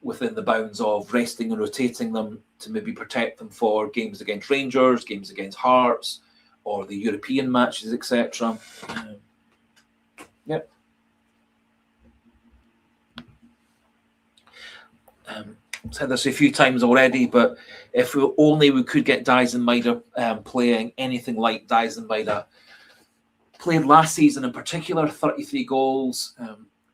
within the bounds of resting and rotating them to maybe protect them for games against Rangers, games against Hearts, or the European matches, etc. Yep. Said this a few times already, but if we could get Dijsselmeyer playing anything like Dijsselmeyer played last season, in particular, 33 goals,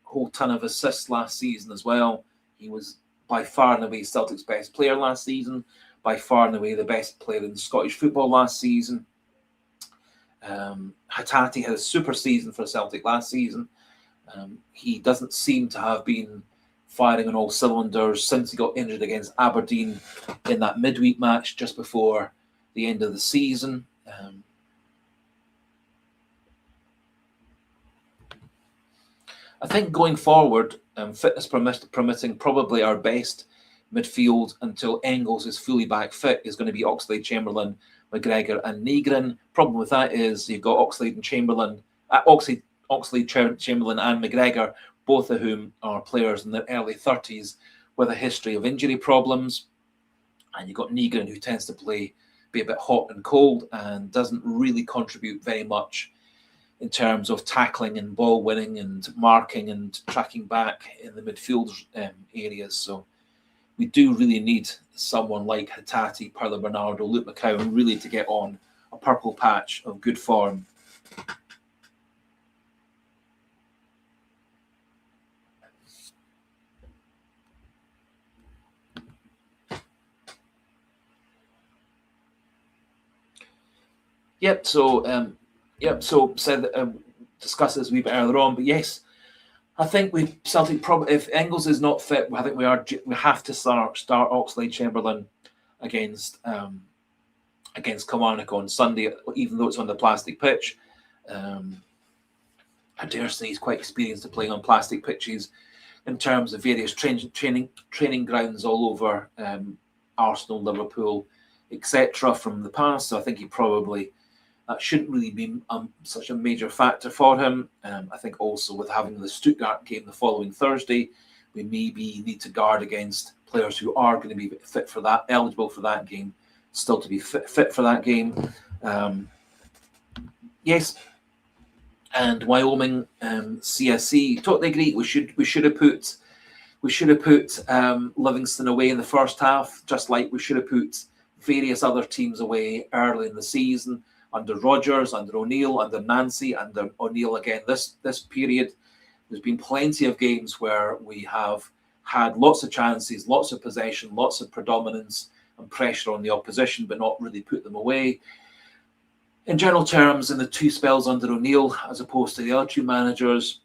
whole ton of assists last season as well. He was by far and away Celtic's best player last season, by far and away the best player in Scottish football last season. Hatate had a super season for Celtic last season. He doesn't seem to have been firing on all cylinders since he got injured against Aberdeen in that midweek match just before the end of the season. I think going forward, fitness permitting, probably our best midfield until Engels is fully back fit is going to be Oxlade-Chamberlain, McGregor and Negrin. Problem with that is you've got Oxlade-Chamberlain and McGregor, both of whom are players in their early 30s with a history of injury problems. And you've got Negrin, who tends to be a bit hot and cold and doesn't really contribute very much in terms of tackling and ball winning and marking and tracking back in the midfield areas. So we do really need someone like Hatate, Paulo Bernardo, Luke McCown really to get on a purple patch of good form. Yep. So said discuss this a wee bit earlier on. But yes, I think Celtic probably, if Engels is not fit, I think we have to start Oxlade-Chamberlain against Kilmarnock on Sunday, even though it's on the plastic pitch. I dare say he's quite experienced at playing on plastic pitches in terms of various training grounds all over Arsenal, Liverpool, etc. from the past. So I think he probably shouldn't really be such a major factor for him. I think also with having the Stuttgart game the following Thursday, we maybe need to guard against players who are going to be fit for that, eligible for that game, still to be fit for that game. Yes. And Wyoming CSC, totally agree. We should have put Livingston away in the first half, just like we should have put various other teams away early in the season under Rodgers, under O'Neill, under Nancy, under O'Neill again. This period, there's been plenty of games where we have had lots of chances, lots of possession, lots of predominance and pressure on the opposition, but not really put them away. In general terms, in the two spells under O'Neill, as opposed to the other two managers,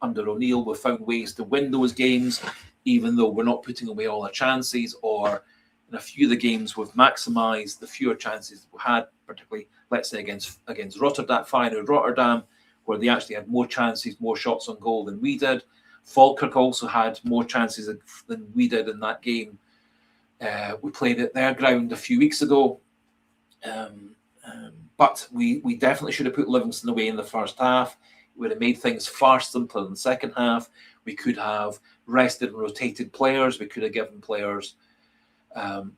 under O'Neill, we've found ways to win those games, even though we're not putting away all our chances, or in a few of the games, we've maximised the fewer chances we had, particularly, let's say, against Feyenoord Rotterdam, where they actually had more chances, more shots on goal than we did. Falkirk also had more chances than we did in that game. We played at their ground a few weeks ago. But we definitely should have put Livingston away in the first half. It would have made things far simpler in the second half. We could have rested and rotated players. We could have given players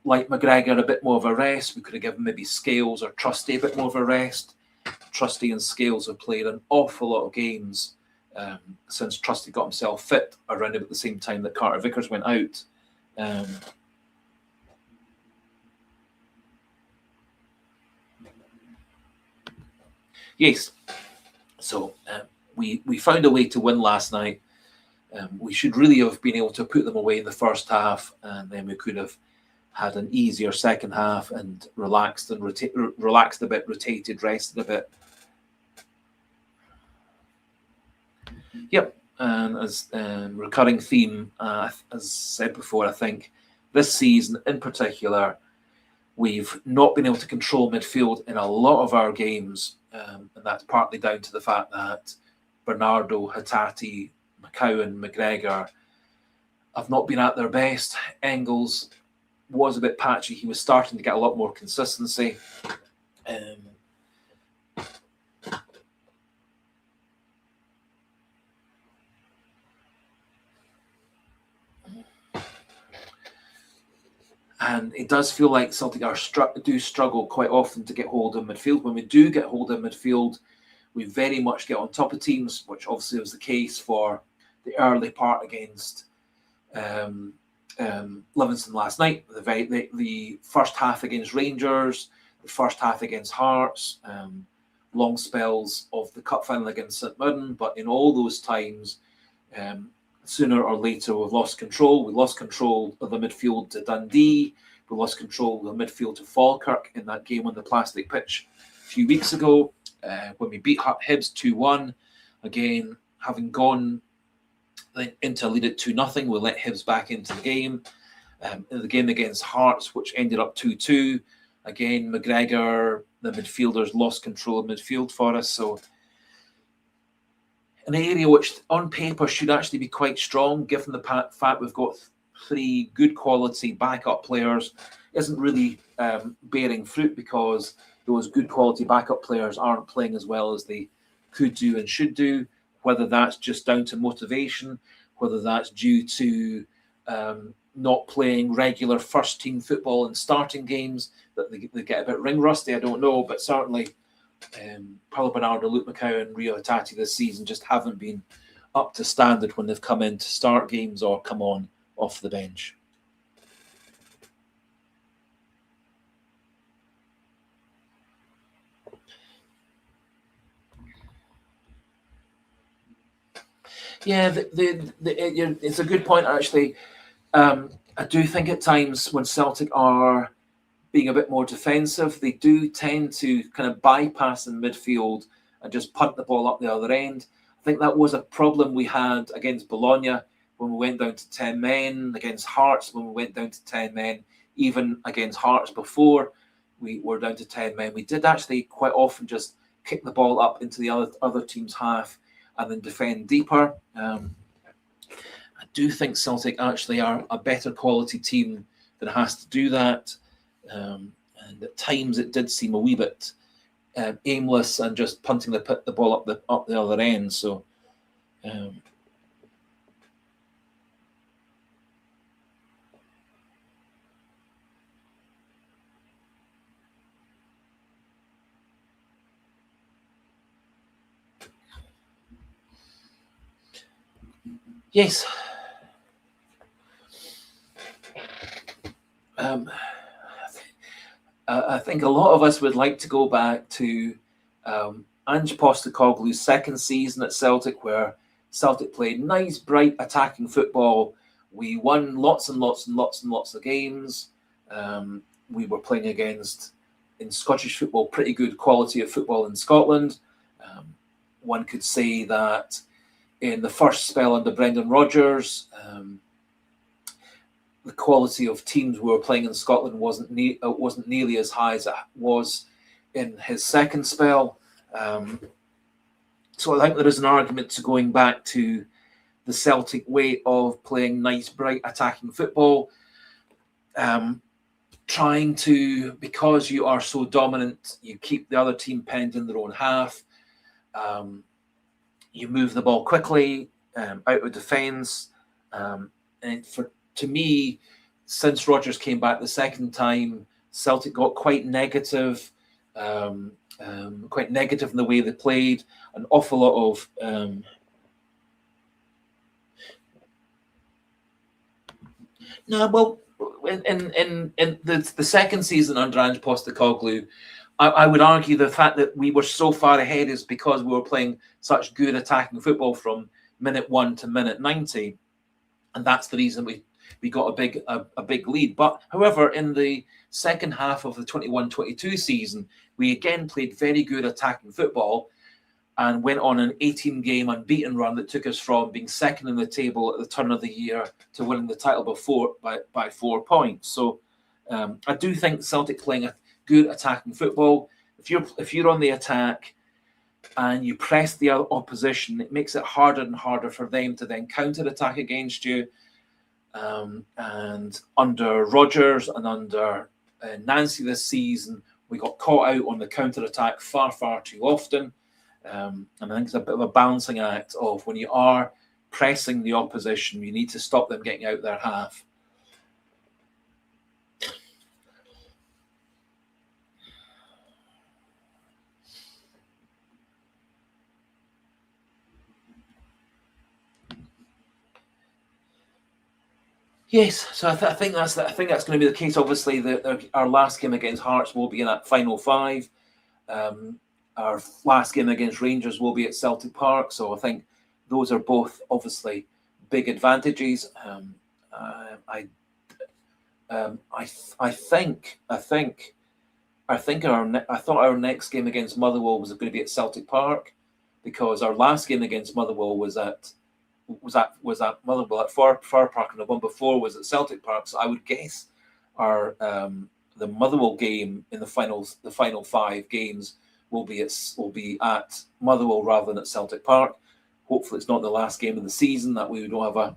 like McGregor a bit more of a rest. We could have given maybe Scales or Trusty a bit more of a rest. Trusty and Scales have played an awful lot of games since Trusty got himself fit around about the same time that Carter Vickers went out. Yes, so we found a way to win last night. We should really have been able to put them away in the first half, and then we could have had an easier second half and relaxed a bit, rotated, rested a bit. Yep, and as recurring theme, as said before, I think this season in particular, we've not been able to control midfield in a lot of our games. And that's partly down to the fact that Bernardo, Hattati, McCowan, McGregor have not been at their best. Engels was a bit patchy. He was starting to get a lot more consistency. And it does feel like Celtic do struggle quite often to get hold of midfield. When we do get hold of midfield, we very much get on top of teams, which obviously was the case for the early part against Livingston last night. The first half against Rangers, the first half against Hearts, long spells of the cup final against St Mirren. But in all those times, sooner or later, we've lost control. We lost control of the midfield to Dundee. We lost control of the midfield to Falkirk in that game on the plastic pitch a few weeks ago when we beat Hibs 2-1. Again, having gone into a lead at 2-0, we let Hibs back into the game. In the game against Hearts, which ended up 2-2, again, McGregor, the midfielders, lost control of midfield for us. So an area which on paper should actually be quite strong, given the fact we've got three good quality backup players, isn't really bearing fruit because those good quality backup players aren't playing as well as they could do and should do, whether that's just down to motivation, whether that's due to not playing regular first team football in starting games, that they get a bit ring rusty, I don't know, but certainly Paulo Bernardo, Luke McCowan, Rio Hattati this season just haven't been up to standard when they've come in to start games or come on off the bench. Yeah, it's a good point, actually. I do think at times when Celtic are being a bit more defensive, they do tend to kind of bypass in midfield and just punt the ball up the other end. I think that was a problem we had against Bologna when we went down to 10 men, against Hearts when we went down to 10 men, even against Hearts before we were down to 10 men. We did actually quite often just kick the ball up into the other team's half and then defend deeper. I do think Celtic actually are a better quality team that has to do that. And at times it did seem a wee bit aimless and just punting the ball up the other end. So yes. I think a lot of us would like to go back to Ange Postecoglou's second season at Celtic, where Celtic played nice, bright, attacking football. We won lots and lots and lots and lots of games. We were playing against, in Scottish football, pretty good quality of football in Scotland. One could say that in the first spell under Brendan Rodgers, the quality of teams we were playing in Scotland wasn't nearly as high as it was in his second spell. So I think there is an argument to going back to the Celtic way of playing nice, bright, attacking football. Trying to, because you are so dominant, you keep the other team penned in their own half. You move the ball quickly out of defence. And to me, since Rodgers came back the second time, Celtic got quite negative in the way they played. An awful lot of in the second season under Ange Postecoglou, I would argue the fact that we were so far ahead is because we were playing such good attacking football from minute 1 to minute 90, and that's the reason we got a big lead. But however, in the second half of the 21-22 season, we again played very good attacking football and went on an 18-game unbeaten run that took us from being second in the table at the turn of the year to winning the title by 4 points. So I do think Celtic playing a good attacking football, if you're on the attack and you press the opposition, it makes it harder and harder for them to then counter-attack against you. And under Rodgers and under Nancy this season, we got caught out on the counter-attack far, far too often. And I think it's a bit of a balancing act of when you are pressing the opposition, you need to stop them getting out their half. Yes, so I think that's going to be the case. Obviously, our last game against Hearts will be in that final 5. Our last game against Rangers will be at Celtic Park, so I think those are both obviously big advantages. I thought our next game against Motherwell was going to be at Celtic Park, because our last game against Motherwell was at Motherwell at Far Park, and the one before was at Celtic Park. So I would guess our the Motherwell game in the final 5 games will be at Motherwell rather than at Celtic Park. Hopefully, it's not the last game of the season, that we don't have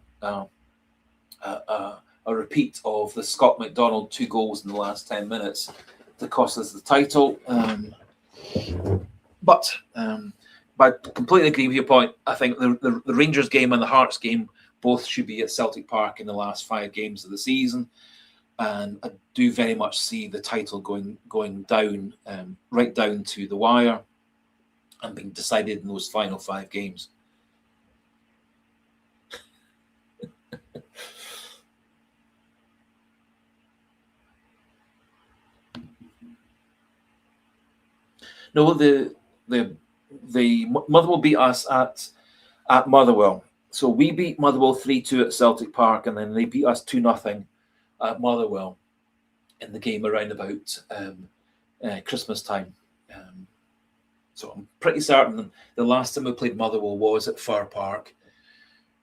a repeat of the Scott McDonald 2 goals in the last 10 minutes to cost us the title. But I completely agree with your point. I think the Rangers game and the Hearts game both should be at Celtic Park in the last 5 games of the season. And I do very much see the title going down, right down to the wire, and being decided in those final 5 games. No, the Motherwell beat us at Motherwell. So we beat Motherwell 3-2 at Celtic Park, and then they beat us 2-0 at Motherwell in the game around about Christmas time. So I'm pretty certain the last time we played Motherwell was at Fir Park,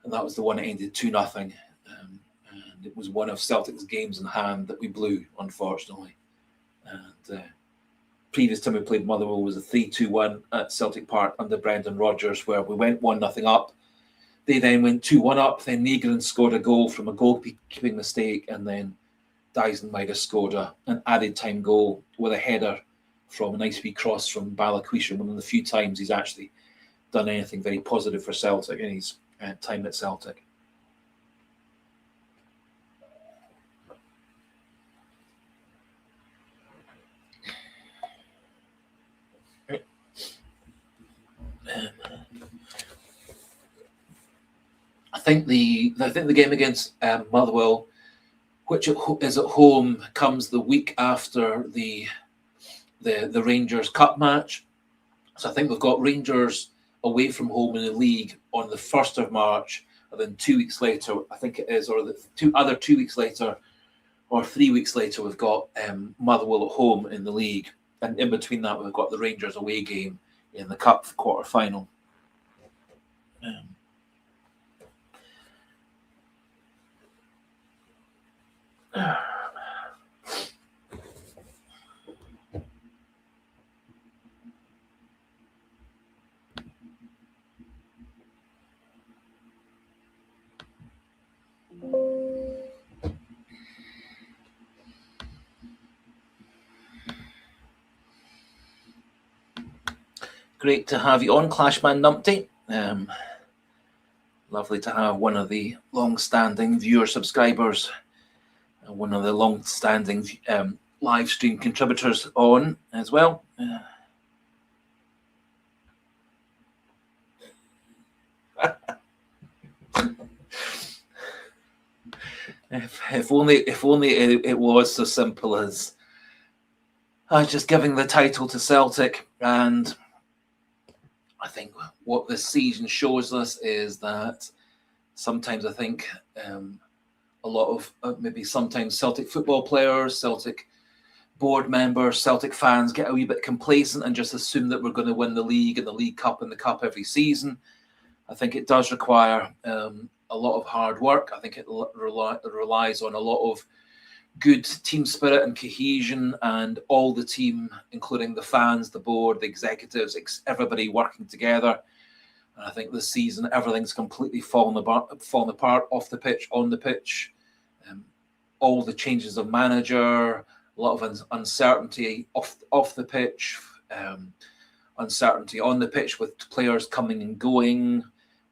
and that was the one that ended 2-0. And it was one of Celtic's games in hand that we blew, unfortunately. And previous time we played Motherwell was a 3-2 at Celtic Park under Brendan Rodgers, where we went 1-0 up. They then went 2-1 up. Then Negrin scored a goal from a goalkeeping mistake, and then Dyson might have scored an added time goal with a header from a nice wee cross from Balakwisha, one of the few times he's actually done anything very positive for Celtic in his time at Celtic. I think the game against Motherwell, which is at home, comes the week after the Rangers Cup match. So I think we've got Rangers away from home in the league on the 1st of March, and then 2 weeks later, I think it is, or 2 weeks later, or 3 weeks later, we've got Motherwell at home in the league. And in between that, we've got the Rangers away game in the Cup quarter-final. Great to have you on, Clashman Numpty. Lovely to have one of the long-standing viewer subscribers, one of the long-standing live stream contributors on as well. If only it was so simple as just giving the title to Celtic. And I think what this season shows us is that sometimes I think a lot of maybe sometimes Celtic football players, Celtic board members, Celtic fans get a wee bit complacent and just assume that we're going to win the league and the League Cup and the Cup every season. I think it does require a lot of hard work. I think it relies on a lot of good team spirit and cohesion, and all the team, including the fans, the board, the executives, everybody working together. And I think this season everything's completely fallen apart off the pitch, on the pitch. All the changes of manager, a lot of uncertainty off the pitch, uncertainty on the pitch with players coming and going,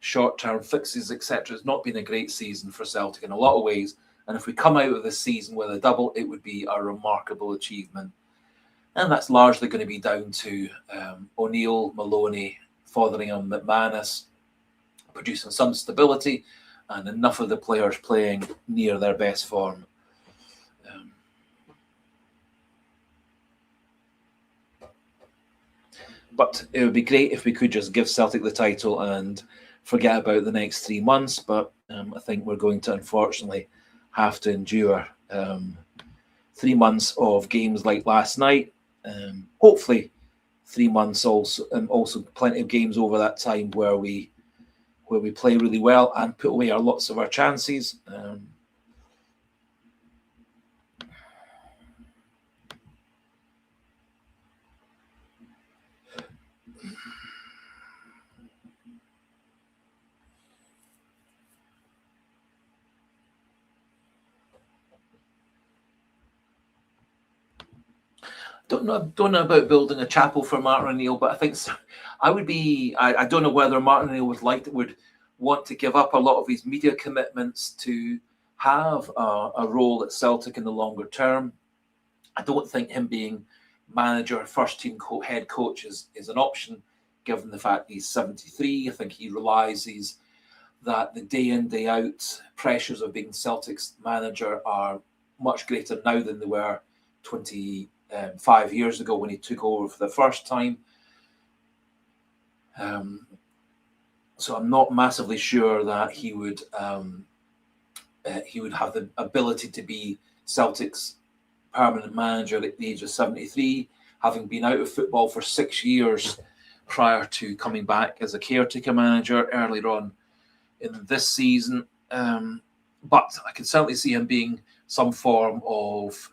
short-term fixes, etc. It's not been a great season for Celtic in a lot of ways. And if we come out of this season with a double, it would be a remarkable achievement. And that's largely going to be down to O'Neill, Maloney, Fotheringham, McManus producing some stability and enough of the players playing near their best form. But it would be great if we could just give Celtic the title and forget about the next 3 months. But I think we're going to, unfortunately, have to endure 3 months of games like last night. Hopefully 3 months also plenty of games over that time where we play really well and put away lots of our chances. Don't know about building a chapel for Martin O'Neill, but I think I would be. I don't know whether Martin O'Neill would want to give up a lot of his media commitments to have a role at Celtic in the longer term. I don't think him being manager, first team head coach is an option, given the fact he's 73. I think he realises that the day in, day out pressures of being Celtic's manager are much greater now than they were 25 years ago when he took over for the first time. So I'm not massively sure that he would have the ability to be Celtic's permanent manager at the age of 73, having been out of football for 6 years prior to coming back as a caretaker manager earlier on in this season. But I can certainly see him being some form of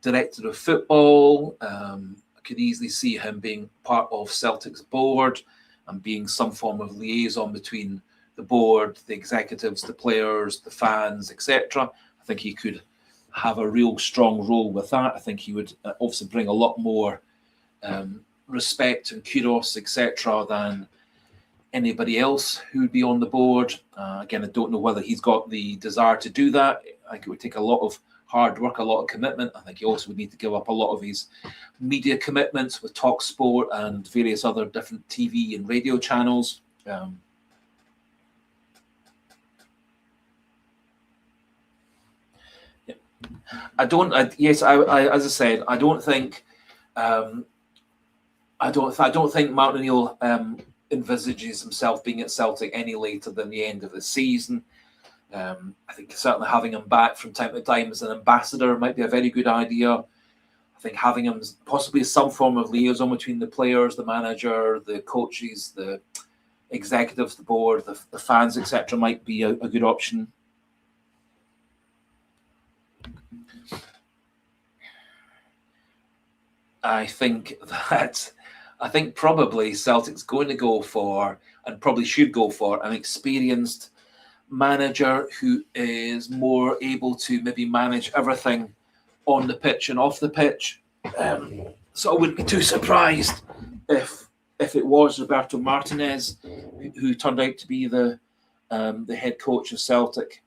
director of football. I could easily see him being part of Celtic's board and being some form of liaison between the board, the executives, the players, the fans, etc. I think he could have a real strong role with that. I think he would obviously bring a lot more respect and kudos, etc., than anybody else who would be on the board. Again, I don't know whether he's got the desire to do that. I think it would take a lot of hard work, a lot of commitment. I think he also would need to give up a lot of his media commitments with Talk Sport and various other different TV and radio channels. As I said, I don't think Martin O'Neill envisages himself being at Celtic any later than the end of the season. I think certainly having him back from time to time as an ambassador might be a very good idea. I think having him possibly some form of liaison between the players, the manager, the coaches, the executives, the board, the fans, etc., might be a good option. I think probably Celtic's going to go for, and probably should go for, an experienced manager who is more able to maybe manage everything on the pitch and off the pitch. So I wouldn't be too surprised if it was Roberto Martinez who turned out to be the head coach of Celtic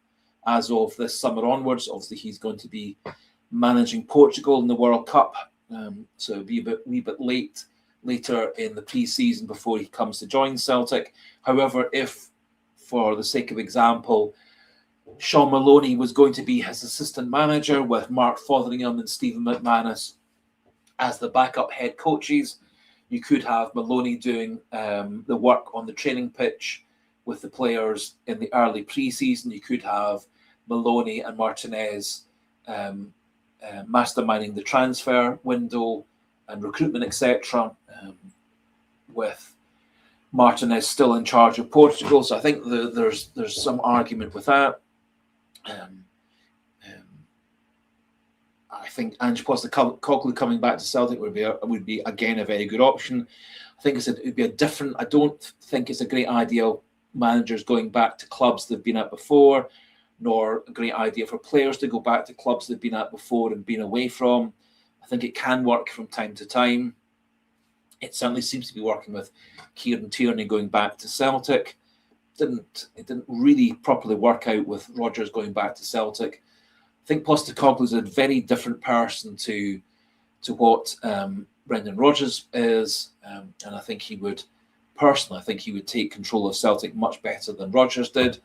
as of this summer onwards. Obviously, he's going to be managing Portugal in the World Cup. So it'll be a wee bit later in the pre-season before he comes to join Celtic. However, if, for the sake of example, Sean Maloney was going to be his assistant manager with Mark Fotheringham and Stephen McManus as the backup head coaches, you could have Maloney doing the work on the training pitch with the players in the early pre-season. You could have Maloney and Martinez masterminding the transfer window and recruitment, etc., with Martinez still in charge of Portugal. So I think there's some argument with that. I think Ange Postecoglou coming back to Celtic would be again a very good option. I think it would be a different. I don't think it's a great idea managers going back to clubs they've been at before, nor a great idea for players to go back to clubs they've been at before and been away from. I think it can work from time to time. It certainly seems to be working with Kieran Tierney going back to Celtic. It didn't really properly work out with Rodgers going back to Celtic. I think Postecoglou is a very different person to what Brendan Rodgers is, and I think he would take control of Celtic much better than Rodgers did.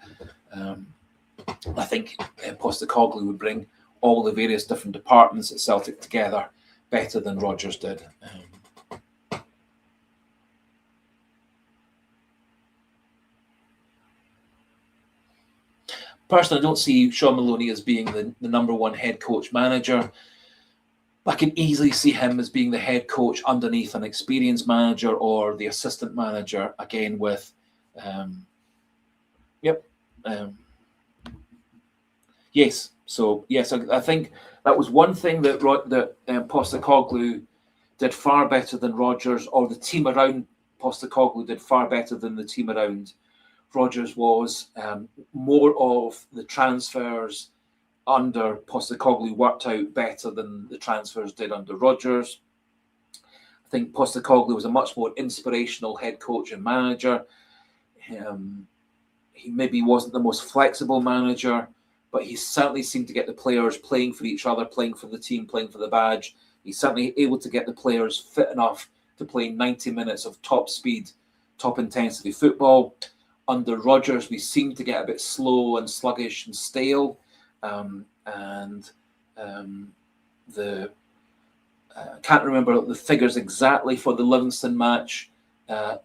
I think Postecoglou would bring all the various different departments at Celtic together better than Rodgers did. Personally, I don't see Sean Maloney as being the number one head coach manager. I can easily see him as being the head coach underneath an experienced manager or the assistant manager, again with yes. So yes, I think that was one thing that Postecoglou did far better than Rodgers, or the team around Postecoglou did far better than the team around Rodgers. Was more of the transfers under Postecoglou worked out better than the transfers did under Rodgers. I think Postecoglou was a much more inspirational head coach and manager. He maybe wasn't the most flexible manager, but he certainly seemed to get the players playing for each other, playing for the team, playing for the badge. He's certainly able to get the players fit enough to play 90 minutes of top speed, top intensity football. Under Rodgers, we seemed to get a bit slow and sluggish and stale. Can't remember the figures exactly for the Livingston match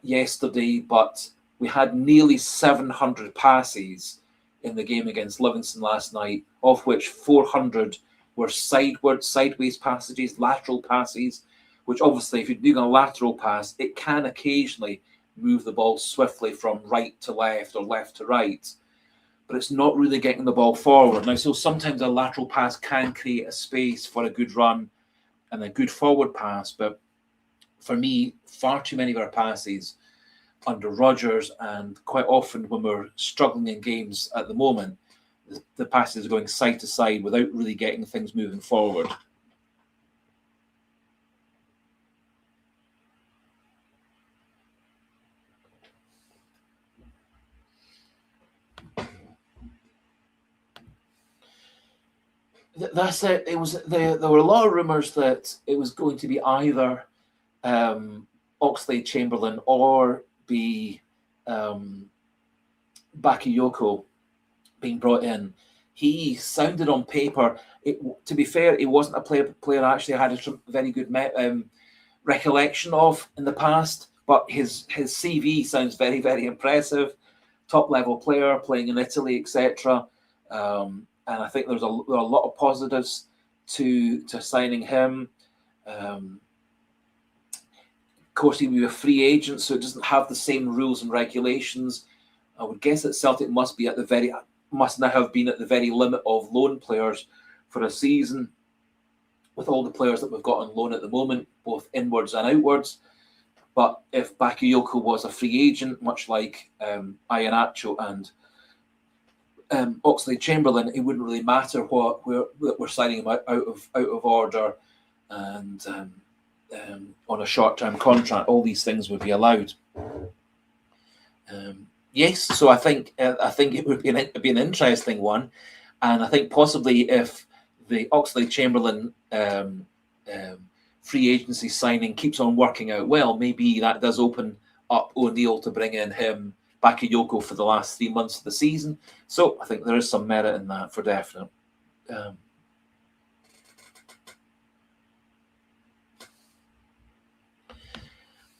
yesterday, but we had nearly 700 passes in the game against Livingston last night, of which 400 were sideways passages, lateral passes, which obviously, if you're doing a lateral pass, it can occasionally move the ball swiftly from right to left or left to right, but it's not really getting the ball forward. Now, so sometimes a lateral pass can create a space for a good run and a good forward pass, but for me, far too many of our passes under Rodgers, and quite often when we're struggling in games at the moment, the passes are going side to side without really getting things moving forward. That's it. There were a lot of rumours that it was going to be either Oxlade-Chamberlain or be Bakayoko being brought in. He sounded on paper, to be fair, he wasn't a player I actually had a very good recollection of in the past, but his CV sounds very, very impressive. Top level player, playing in Italy, etc. And I think there are a lot of positives to signing him. Of course, he'll be a free agent, so it doesn't have the same rules and regulations. I would guess that Celtic must now have been at the very limit of loan players for a season, with all the players that we've got on loan at the moment, both inwards and outwards. But if Bakayoko was a free agent, much like Iheanacho and Oxlade-Chamberlain, it wouldn't really matter what we're signing him out of order and on a short-term contract. All these things would be allowed. Yes, so I think it would be an interesting one, and I think possibly if the Oxlade-Chamberlain free agency signing keeps on working out well, maybe that does open up O'Neill to bring in him, Bakayoko, for the last 3 months of the season. So I think there is some merit in that for definite.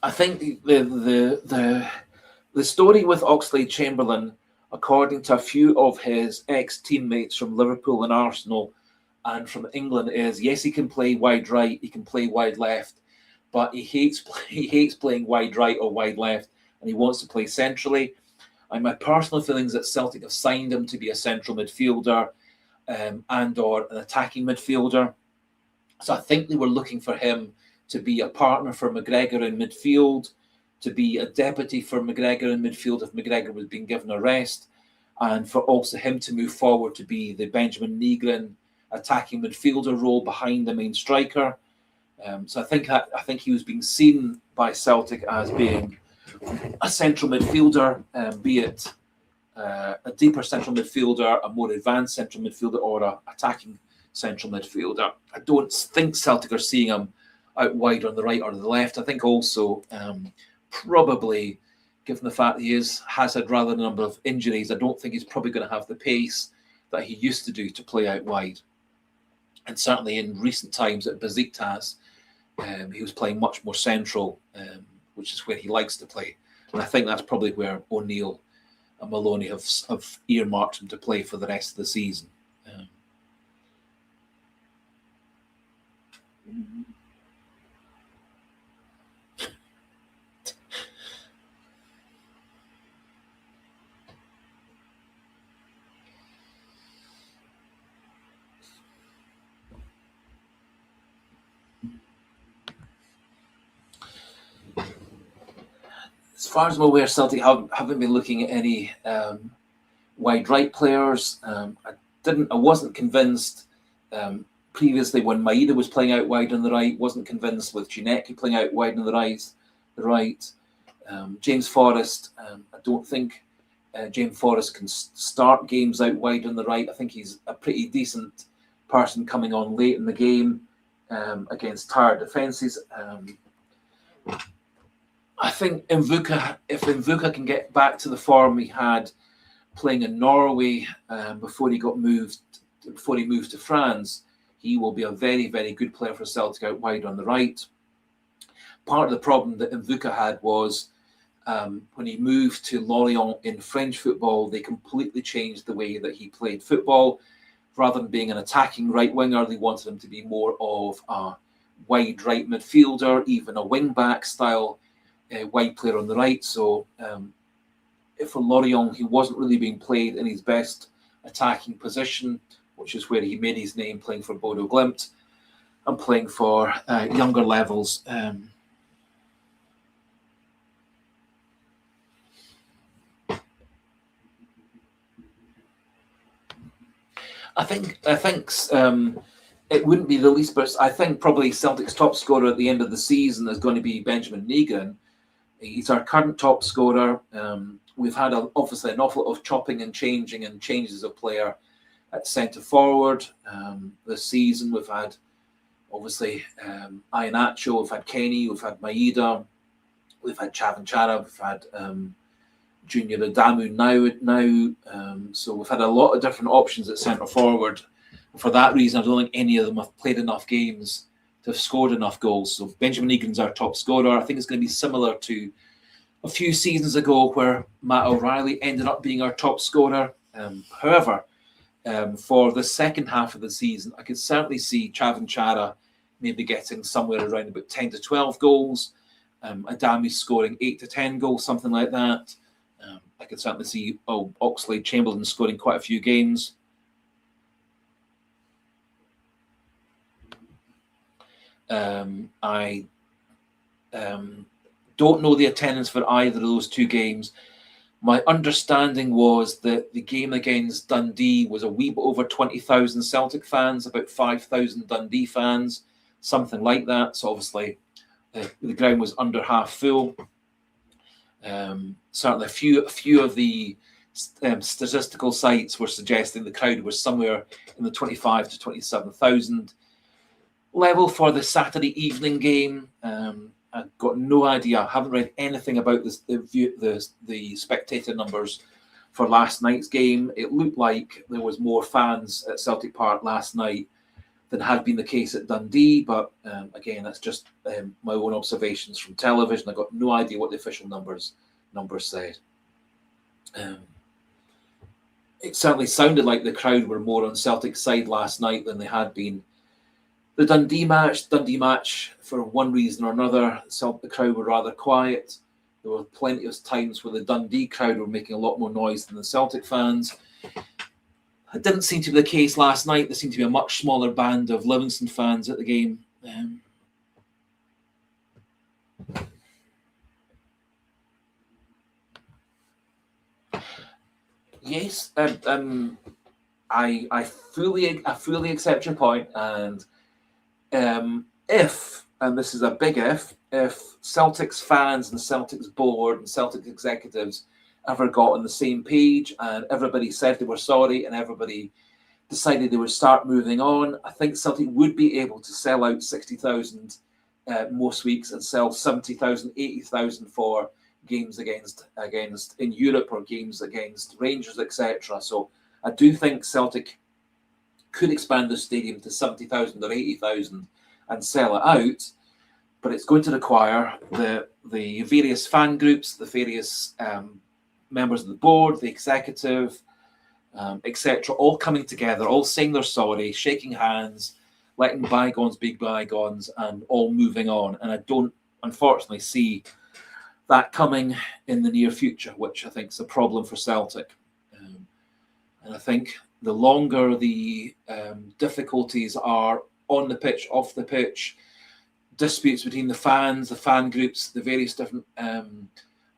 I think the story with Oxlade-Chamberlain, according to a few of his ex-teammates from Liverpool and Arsenal and from England, is yes, he can play wide right, he can play wide left, but he hates playing wide right or wide left, and he wants to play centrally. And my personal feelings that Celtic have signed him to be a central midfielder and or an attacking midfielder. So I think they were looking for him to be a partner for McGregor in midfield, to be a deputy for McGregor in midfield if McGregor was being given a rest, and for also him to move forward to be the Benjamin Negrin attacking midfielder role behind the main striker. So I think he was being seen by Celtic as being a central midfielder, be it a deeper central midfielder, a more advanced central midfielder, or an attacking central midfielder. I don't think Celtic are seeing him out wide on the right or the left. I think also probably, given the fact he has had rather a number of injuries, I don't think he's probably going to have the pace that he used to do to play out wide. And certainly in recent times at Besiktas, he was playing much more central, which is where he likes to play. And I think that's probably where O'Neill and Maloney have earmarked him to play for the rest of the season. As far as I'm aware, Celtic haven't been looking at any wide right players. I wasn't convinced previously when Maeda was playing out wide on the right. Wasn't convinced with Ginecki playing out wide on the right. James Forrest. I don't think James Forrest can start games out wide on the right. I think he's a pretty decent person coming on late in the game against tired defences. I think if Mvuka can get back to the form he had playing in Norway before he moved to France, he will be a very, very good player for Celtic out wide on the right. Part of the problem that Mvuka had was when he moved to Lorient in French football, they completely changed the way that he played football. Rather than being an attacking right winger, they wanted him to be more of a wide right midfielder, even a wing-back style wide player on the right. So for Lorient, he wasn't really being played in his best attacking position, which is where he made his name, playing for Bodo Glimt and playing for younger levels. I think it wouldn't be the least, but I think probably Celtic's top scorer at the end of the season is going to be Benjamin Negrin. He's our current top scorer. We've had obviously an awful lot of chopping and changing and changes of player at centre forward this season. We've had obviously Iheanacho, we've had Kenny, we've had Maeda, we've had Chavanchara, we've had Junior Adamu now. So we've had a lot of different options at centre forward. For that reason, I don't think any of them have played enough games to have scored enough goals. So Benjamin Negrin's our top scorer. I think it's going to be similar to a few seasons ago where Matt O'Reilly ended up being our top scorer. However, for the second half of the season, I could certainly see Chavanchara maybe getting somewhere around about 10 to 12 goals. Adami scoring 8 to 10 goals, something like that. I could certainly see Oxlade-Chamberlain scoring quite a few games. I don't know the attendance for either of those two games. My understanding was that the game against Dundee was a wee bit over 20,000 Celtic fans, about 5,000 Dundee fans, something like that. So obviously the ground was under half full. Certainly a few of the statistical sites were suggesting the crowd was somewhere in the 25 to 27,000 level for the Saturday evening game. I've got no idea. I haven't read anything about the spectator numbers for last night's game. It looked like there was more fans at Celtic Park last night than had been the case at Dundee, but again, that's just my own observations from television. I got no idea what the official numbers said. It certainly sounded like the crowd were more on Celtic's side last night than they had been. The Dundee match, for one reason or another, the crowd were rather quiet. There were plenty of times where the Dundee crowd were making a lot more noise than the Celtic fans. It didn't seem to be the case last night. There seemed to be a much smaller band of Livingston fans at the game. Yes, I fully accept your point, and if, and this is a big if Celtic's fans and Celtic's board and Celtic executives ever got on the same page and everybody said they were sorry and everybody decided they would start moving on, I think Celtic would be able to sell out 60,000 most weeks and sell 70,000, 80,000 for games against in Europe or games against Rangers, etc. So I do think Celtic could expand the stadium to 70,000 or 80,000 and sell it out, but it's going to require the various fan groups, the various members of the board, the executive, etc., all coming together, all saying they're sorry, shaking hands, letting bygones be bygones, and all moving on. And I don't, unfortunately, see that coming in the near future, which I think is a problem for Celtic. And I think the longer the difficulties are on the pitch, off the pitch, disputes between the fans, the fan groups, the various different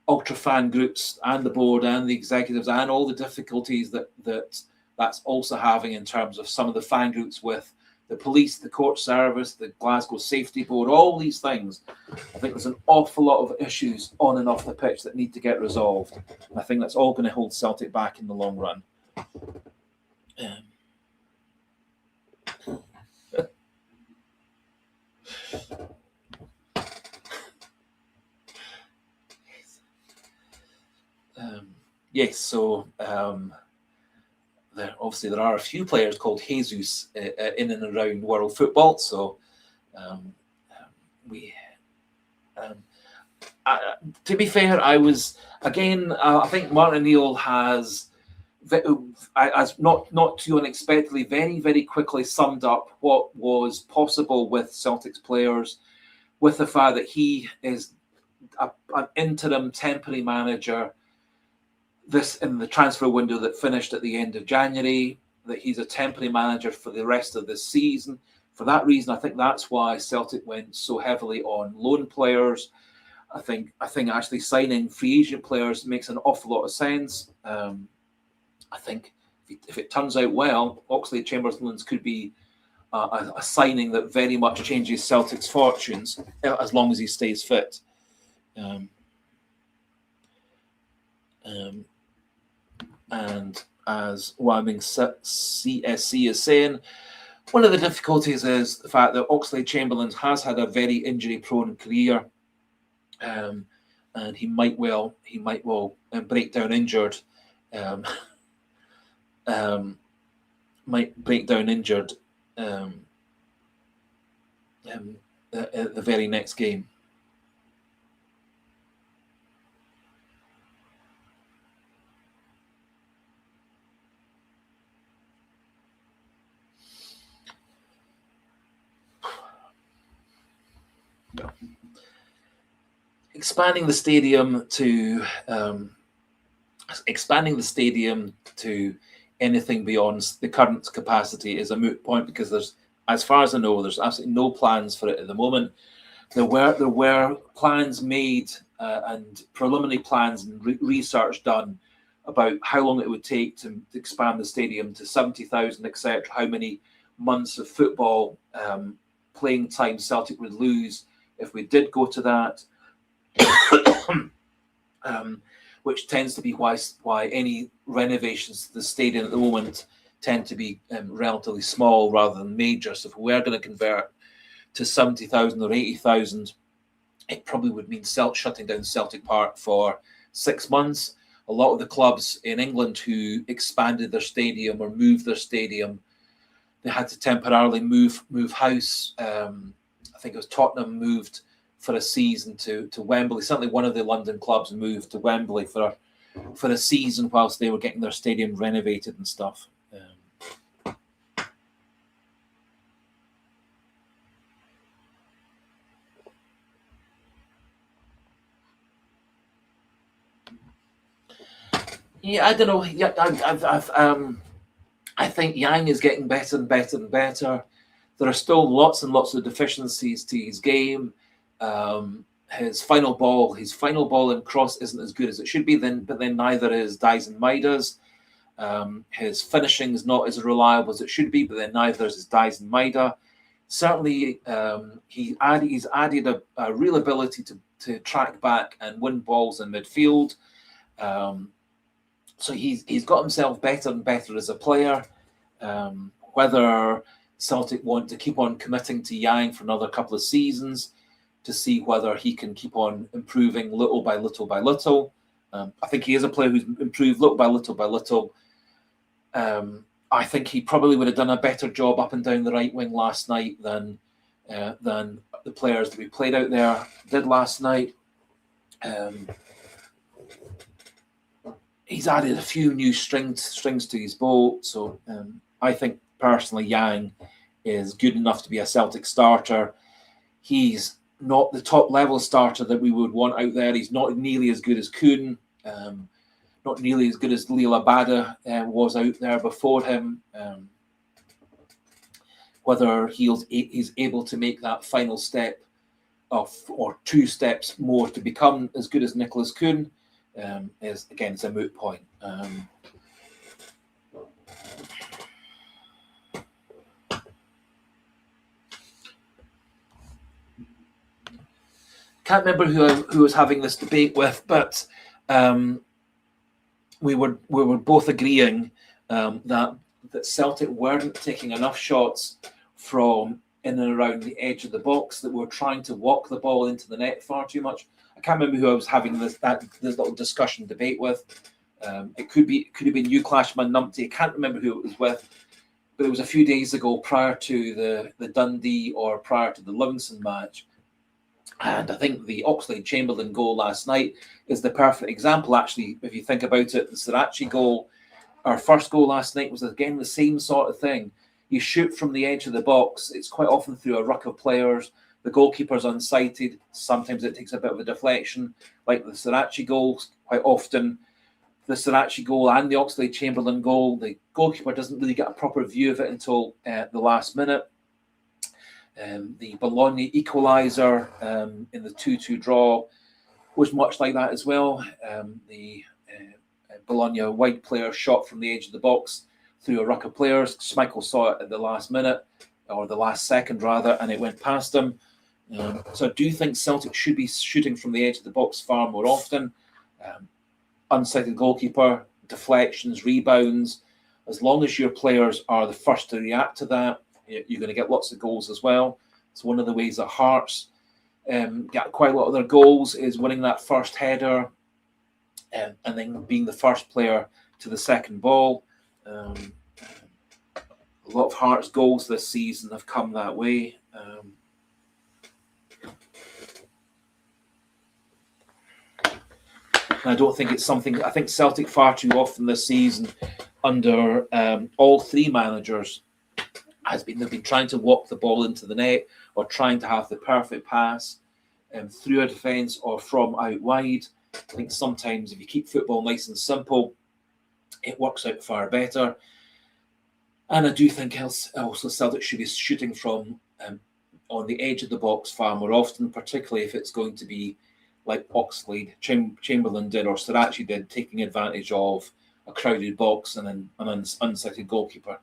ultra fan groups and the board and the executives, and all the difficulties that's also having in terms of some of the fan groups with the police, the court service, the Glasgow Safety Board, all these things. I think there's an awful lot of issues on and off the pitch that need to get resolved. And I think that's all going to hold Celtic back in the long run. Yes, so there are a few players called Jesus in and around world football. So to be fair, I think Martin O'Neill has as not too unexpectedly, very, very quickly summed up what was possible with Celtic's players, with the fact that he is an interim temporary manager this in the transfer window that finished at the end of January, that he's a temporary manager for the rest of this season. For that reason, I think that's why Celtic went so heavily on loan players. I think actually signing free agent players makes an awful lot of sense. I think if it turns out well, Oxlade-Chamberlain could be a signing that very much changes Celtic's fortunes as long as he stays fit. And as Waming CSC is saying, one of the difficulties is the fact that Oxlade-Chamberlain has had a very injury-prone career, and he might well break down injured. Might break down injured at the very next game. Expanding the stadium to anything beyond the current capacity is a moot point, because there's, as far as I know, there's absolutely no plans for it at the moment. There were plans made and preliminary plans and research done about how long it would take to expand the stadium to 70,000, etc. How many months of football playing time Celtic would lose if we did go to that. Which tends to be why any renovations to the stadium at the moment tend to be relatively small rather than major. So if we were going to convert to 70,000 or 80,000, it probably would mean shutting down Celtic Park for 6 months. A lot of the clubs in England who expanded their stadium or moved their stadium, they had to temporarily move house. I think it was Tottenham moved for a season to Wembley. Certainly one of the London clubs moved to Wembley for a season whilst they were getting their stadium renovated and stuff. Yeah, I don't know. Yeah, I think Yang is getting better and better and better. There are still lots and lots of deficiencies to his game. His final ball and cross isn't as good as it should be. But then neither is Dyson Maida's. His finishing is not as reliable as it should be. But then neither is Dyson Maida. Certainly, he's added a real ability to track back and win balls in midfield. So he's got himself better and better as a player. Whether Celtic want to keep on committing to Yang for another couple of seasons to see whether he can keep on improving little by little by little. I think he is a player who's improved little by little by little. I think he probably would have done a better job up and down the right wing last night than the players that we played out there did last night. He's added a few new strings to his bow, so I think personally Yang is good enough to be a Celtic starter. He's not the top level starter that we would want out there. He's not nearly as good as Kuhn, not nearly as good as Leo Abada was out there before him. Whether he's able to make that final step or 2 steps more to become as good as Nicholas Kuhn is, again, it's a moot point. Can't remember who I was having this debate with, but we were both agreeing that Celtic weren't taking enough shots from in and around the edge of the box, that we're trying to walk the ball into the net far too much. I can't remember who I was having this little discussion debate with. It could have been you, Clashman Numpty. I can't remember who it was with, but it was a few days ago, prior to the Dundee or prior to the Livingston match. And I think the Oxlade-Chamberlain goal last night is the perfect example, actually, if you think about it. The Sirachi goal Our first goal last night was again the same sort of thing. You shoot from the edge of the box. It's quite often through a ruck of players. The goalkeeper's unsighted. Sometimes it takes a bit of a deflection, like the Sirachi goal. Quite often, the Sirachi goal and the Oxlade-Chamberlain goal, the goalkeeper doesn't really get a proper view of it until the last minute. The Bologna equaliser in the 2-2 draw was much like that as well. The Bologna wide player shot from the edge of the box through a ruck of players. Schmeichel saw it at the last minute, or the last second rather, and it went past him. So I do think Celtic should be shooting from the edge of the box far more often. Unsighted goalkeeper, deflections, rebounds. As long as your players are the first to react to that, you're going to get lots of goals as well. It's one of the ways that Hearts get quite a lot of their goals is winning that first header and then being the first player to the second ball. A lot of Hearts goals this season have come that way. I don't think it's something. I think Celtic far too often this season, under all three managers, they've been trying to walk the ball into the net or trying to have the perfect pass through a defence or from out wide. I think sometimes if you keep football nice and simple, it works out far better. And I do think also Celtic should be shooting from on the edge of the box far more often, particularly if it's going to be like Oxlade, Chamberlain did, or Sirachi did, taking advantage of a crowded box and an unsighted goalkeeper.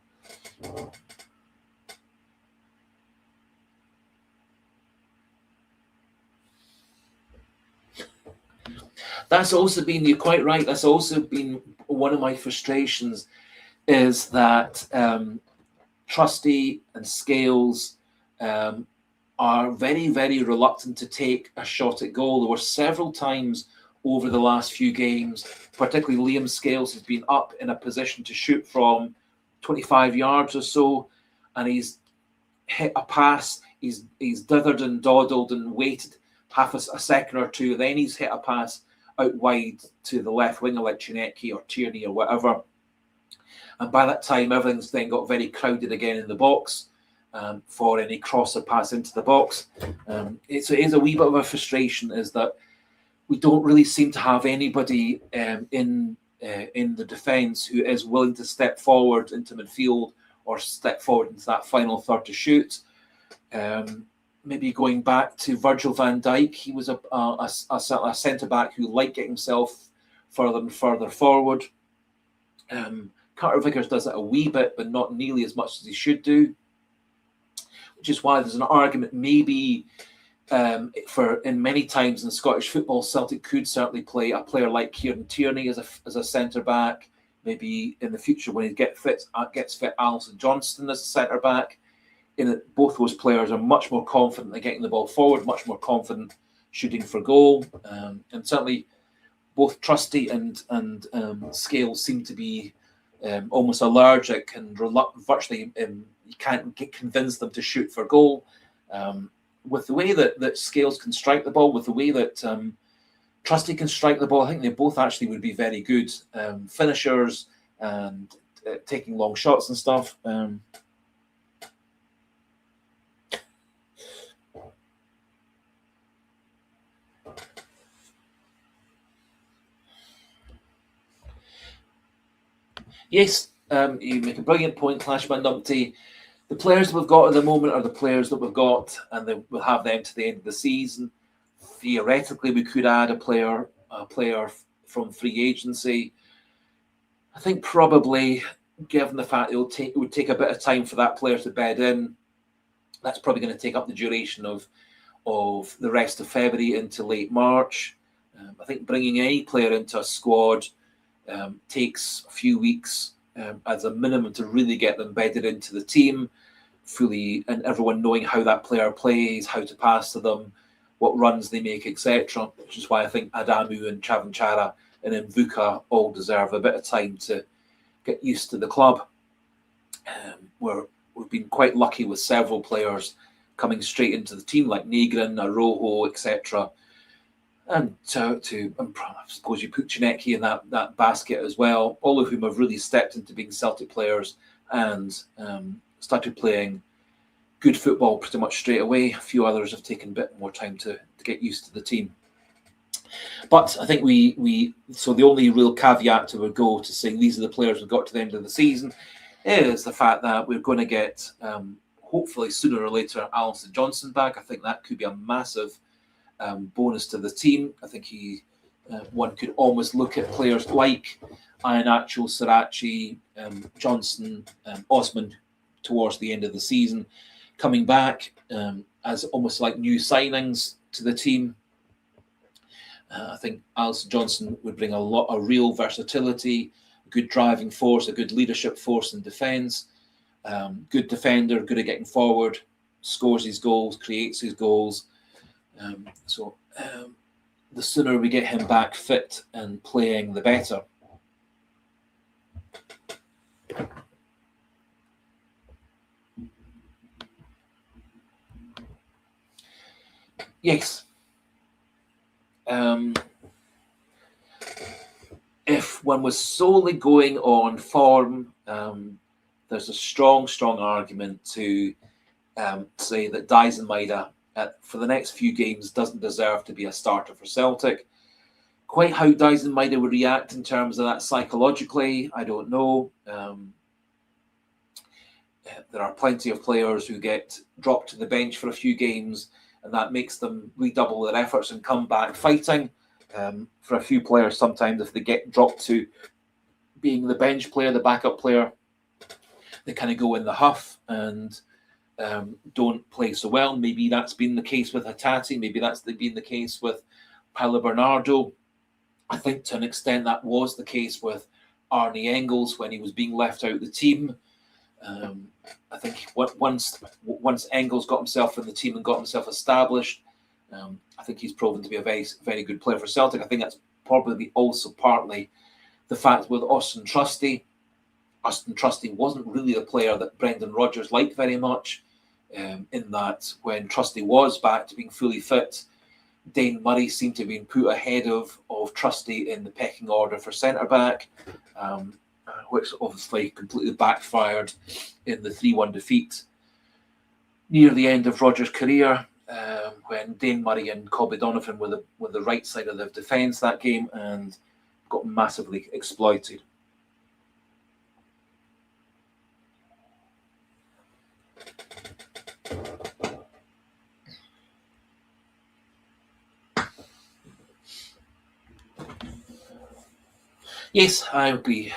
That's also been, you're quite right, that's also been one of my frustrations, is that Trusty and Scales are very, very reluctant to take a shot at goal. There were several times over the last few games, particularly Liam Scales has been up in a position to shoot from 25 yards or so, and he's hit a pass, he's dithered and dawdled and waited half a second or two, then he's hit a pass out wide to the left winger like Chinecki or Tierney or whatever. And by that time, everything's then got very crowded again in the box for any cross or pass into the box. It is a wee bit of a frustration, is that we don't really seem to have anybody in the defence who is willing to step forward into midfield or step forward into that final third to shoot. Maybe going back to Virgil van Dijk, he was a centre-back who liked getting himself further and further forward. Carter Vickers does it a wee bit, but not nearly as much as he should do, which is why there's an argument maybe for in many times in Scottish football, Celtic could certainly play a player like Kieran Tierney as a centre-back. Maybe in the future when he gets fit, Alison Johnston as a centre-back. In it, both those players are much more confident in getting the ball forward, much more confident shooting for goal, and certainly both Trusty and Scales seem to be almost allergic and virtually you can't convince them to shoot for goal. With the way that Scales can strike the ball, with the way that Trusty can strike the ball, I think they both actually would be very good finishers and taking long shots and stuff. Yes, you make a brilliant point, Clashman Numpty. The players that we've got at the moment are the players that we've got, and we'll have them to the end of the season. Theoretically, we could add a player from free agency. I think probably, given the fact it would take a bit of time for that player to bed in, that's probably going to take up the duration of the rest of February into late March. I think bringing any player into a squad takes a few weeks as a minimum to really get them bedded into the team fully, and everyone knowing how that player plays, how to pass to them, what runs they make, etc. Which is why I think Adamu and Chavanchara and Mvuka all deserve a bit of time to get used to the club. We've been quite lucky with several players coming straight into the team, like Negrin, Arojo, etc. and I suppose you put Chinecki in that basket as well, all of whom have really stepped into being Celtic players and started playing good football pretty much straight away. A few others have taken a bit more time to get used to the team. But I think so the only real caveat to go to saying these are the players we've got to the end of the season is the fact that we're going to get, hopefully sooner or later, Alison Johnson back. I think that could be a massive bonus to the team. I think one could almost look at players like Iheanacho, Sirachi, Johnson, Osman towards the end of the season coming back as almost like new signings to the team. I think Alison Johnson would bring a real versatility, a good driving force, a good leadership force in defence, good defender, good at getting forward, scores his goals, creates his goals. So the sooner we get him back fit and playing, the better. Yes. If one was solely going on form, there's a strong argument to say that Dyson Maida for the next few games doesn't deserve to be a starter for Celtic. Quite how Dyson Maida would react in terms of that psychologically, I don't know. There are plenty of players who get dropped to the bench for a few games, and that makes them redouble their efforts and come back fighting. For a few players, sometimes if they get dropped to being the bench player, the backup player, they kind of go in the huff and don't play so well. Maybe that's been the case with Hatate. Maybe that's been the case with Paulo Bernardo. I think to an extent that was the case with Arne Engels when he was being left out of the team. I think once Engels got himself in the team and got himself established, I think he's proven to be a very, very good player for Celtic. I think that's probably also partly the fact with Austin Trusty. Austin Trusty wasn't really the player that Brendan Rodgers liked very much, in that when Trusty was back to being fully fit, Dane Murray seemed to have been put ahead of Trusty in the pecking order for centre-back, which obviously completely backfired in the 3-1 defeat near the end of Rodgers' career, when Dane Murray and Colby Donovan were the right side of the defence that game and got massively exploited. Yes, I agree.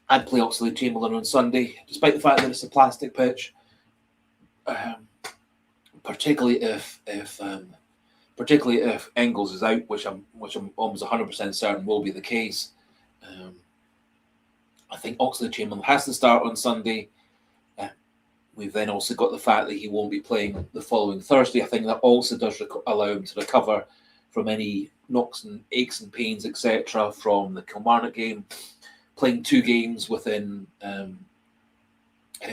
I'd play Oxlade-Chamberlain on Sunday, despite the fact that it's a plastic pitch. Particularly if Engels is out, which I'm almost 100% certain will be the case. I think Oxlade-Chamberlain has to start on Sunday. We've then also got the fact that he won't be playing the following Thursday. I think that also does allow him to recover from any knocks and aches and pains, etc., from the Kilmarnock game. Playing two games within 4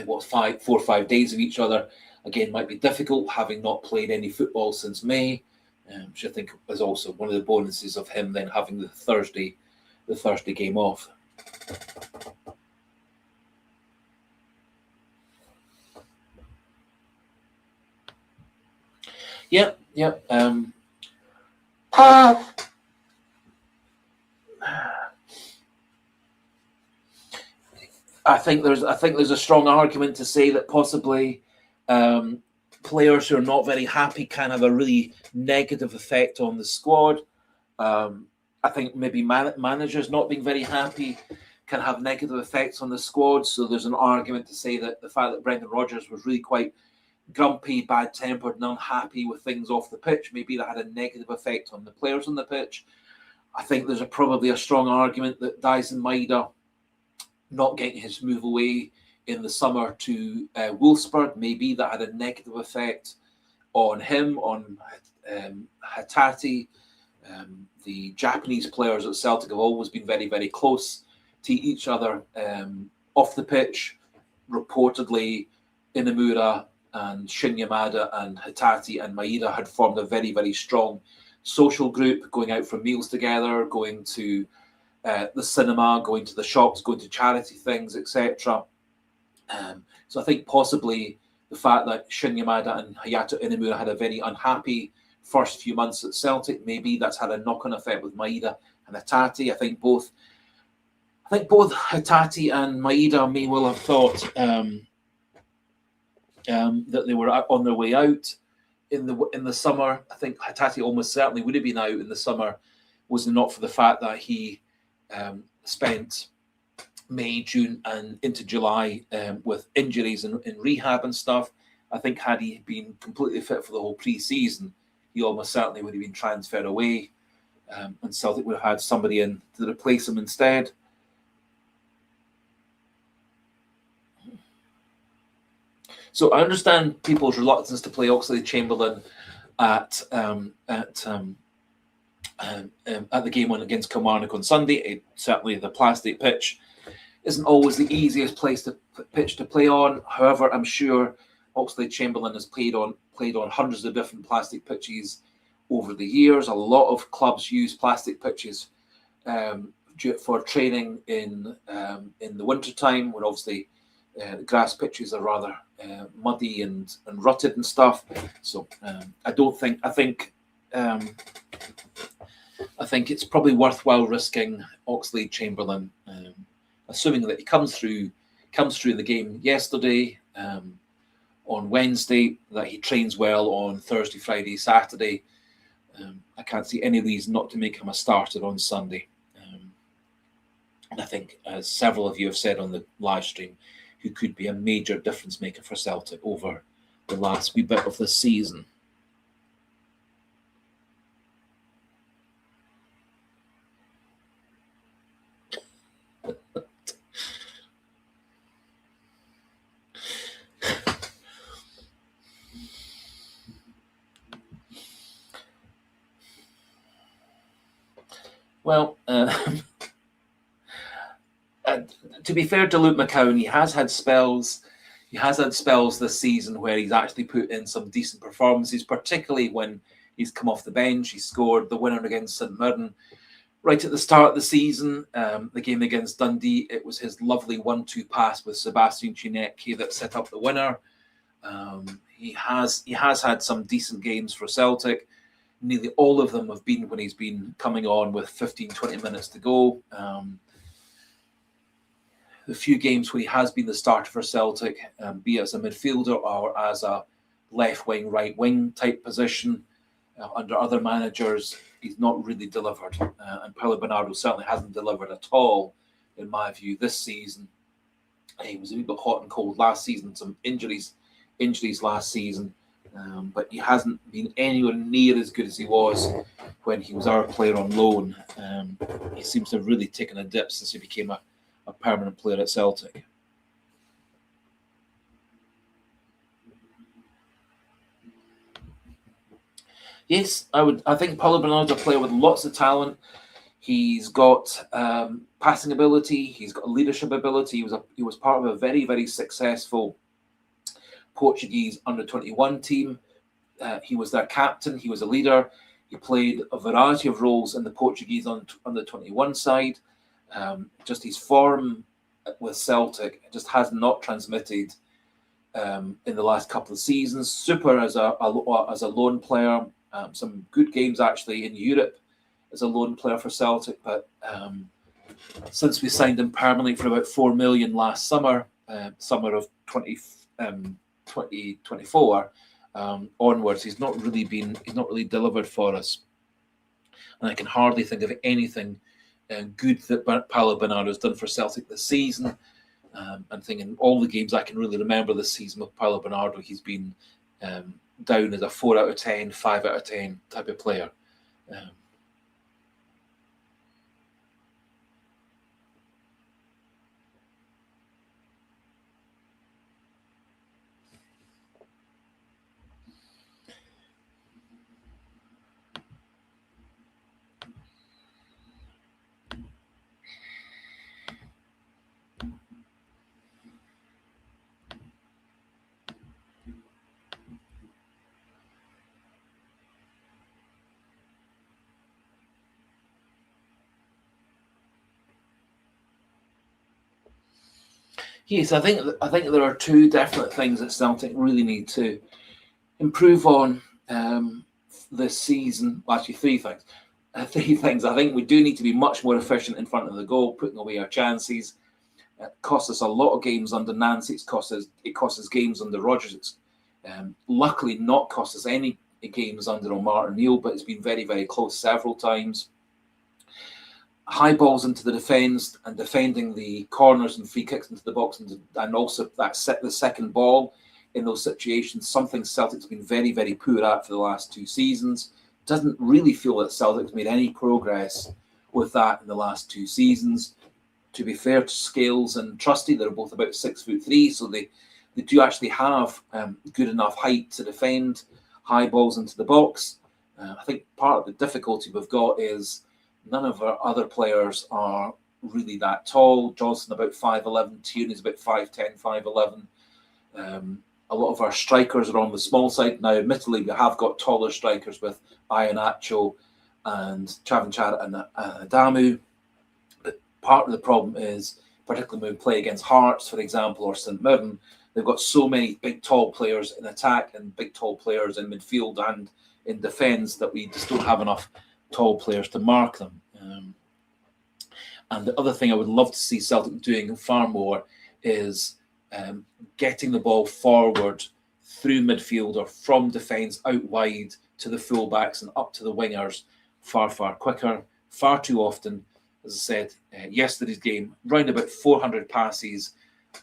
or 5 days of each other, again, might be difficult, having not played any football since May, which I think is also one of the bonuses of him then having the Thursday game off. Yep. I think there's a strong argument to say that possibly players who are not very happy can have a really negative effect on the squad. I think maybe managers not being very happy can have negative effects on the squad. So there's an argument to say that the fact that Brendan Rodgers was really quite grumpy, bad-tempered and unhappy with things off the pitch, maybe that had a negative effect on the players on the pitch. I think there's probably a strong argument that Dyson Maida not getting his move away in the summer to Wolfsburg, maybe that had a negative effect on him, on Hatate. The Japanese players at Celtic have always been very, very close to each other off the pitch. Reportedly, Inamura and Shin Yamada and Hatate and Maeda had formed a very, very strong social group, going out for meals together, going to the cinema, going to the shops, going to charity things, etc. So I think possibly the fact that Shin Yamada and Hayato Inamura had a very unhappy first few months at Celtic, maybe that's had a knock-on effect with Maeda and Hatate. I think both Hatate and Maeda may well have thought that they were on their way out in the summer. I think Hatate almost certainly would have been out in the summer, was it not for the fact that he spent May, June, and into July with injuries and in rehab and stuff. I think had he been completely fit for the whole pre-season, he almost certainly would have been transferred away, and Celtic would have had somebody in to replace him instead. So I understand people's reluctance to play Oxlade-Chamberlain at the game against Kilmarnock on Sunday. Certainly, the plastic pitch isn't always the easiest pitch to play on. However, I'm sure Oxlade-Chamberlain has played on hundreds of different plastic pitches over the years. A lot of clubs use plastic pitches for training in the wintertime, when obviously the grass pitches are rather muddy and rutted and stuff. So I think it's probably worthwhile risking Oxlade-Chamberlain, assuming that he comes through the game yesterday, on Wednesday, that he trains well on Thursday, Friday, Saturday. I can't see any reason not to make him a starter on Sunday. And I think, as several of you have said on the live stream, who could be a major difference maker for Celtic over the last wee bit of the season. Well, to be fair to Luke McCowan, he has had spells this season where he's actually put in some decent performances, particularly when he's come off the bench. He scored the winner against St Mirren right at the start of the season. The game against Dundee, it was his lovely 1-2 pass with Sebastian Chinecki that set up the winner. He has had some decent games for Celtic. Nearly all of them have been when he's been coming on with 15-20 minutes to go. The few games where he has been the starter for Celtic, be it as a midfielder or as a left wing, right wing type position, under other managers, he's not really delivered. And Paulo Bernardo certainly hasn't delivered at all, in my view, this season. He was a wee bit hot and cold last season, some injuries last season, but he hasn't been anywhere near as good as he was when he was our player on loan. He seems to have really taken a dip since he became a permanent player at Celtic. Yes, I think Paulo Bernardo's a player with lots of talent. He's got passing ability. He's got leadership ability. He was part of a very, very successful Portuguese under-21 team. He was their captain. He was a leader. He played a variety of roles in the Portuguese under-21 side. Just his form with Celtic just has not transmitted in the last couple of seasons. Super as a loan player. Some good games actually in Europe as a loan player for Celtic, but since we signed him permanently for about 4 million last summer, summer of 2024 onwards, he's not really delivered for us, and I can hardly think of anything good that Paulo Bernardo has done for Celtic this season. I'm thinking all the games I can really remember this season with Paulo Bernardo, he's been down as a 4 out of 10, 5 out of 10 type of player. Yes, I think there are two definite things that Celtic really need to improve on this season. Well, actually, three things. Three things. I think we do need to be much more efficient in front of the goal, putting away our chances. It cost us a lot of games under Nancy. It cost us games under Rodgers. It's luckily not cost us any games under Martin O'Neill, but it's been very, very close several times. High balls into the defence and defending the corners and free kicks into the box, and also the second ball in those situations, something Celtic's been very, very poor at for the last 2 seasons. Doesn't really feel that Celtic's made any progress with that in the last 2 seasons. To be fair to Scales and Trusty, they're both about 6'3", so they do actually have good enough height to defend high balls into the box. I think part of the difficulty we've got is none of our other players are really that tall. Johnson about 5'11", Tierney's about 5'10", 5'11". A lot of our strikers are on the small side. Now, admittedly, we have got taller strikers with Iheanacho and Chavanchara and Adamu. But part of the problem is, particularly when we play against Hearts, for example, or St Mirren, they've got so many big, tall players in attack and big, tall players in midfield and in defence that we just don't have enough tall players to mark them. And the other thing I would love to see Celtic doing far more is getting the ball forward through midfield or from defence out wide to the fullbacks and up to the wingers far, far quicker. Far too often, as I said, yesterday's game, round about 400 passes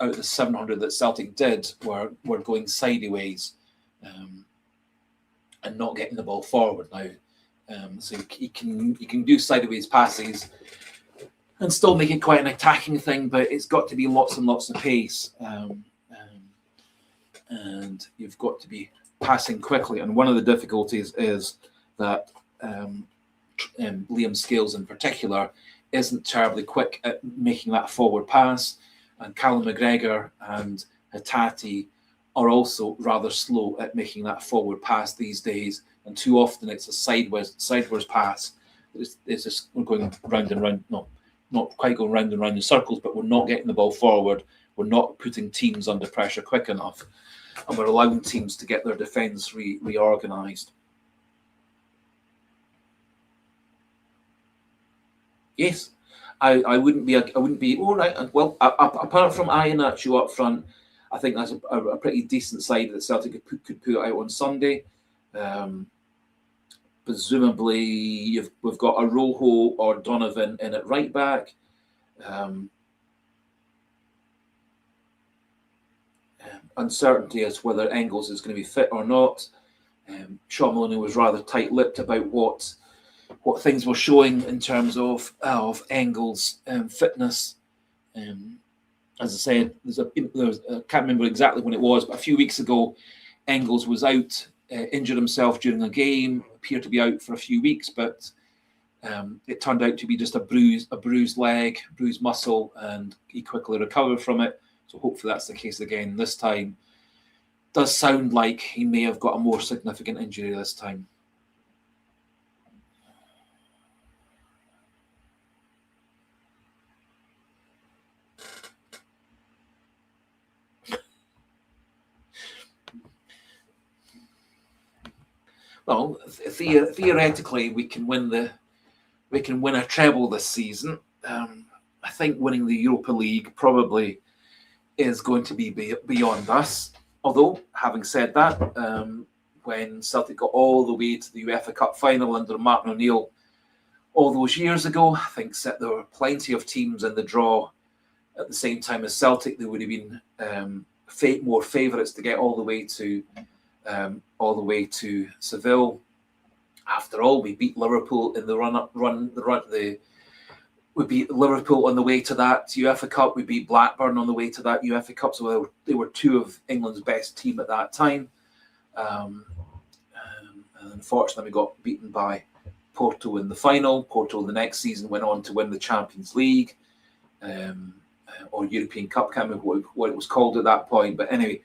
out of the 700 that Celtic did were going sideways and not getting the ball forward. Now, so you can do sideways passes and still make it quite an attacking thing, but it's got to be lots and lots of pace. And you've got to be passing quickly. And one of the difficulties is that Liam Scales in particular isn't terribly quick at making that forward pass. And Callum McGregor and Hattati are also rather slow at making that forward pass these days. And too often it's a sideways pass. It's just we're going round and round. No, not quite going round and round in circles, but we're not getting the ball forward. We're not putting teams under pressure quick enough. And we're allowing teams to get their defence reorganised. Yes, I wouldn't be all right. Well, apart from Iheanacho up front, I think that's a pretty decent side that Celtic could put out on Sunday. Presumably, we've got Arojo or Donovan in at right back. Uncertainty as to whether Engels is going to be fit or not. Sean Maloney was rather tight-lipped about what things were showing in terms of Engels' fitness. As I said, I can't remember exactly when it was, but a few weeks ago, Engels was out, injured himself during a game, appeared to be out for a few weeks, but it turned out to be just a bruised leg, bruised muscle, and he quickly recovered from it. So hopefully that's the case again this time. Does sound like he may have got a more significant injury this time. Well, theoretically, we can win a treble this season. I think winning the Europa League probably is going to be beyond us. Although, having said that, when Celtic got all the way to the UEFA Cup final under Martin O'Neill all those years ago, I think there were plenty of teams in the draw at the same time as Celtic. They would have been more favourites to get all the way to Seville. After all, we beat Liverpool in the we beat Liverpool on the way to that UEFA Cup. We beat Blackburn on the way to that UEFA Cup. So they were two of England's best team at that time. And unfortunately, we got beaten by Porto in the final. Porto the next season went on to win the Champions League or European Cup. Can't remember what it was called at that point. But anyway,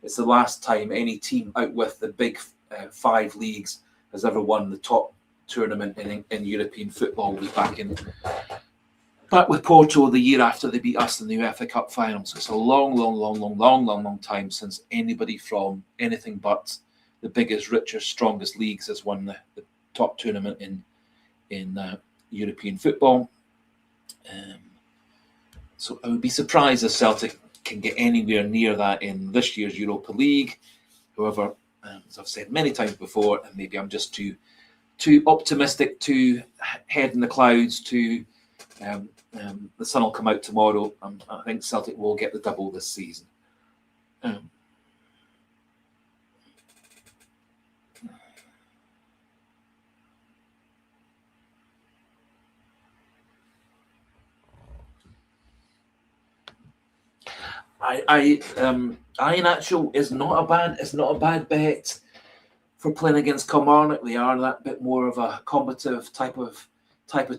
it's the last time any team out with the big 5 leagues has ever won the top tournament in European football. Was back in back with Porto the year after they beat us in the UEFA Cup final. So it's a long time since anybody from anything but the biggest, richest, strongest leagues has won the top tournament in European football. So I would be surprised if Celtic can get anywhere near that in this year's Europa League. However, as I've said many times before, and maybe I'm just too optimistic, too head in the clouds, the sun will come out tomorrow. I think Celtic will get the double this season. Iheanacho is not a bad bet for playing against Kilmarnock. They are that bit more of a combative type of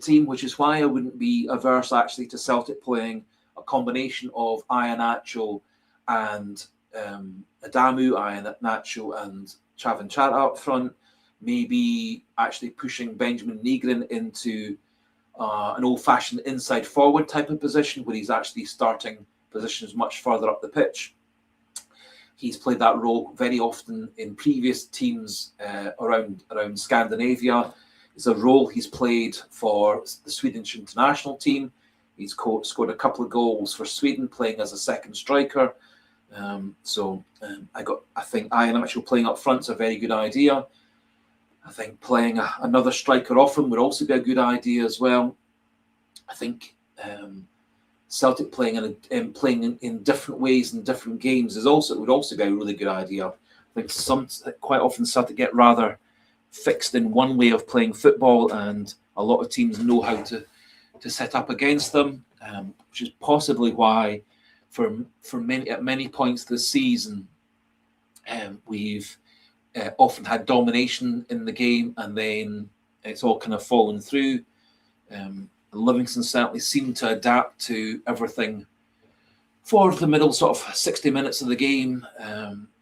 team, which is why I wouldn't be averse actually to Celtic playing a combination of Iheanacho and Adamu, Iheanacho and Chavan Chara up front, maybe actually pushing Benjamin Nygren into an old-fashioned inside forward type of position where he's actually starting positions much further up the pitch. He's played that role very often in previous teams around Scandinavia. It's a role he's played for the Swedish international team. He's scored a couple of goals for Sweden playing as a second striker. I think Iheanacho playing up front is a very good idea. I think playing another striker off him would also be a good idea as well. I think Celtic playing in different ways in different games would also be a really good idea. I think quite often Celtic get rather fixed in one way of playing football, and a lot of teams know how to set up against them, which is possibly why at many points this season we've often had domination in the game, and then it's all kind of fallen through. Livingston certainly seemed to adapt to everything for the middle sort of 60 minutes of the game.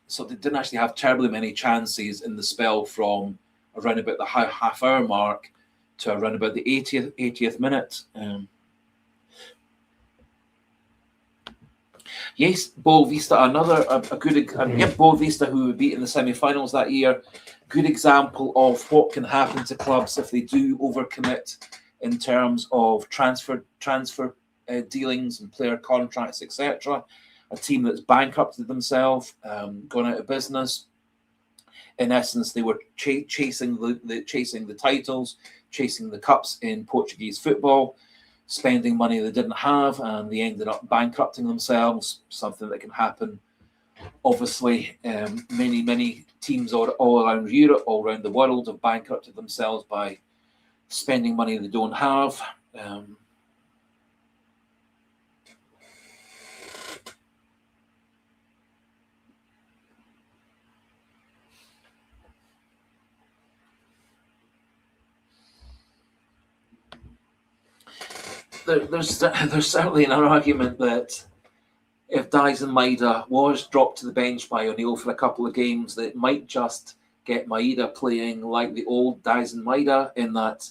So they didn't actually have terribly many chances in the spell from around about the half-hour mark to around about the 80th minute. Yes, Boavista, another a good Boavista who were beat in the semi-finals that year. Good example of what can happen to clubs if they do overcommit in terms of transfer dealings and player contracts, etc. A team that's bankrupted themselves, gone out of business. In essence, they were chasing the titles, chasing the cups in Portuguese football, spending money they didn't have, and they ended up bankrupting themselves. Something that can happen. Obviously, many teams all around Europe, all around the world, have bankrupted themselves by spending money they don't have. There's certainly an argument that if Dyson Maeda was dropped to the bench by O'Neill for a couple of games, that it might just get Maeda playing like the old Dyson Maeda, in that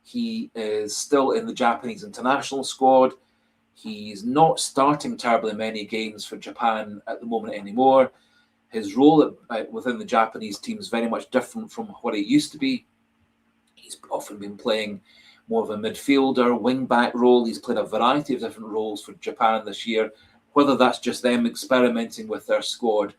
he is still in the Japanese international squad. He's not starting terribly many games for Japan at the moment anymore. His role within the Japanese team is very much different from what it used to be. He's often been playing more of a midfielder, wing-back role. He's played a variety of different roles for Japan this year. Whether that's just them experimenting with their squad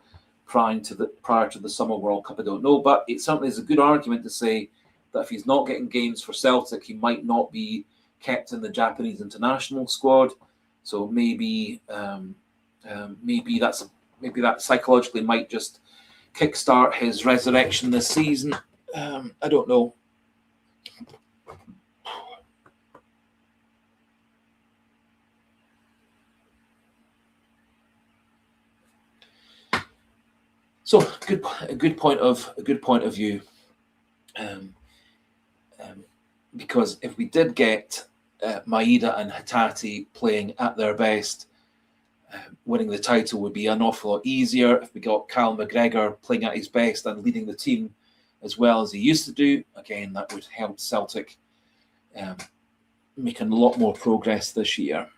prior to the Summer World Cup, I don't know. But it certainly is a good argument to say that if he's not getting games for Celtic, he might not be kept in the Japanese international squad. So maybe that psychologically might just kickstart his resurrection this season. I don't know. So a good point of view. Because if we did get Maeda and Hatate playing at their best, winning the title would be an awful lot easier. If we got Cal McGregor playing at his best and leading the team as well as he used to do, again, that would help Celtic making a lot more progress this year.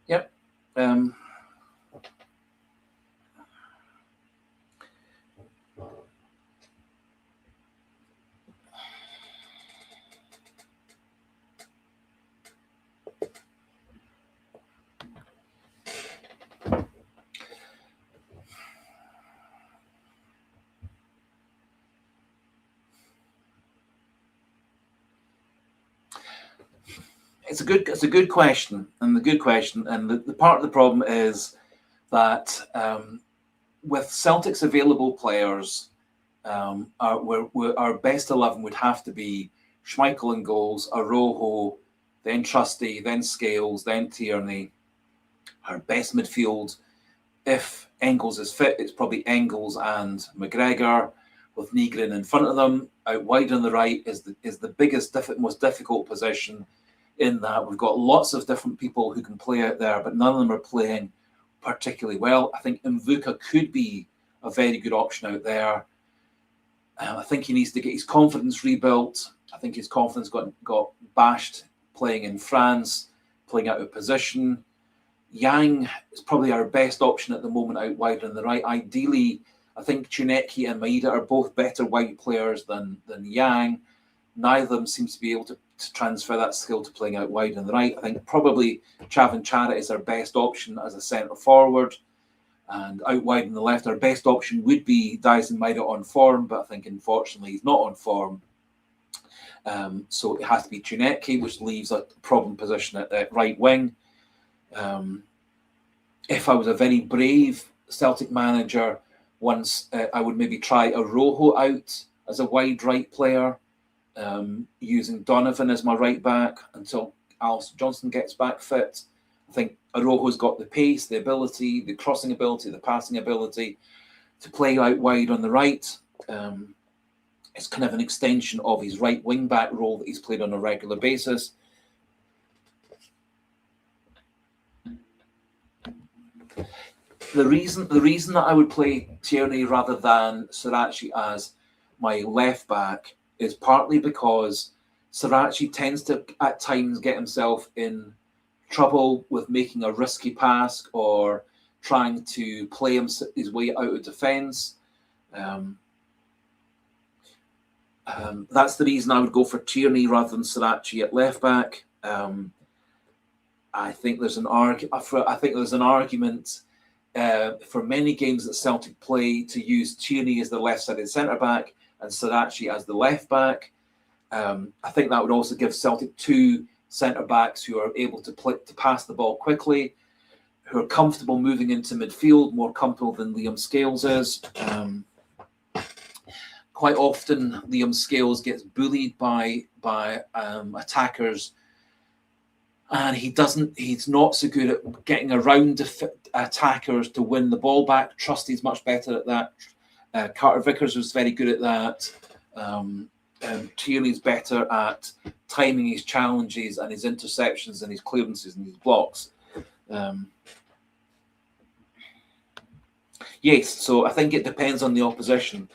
Yep. It's a good question, and the part of the problem is that with Celtic's available players, our best 11 would have to be Schmeichel in goals, Arojo, then Trusty, then Scales, then Tierney. Our best midfield, if Engels is fit, it's probably Engels and McGregor, with Nygren in front of them. Out wide on the right is the biggest, most difficult position, in that we've got lots of different people who can play out there, but none of them are playing particularly well. I think Mvuka could be a very good option out there. I think he needs to get his confidence rebuilt. I think his confidence got bashed playing in France, playing out of position. Yang is probably our best option at the moment out wide on the right. Ideally, I think Tchuneki and Maeda are both better wide players than Yang. Neither of them seems to be able to transfer that skill to playing out wide on the right. I think probably Chavan Chara is our best option as a centre forward. And out wide on the left, our best option would be Dyson Maeda on form, but I think unfortunately he's not on form. So it has to be Tchuneki, which leaves a problem position at right wing. If I was a very brave Celtic manager, once I would maybe try Arojo out as a wide right player, using Donovan as my right back until Alison Johnson gets back fit. I think Arojo's got the pace, the ability, the crossing ability, the passing ability to play out wide on the right. It's kind of an extension of his right wing back role that he's played on a regular basis. The reason that I would play Tierney rather than Sirachi as my left back is partly because Sirachi tends to at times get himself in trouble with making a risky pass or trying to play his way out of defence. That's the reason I would go for Tierney rather than Sirachi at left back. I think there's an argument for many games that Celtic play to use Tierney as the left-sided centre-back and Sirachi as the left-back. I think that would also give Celtic two centre-backs who are able to pass the ball quickly, who are comfortable moving into midfield, more comfortable than Liam Scales is. Quite often, Liam Scales gets bullied by attackers, and he's not so good at getting around attackers to win the ball back. Trusty's much better at that. Carter Vickers was very good at that. Tierney's better at timing his challenges and his interceptions and his clearances and his blocks. Yes, so I think it depends on the opposition.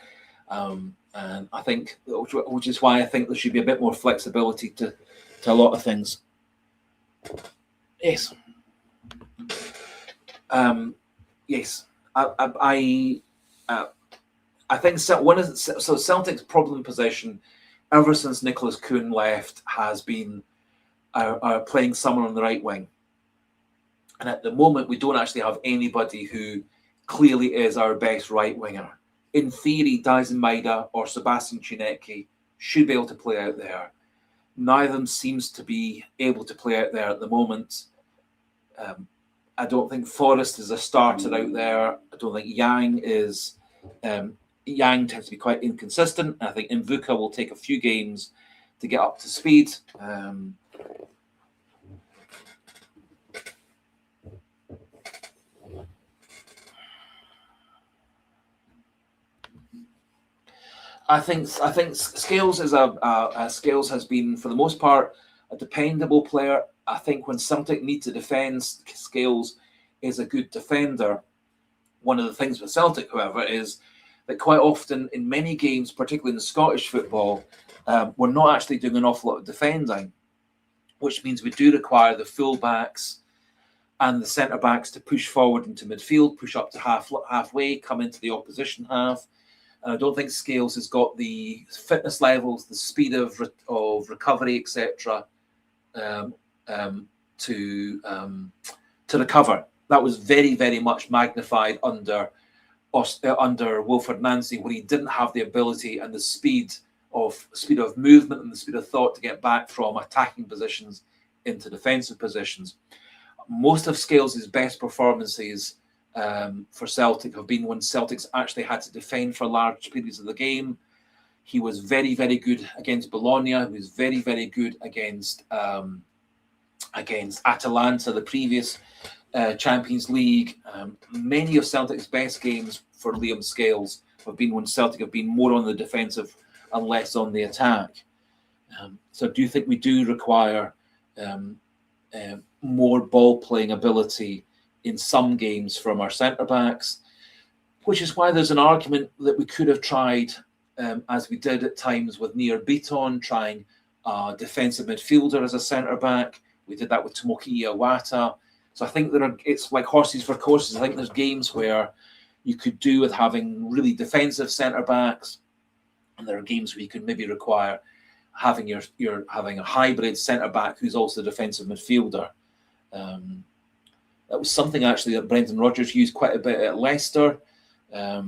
And I think, which is why I think there should be a bit more flexibility to a lot of things. Yes. Yes. I think Celtic's problem position ever since Nicholas Kuhn left has been playing someone on the right wing. And at the moment, we don't actually have anybody who clearly is our best right winger. In theory, Dyson Maida or Sebastian Chinecki should be able to play out there. Neither of them seems to be able to play out there at the moment. I don't think Forrest is a starter out there. I don't think Yang is. Yang tends to be quite inconsistent. I think Mvuka will take a few games to get up to speed. I think Scales is Scales has been, for the most part, a dependable player. I think when Celtic need to defend, Scales is a good defender. One of the things with Celtic, however, is that quite often in many games, particularly in Scottish football, we're not actually doing an awful lot of defending, which means we do require the full-backs and the centre-backs to push forward into midfield, push up to halfway, come into the opposition half. And I don't think Scales has got the fitness levels, the speed of recovery, etc., to recover. That was very, very much magnified under Wilfred Nancy, where he didn't have the ability and the speed of movement and the speed of thought to get back from attacking positions into defensive positions. Most of Scales' best performances for Celtic have been when Celtics actually had to defend for large periods of the game. He was very, very good against Bologna. He was very, very good against Atalanta, the previous Champions League. Many of Celtic's best games for Liam Scales have been when Celtic have been more on the defensive and less on the attack. So I do think we do require more ball-playing ability in some games from our centre-backs, which is why there's an argument that we could have tried, as we did at times with Nir Beaton, trying a defensive midfielder as a centre-back. We did that with Tomoki Iwata. So I think it's like horses for courses. I think there's games where you could do with having really defensive centre-backs, and there are games where you could maybe require having having a hybrid centre-back who's also a defensive midfielder. That was something actually that Brendan Rodgers used quite a bit at Leicester, but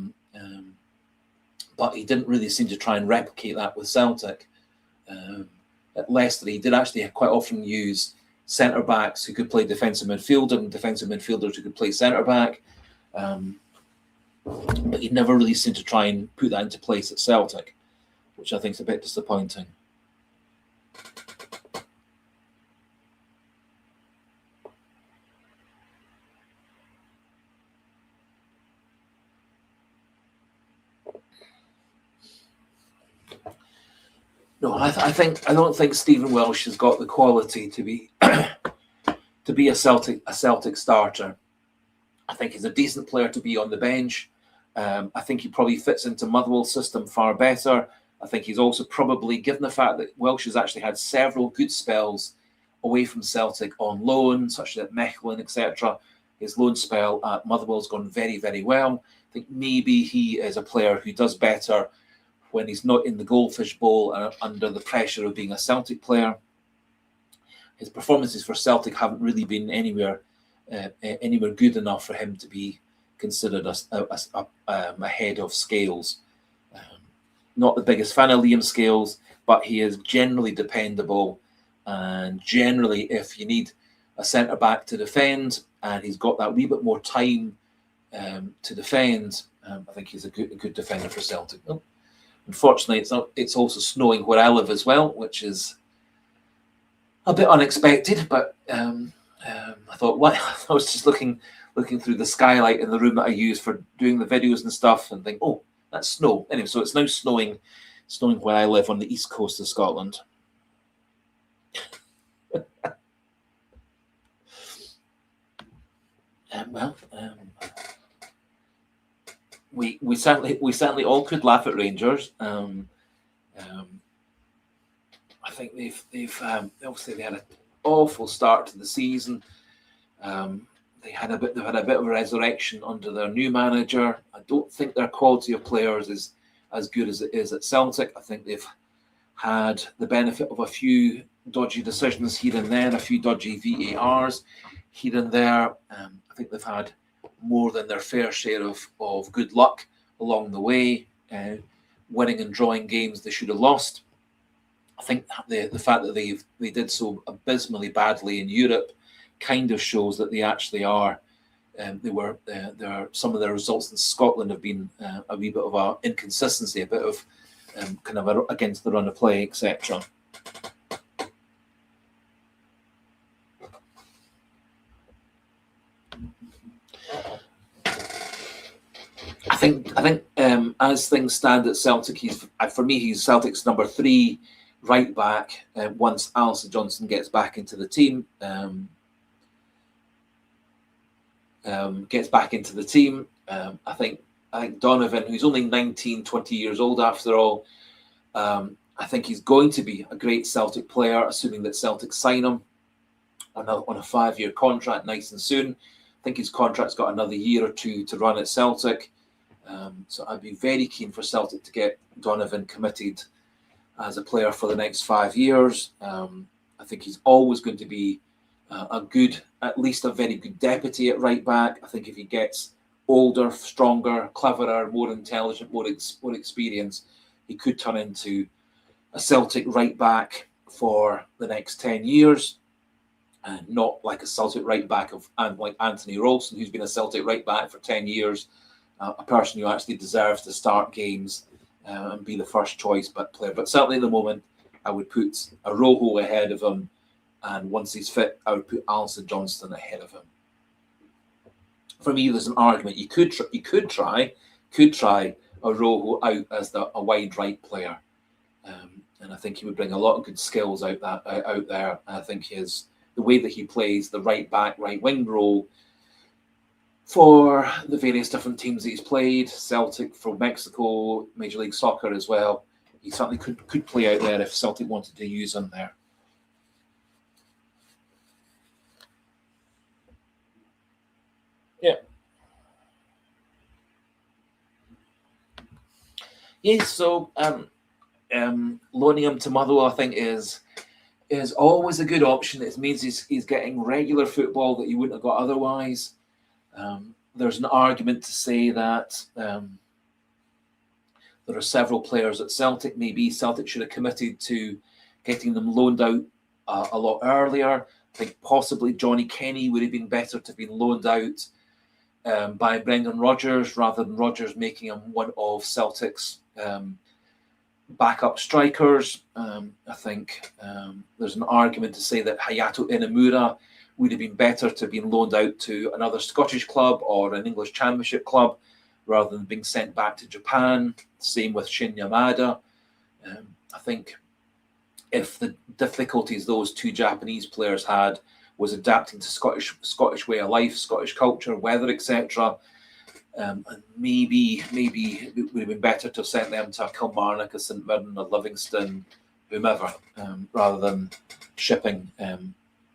he didn't really seem to try and replicate that with Celtic. At Leicester, he did actually quite often use centre-backs who could play defensive midfielder and defensive midfielders who could play centre-back, but he never really seemed to try and put that into place at Celtic, which I think is a bit disappointing. No, I don't think Stephen Welsh has got the quality to be a Celtic starter. I think he's a decent player to be on the bench. I think he probably fits into Motherwell's system far better. I think he's also probably, given the fact that Welsh has actually had several good spells away from Celtic on loan, such as at Mechelen, etc. His loan spell at Motherwell's gone very, very well. I think maybe he is a player who does better when he's not in the goldfish bowl under the pressure of being a Celtic player. His performances for Celtic haven't really been anywhere good enough for him to be considered ahead of Scales. Not the biggest fan of Liam Scales, but he is generally dependable, and generally, if you need a centre-back to defend and he's got that wee bit more time to defend, I think he's a good defender for Celtic. Oh. Unfortunately, it's also snowing where I live as well, which is a bit unexpected. But I thought, what? I was just looking through the skylight in the room that I use for doing the videos and stuff, and think, oh, that's snow. Anyway, so it's now snowing where I live on the east coast of Scotland. We certainly all could laugh at Rangers. I think they've obviously they had an awful start to the season. They've had a bit of a resurrection under their new manager. I don't think their quality of players is as good as it is at Celtic. I think they've had the benefit of a few dodgy decisions here and there, a few dodgy VARs here and there. I think they've had more than their fair share of good luck along the way, winning and drawing games they should have lost. I think the fact that they did so abysmally badly in Europe kind of shows that they actually are. Some of their results in Scotland have been a wee bit of an inconsistency, a bit of kind of against the run of play, etc. I think as things stand at Celtic, he's Celtic's number 3 right back once Alison Johnson gets back into the team. I think Donovan, who's only 19, 20 years old after all, I think he's going to be a great Celtic player, assuming that Celtic sign him on a 5-year contract nice and soon. I think his contract's got another year or two to run at Celtic. So I'd be very keen for Celtic to get Donovan committed as a player for the next 5 years. I think he's always going to be at least a very good deputy at right back. I think if he gets older, stronger, cleverer, more intelligent, more experienced, he could turn into a Celtic right back for the next 10 years. And not like a Celtic right back like Anthony Ralston, who's been a Celtic right back for 10 years, a person who actually deserves to start games and be the first choice player. But certainly at the moment, I would put Arojo ahead of him, and once he's fit, I would put Alison Johnston ahead of him. For me, there's an argument you could try Arojo out as a wide right player, and I think he would bring a lot of good skills out there. I think the way that he plays the right back, right wing role for the various different teams that he's played, Celtic, from Mexico, Major League Soccer as well, he certainly could play out there if Celtic wanted to use him there. Yeah, so loaning him to Motherwell, I think, is always a good option. It means he's getting regular football that he wouldn't have got otherwise. There's an argument to say that there are several players at Celtic. Maybe Celtic should have committed to getting them loaned out a lot earlier. I think possibly Johnny Kenny would have been better to have been loaned out by Brendan Rodgers rather than Rodgers making him one of Celtic's backup strikers. I think there's an argument to say that Hayato Inamura would have been better to have been loaned out to another Scottish club or an English Championship club rather than being sent back to Japan. Same with Shin Yamada. I think if the difficulties those two Japanese players had was adapting to Scottish way of life, Scottish culture, weather, etc., and maybe it would have been better to have sent them to a Kilmarnock, a St Mirren, a Livingston, whomever, rather than shipping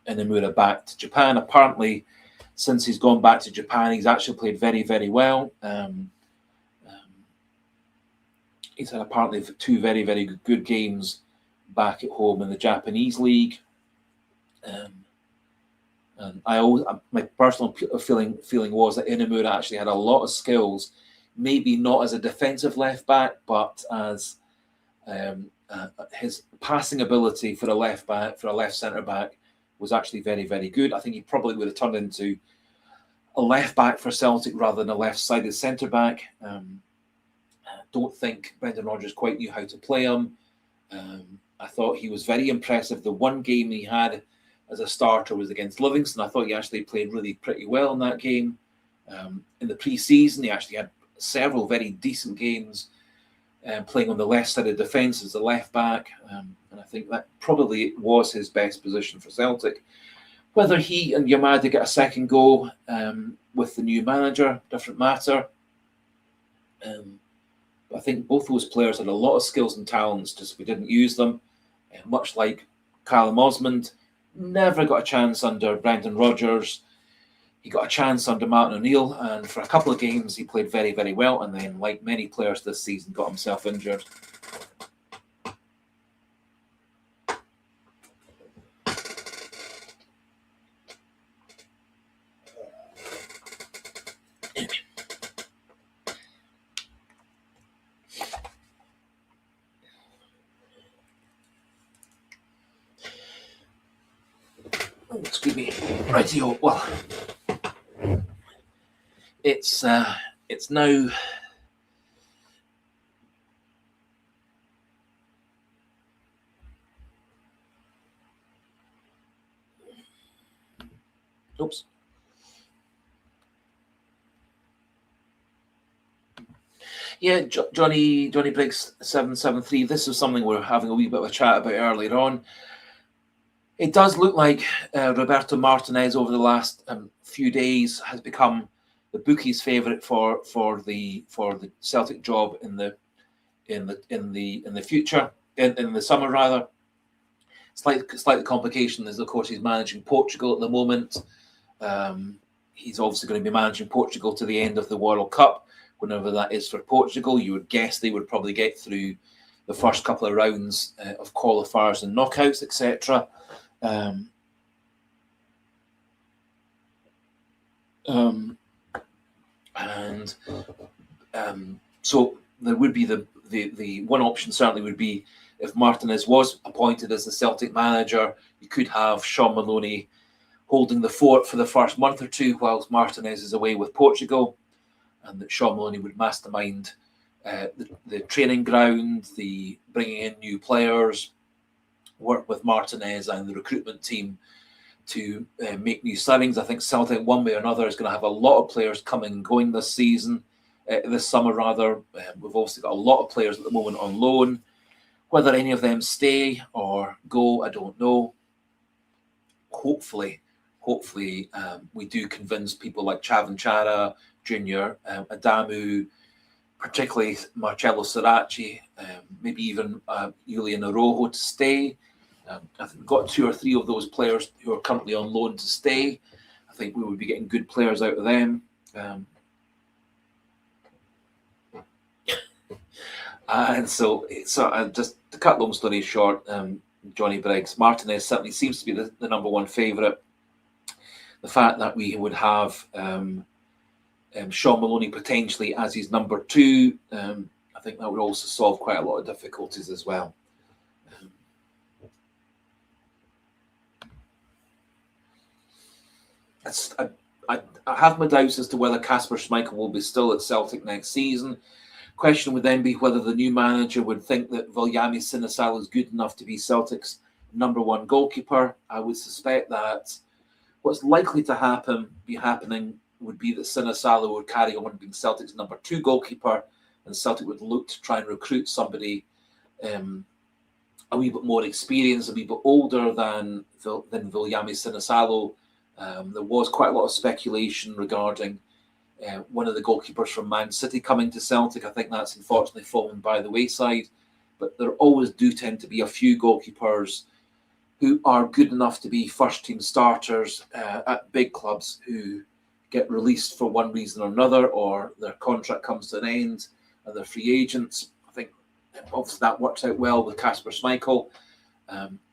Inamura back to Japan. Apparently, since he's gone back to Japan, he's actually played very, very well. He's had apparently 2 very, very good games back at home in the Japanese league. And my personal feeling was that Inamura actually had a lot of skills, maybe not as a defensive left back, but as his passing ability for a left centre back was actually very, very good. I think he probably would have turned into a left back for Celtic rather than a left-sided centre back. I don't think Brendan Rodgers quite knew how to play him. I thought he was very impressive. The one game he had as a starter was against Livingston. I thought he actually played really pretty well in that game. In the pre-season, he actually had several very decent games playing on the left side of defence as a left back. And I think that probably was his best position for Celtic. Whether he and Yamada get a second go with the new manager, different matter. I think both those players had a lot of skills and talents, just we didn't use them. Much like Callum Osmond, never got a chance under Brendan Rodgers. He got a chance under Martin O'Neill, and for a couple of games he played very, very well, and then, like many players this season, got himself injured. Oh, excuse me. Rightio. Well, it's now. Oops. Yeah, Johnny Briggs 773. This is something we're having a wee bit of a chat about earlier on. It does look like Roberto Martinez over the last few days has become the bookies' favourite for the Celtic job in the future in the summer rather. Slight complication is of course he's managing Portugal at the moment. He's obviously going to be managing Portugal to the end of the World Cup, whenever that is for Portugal. You would guess they would probably get through the first couple of rounds of qualifiers and knockouts, etc. So there would be the one option certainly would be if Martinez was appointed as the Celtic manager, you could have Sean Maloney holding the fort for the first month or two whilst Martinez is away with Portugal, and that Sean Maloney would mastermind the training ground, the bringing in new players, work with Martinez and the recruitment team to make new signings. I think Celtic, one way or another, is going to have a lot of players coming and going this season, this summer rather. We've also got a lot of players at the moment on loan. Whether any of them stay or go, I don't know. Hopefully, we do convince people like Chavan Chara, Junior, Adamu, particularly Marcelo Sarachi, maybe even Julian Arojo to stay. I think we've got 2 or 3 of those players who are currently on loan to stay. I think we would be getting good players out of them. And so just to cut long story short, Johnny Briggs, Martinez certainly seems to be the number one favourite. The fact that we would have Sean Maloney potentially as his number 2, I think that would also solve quite a lot of difficulties as well. I have my doubts as to whether Kasper Schmeichel will be still at Celtic next season. Question would then be whether the new manager would think that Viljami Sinisalo is good enough to be Celtic's number 1 goalkeeper. I would suspect that what's likely to happening would be that Sinisalo would carry on being Celtic's number 2 goalkeeper, and Celtic would look to try and recruit somebody a wee bit more experienced, a wee bit older than Viljami Sinisalo. There was quite a lot of speculation regarding one of the goalkeepers from Man City coming to Celtic. I think that's unfortunately fallen by the wayside. But there always do tend to be a few goalkeepers who are good enough to be first-team starters at big clubs who get released for one reason or another, or their contract comes to an end and they're free agents. I think obviously that works out well with Kasper Schmeichel,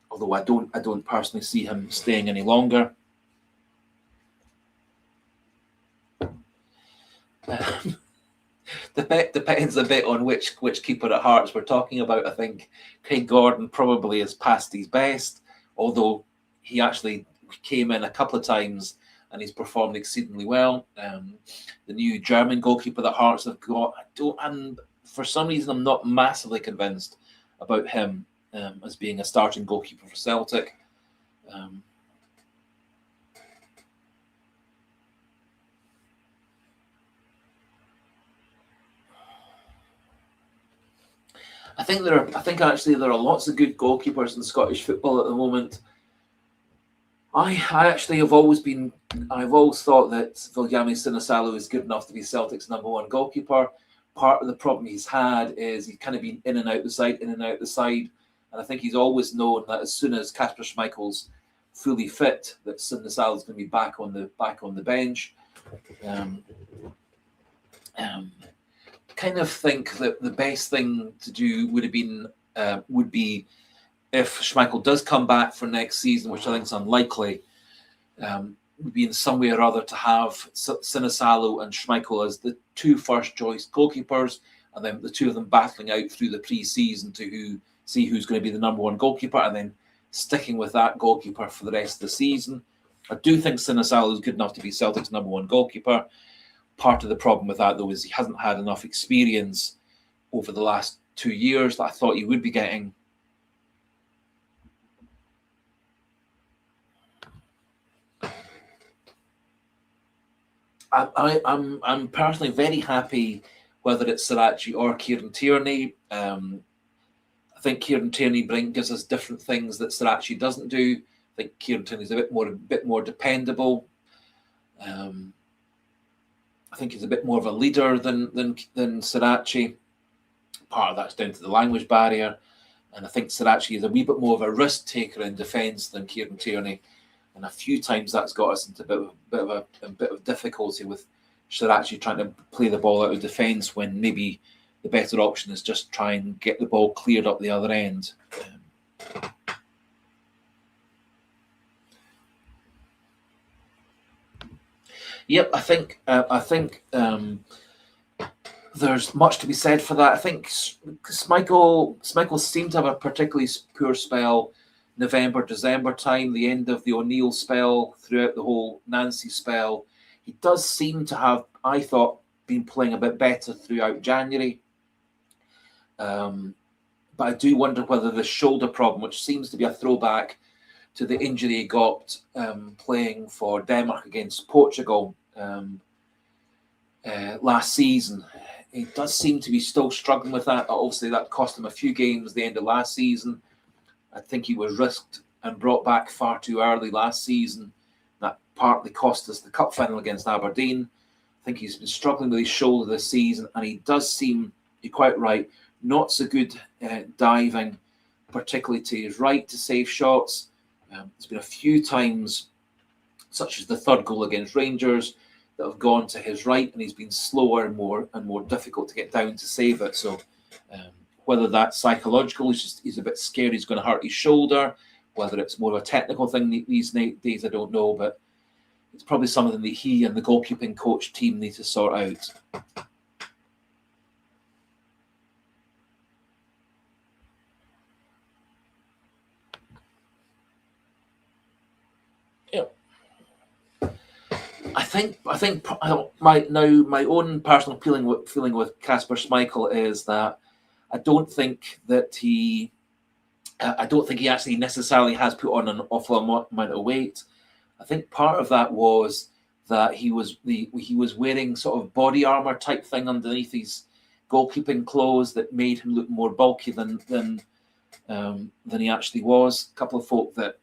although I don't personally see him staying any longer. Depends a bit on which keeper at Hearts we're talking about. I think Craig Gordon probably is past his best, although he actually came in a couple of times and he's performed exceedingly well. The new German goalkeeper that Hearts have got, and for some reason I'm not massively convinced about him as being a starting goalkeeper for Celtic. I think actually there are lots of good goalkeepers in Scottish football at the moment. I've always thought that Viljami Sinisalo is good enough to be Celtic's number 1 goalkeeper. Part of the problem he's had is he's kind of been in and out the side, and I think he's always known that as soon as Kasper Schmeichel's fully fit, that Sinisalo is going to be back on the bench. Kind of think that the best thing to do would be if Schmeichel does come back for next season, which I think is unlikely, would be in some way or other to have Sinisalo and Schmeichel as the 2 first-choice goalkeepers, and then the 2 of them battling out through the pre-season to see who's going to be the number 1 goalkeeper, and then sticking with that goalkeeper for the rest of the season. I do think Sinisalo is good enough to be Celtic's number one goalkeeper. Part of the problem with that, though, is he hasn't had enough experience over the last 2 years that I thought he would be getting. I'm personally very happy whether it's Sirachi or Kieran Tierney. I think Kieran Tierney gives us different things that Sirachi doesn't do. I think Kieran Tierney's a bit more dependable. I think he's a bit more of a leader than Sirachi. Part of that's down to the language barrier, and I think Sirachi is a wee bit more of a risk taker in defence than Kieran Tierney. And a few times that's got us into a bit of difficulty with Sirachi trying to play the ball out of defence when maybe the better option is just try and get the ball cleared up the other end. Yep, I think there's much to be said for that. I think Schmeichel seemed to have a particularly poor spell November, December time, the end of the O'Neill spell, throughout the whole Nancy spell. He does seem to have, I thought, been playing a bit better throughout January. But I do wonder whether the shoulder problem, which seems to be a throwback to the injury he got playing for Denmark against Portugal last season, he does seem to be still struggling with that. Obviously, that cost him a few games the end of last season. I think he was risked and brought back far too early last season. That partly cost us the cup final against Aberdeen. I think he's been struggling with his shoulder this season, and he does seem, you're quite right, not so good diving, particularly to his right to save shots. There's been a few times, such as the third goal against Rangers, that have gone to his right, and he's been slower and more difficult to get down to save it. So whether that's psychological, he's a bit scared he's going to hurt his shoulder, whether it's more of a technical thing these days, I don't know, but it's probably something that he and the goalkeeping coach team need to sort out. I think my own personal feeling with Kasper Schmeichel is that I don't think he actually necessarily has put on an awful amount of weight. I think part of that was that he was wearing sort of body armor type thing underneath his goalkeeping clothes that made him look more bulky than he actually was. A couple of folk that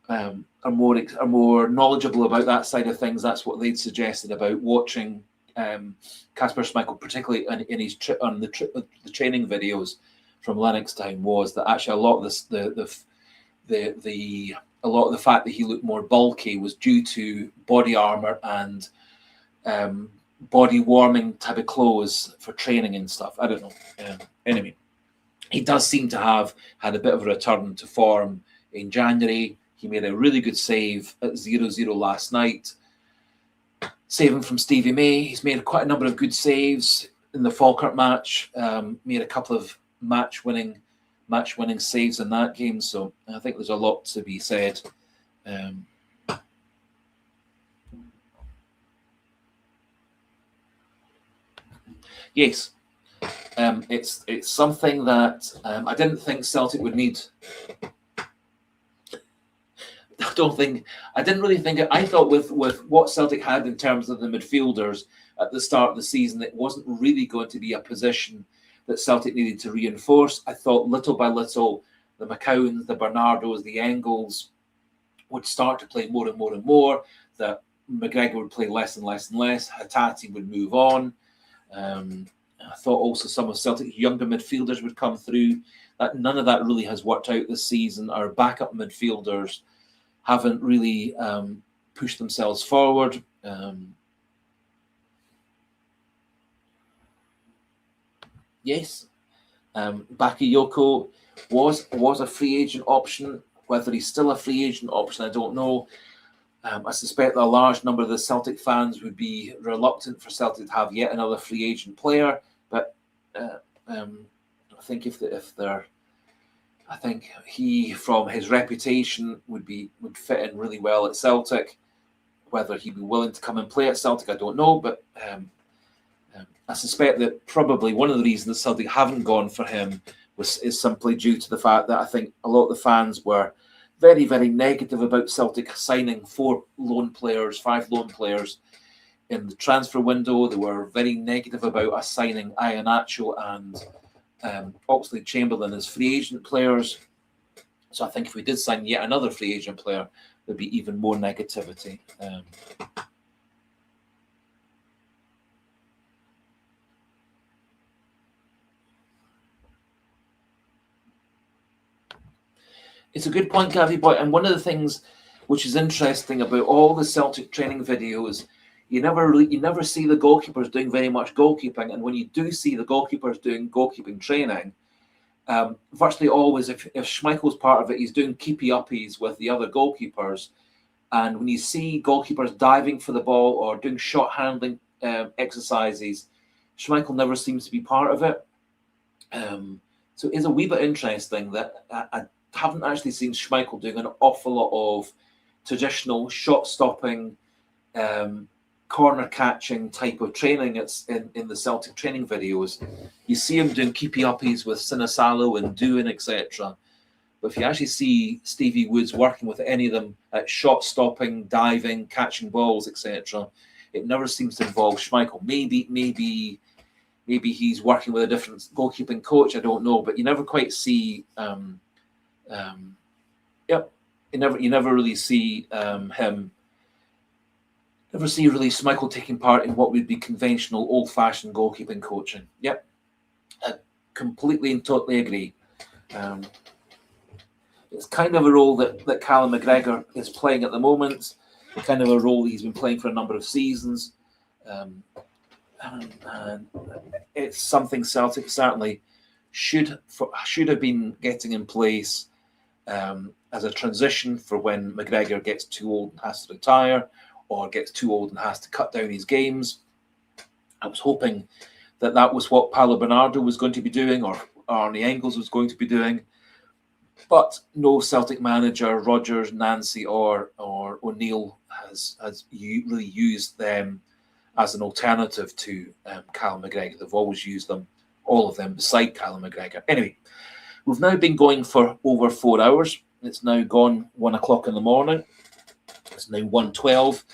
are more knowledgeable about that side of things. That's what they'd suggested about watching Kasper Schmeichel, particularly in his the training videos from Livingston, was that actually a lot of the fact that he looked more bulky was due to body armor and body warming type of clothes for training and stuff. I don't know. Anyway, he does seem to have had a bit of a return to form in January. He made a really good save at 0-0 last night, saving from Stevie May. He's made quite a number of good saves in the Falkirk match. Made a couple of match-winning saves in that game. So I think there's a lot to be said. Yes, it's something that I didn't think Celtic would need. I didn't really think it. I thought with what Celtic had in terms of the midfielders at the start of the season, it wasn't really going to be a position that Celtic needed to reinforce. I thought little by little, the McCowans, the Bernardos, the Engels would start to play more and more and more, that McGregor would play less and less and less, Hatate would move on. I thought also some of Celtic's younger midfielders would come through. That none of that really has worked out this season. Our backup midfielders haven't really pushed themselves forward. Yes, Bakayoko was a free agent option. Whether he's still a free agent option, I don't know. I suspect that a large number of the Celtic fans would be reluctant for Celtic to have yet another free agent player. But I think if they're I think he, from his reputation, would fit in really well at Celtic. Whether he'd be willing to come and play at Celtic, I don't know, but I suspect that probably one of the reasons Celtic haven't gone for him is simply due to the fact that I think a lot of the fans were very, very negative about Celtic signing 5 loan players in the transfer window. They were very negative about us signing Iheanacho and Oxlade-Chamberlain as free agent players. So I think if we did sign yet another free agent player, there'd be even more negativity. It's a good point, Gavi Boy. And one of the things which is interesting about all the Celtic training videos, you never see the goalkeepers doing very much goalkeeping. And when you do see the goalkeepers doing goalkeeping training, virtually always, if Schmeichel's part of it, he's doing keepy-uppies with the other goalkeepers. And when you see goalkeepers diving for the ball or doing shot handling exercises, Schmeichel never seems to be part of it. So it's a wee bit interesting that I haven't actually seen Schmeichel doing an awful lot of traditional shot-stopping, corner catching type of training. It's in the Celtic training videos. You see him doing keepy-uppies with Sinisalo and Doohan, etc. But if you actually see Stevie Woods working with any of them at shot-stopping, diving, catching balls, etc., it never seems to involve Schmeichel. Maybe he's working with a different goalkeeping coach. I don't know, but you never quite see. You never really see him. Never see really Schmeichel taking part in what would be conventional, old-fashioned goalkeeping coaching. Yep, I completely and totally agree. It's kind of a role that Callum McGregor is playing at the moment. The kind of a role he's been playing for a number of seasons. And it's something Celtic certainly should have been getting in place as a transition for when McGregor gets too old and has to retire, or gets too old and has to cut down his games. I was hoping that was what Paulo Bernardo was going to be doing, or Arnie Engels was going to be doing. But no Celtic manager, Rodgers, Nancy, or O'Neill has really used them as an alternative to Callum McGregor. They've always used them, all of them, beside Callum McGregor. Anyway, we've now been going for over 4 hours. It's now gone 1 o'clock in the morning. It's now 1:12.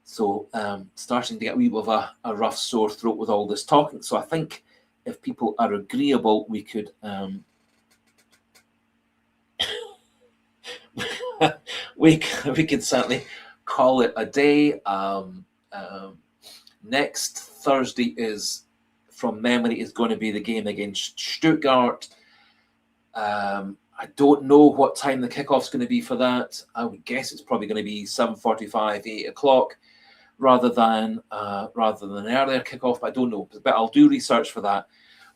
So starting to get a wee bit of a rough sore throat with all this talking. So I think if people are agreeable, we could we could certainly call it a day. Next Thursday is, from memory, is going to be the game against Stuttgart. I don't know what time the kickoff's going to be for that. I would guess it's probably going to be 7:45, 8 o'clock, rather than an earlier kickoff. But I don't know. But I'll do research for that.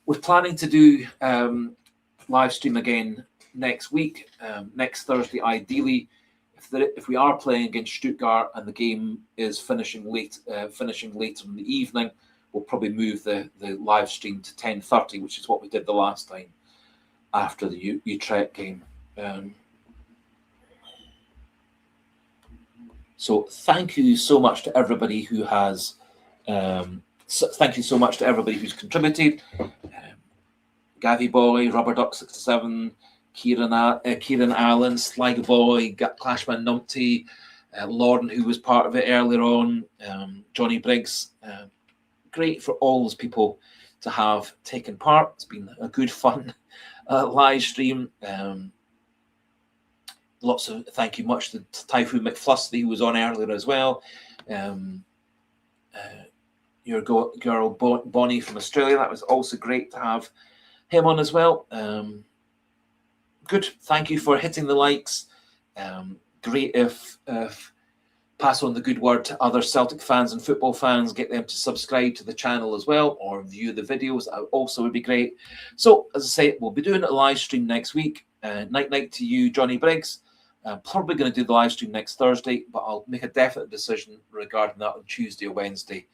We're planning to do live stream again next week, next Thursday, ideally. If we are playing against Stuttgart and the game is finishing later in the evening, we'll probably move the live stream to 10:30, which is what we did the last time after the Utrecht game. So thank you so much to everybody who has. Thank you so much to everybody who's contributed. Gavi Boy, Rubber Duck 67. Kieran Allen, Slag Boy, Clashman Numpty, Lauren, who was part of it earlier on, Johnny Briggs. Great for all those people to have taken part. It's been a good, fun live stream. Lots of thank you much to Typhoon McFlusty, who was on earlier as well. Your girl Bonnie from Australia, that was also great to have him on as well. Good. Thank you for hitting the likes. Great if pass on the good word to other Celtic fans and football fans. Get them to subscribe to the channel as well, or view the videos. That also would be great. So, as I say, we'll be doing a live stream next week. Night to you, Johnny Briggs. I'm probably going to do the live stream next Thursday, but I'll make a definite decision regarding that on Tuesday or Wednesday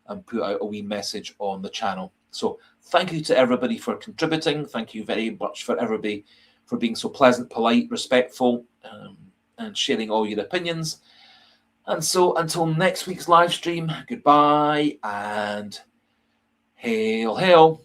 and put out a wee message on the channel. So, thank you to everybody for contributing. Thank you very much for everybody for being so pleasant, polite, respectful, and sharing all your opinions. And so until next week's live stream, goodbye and hail, hail.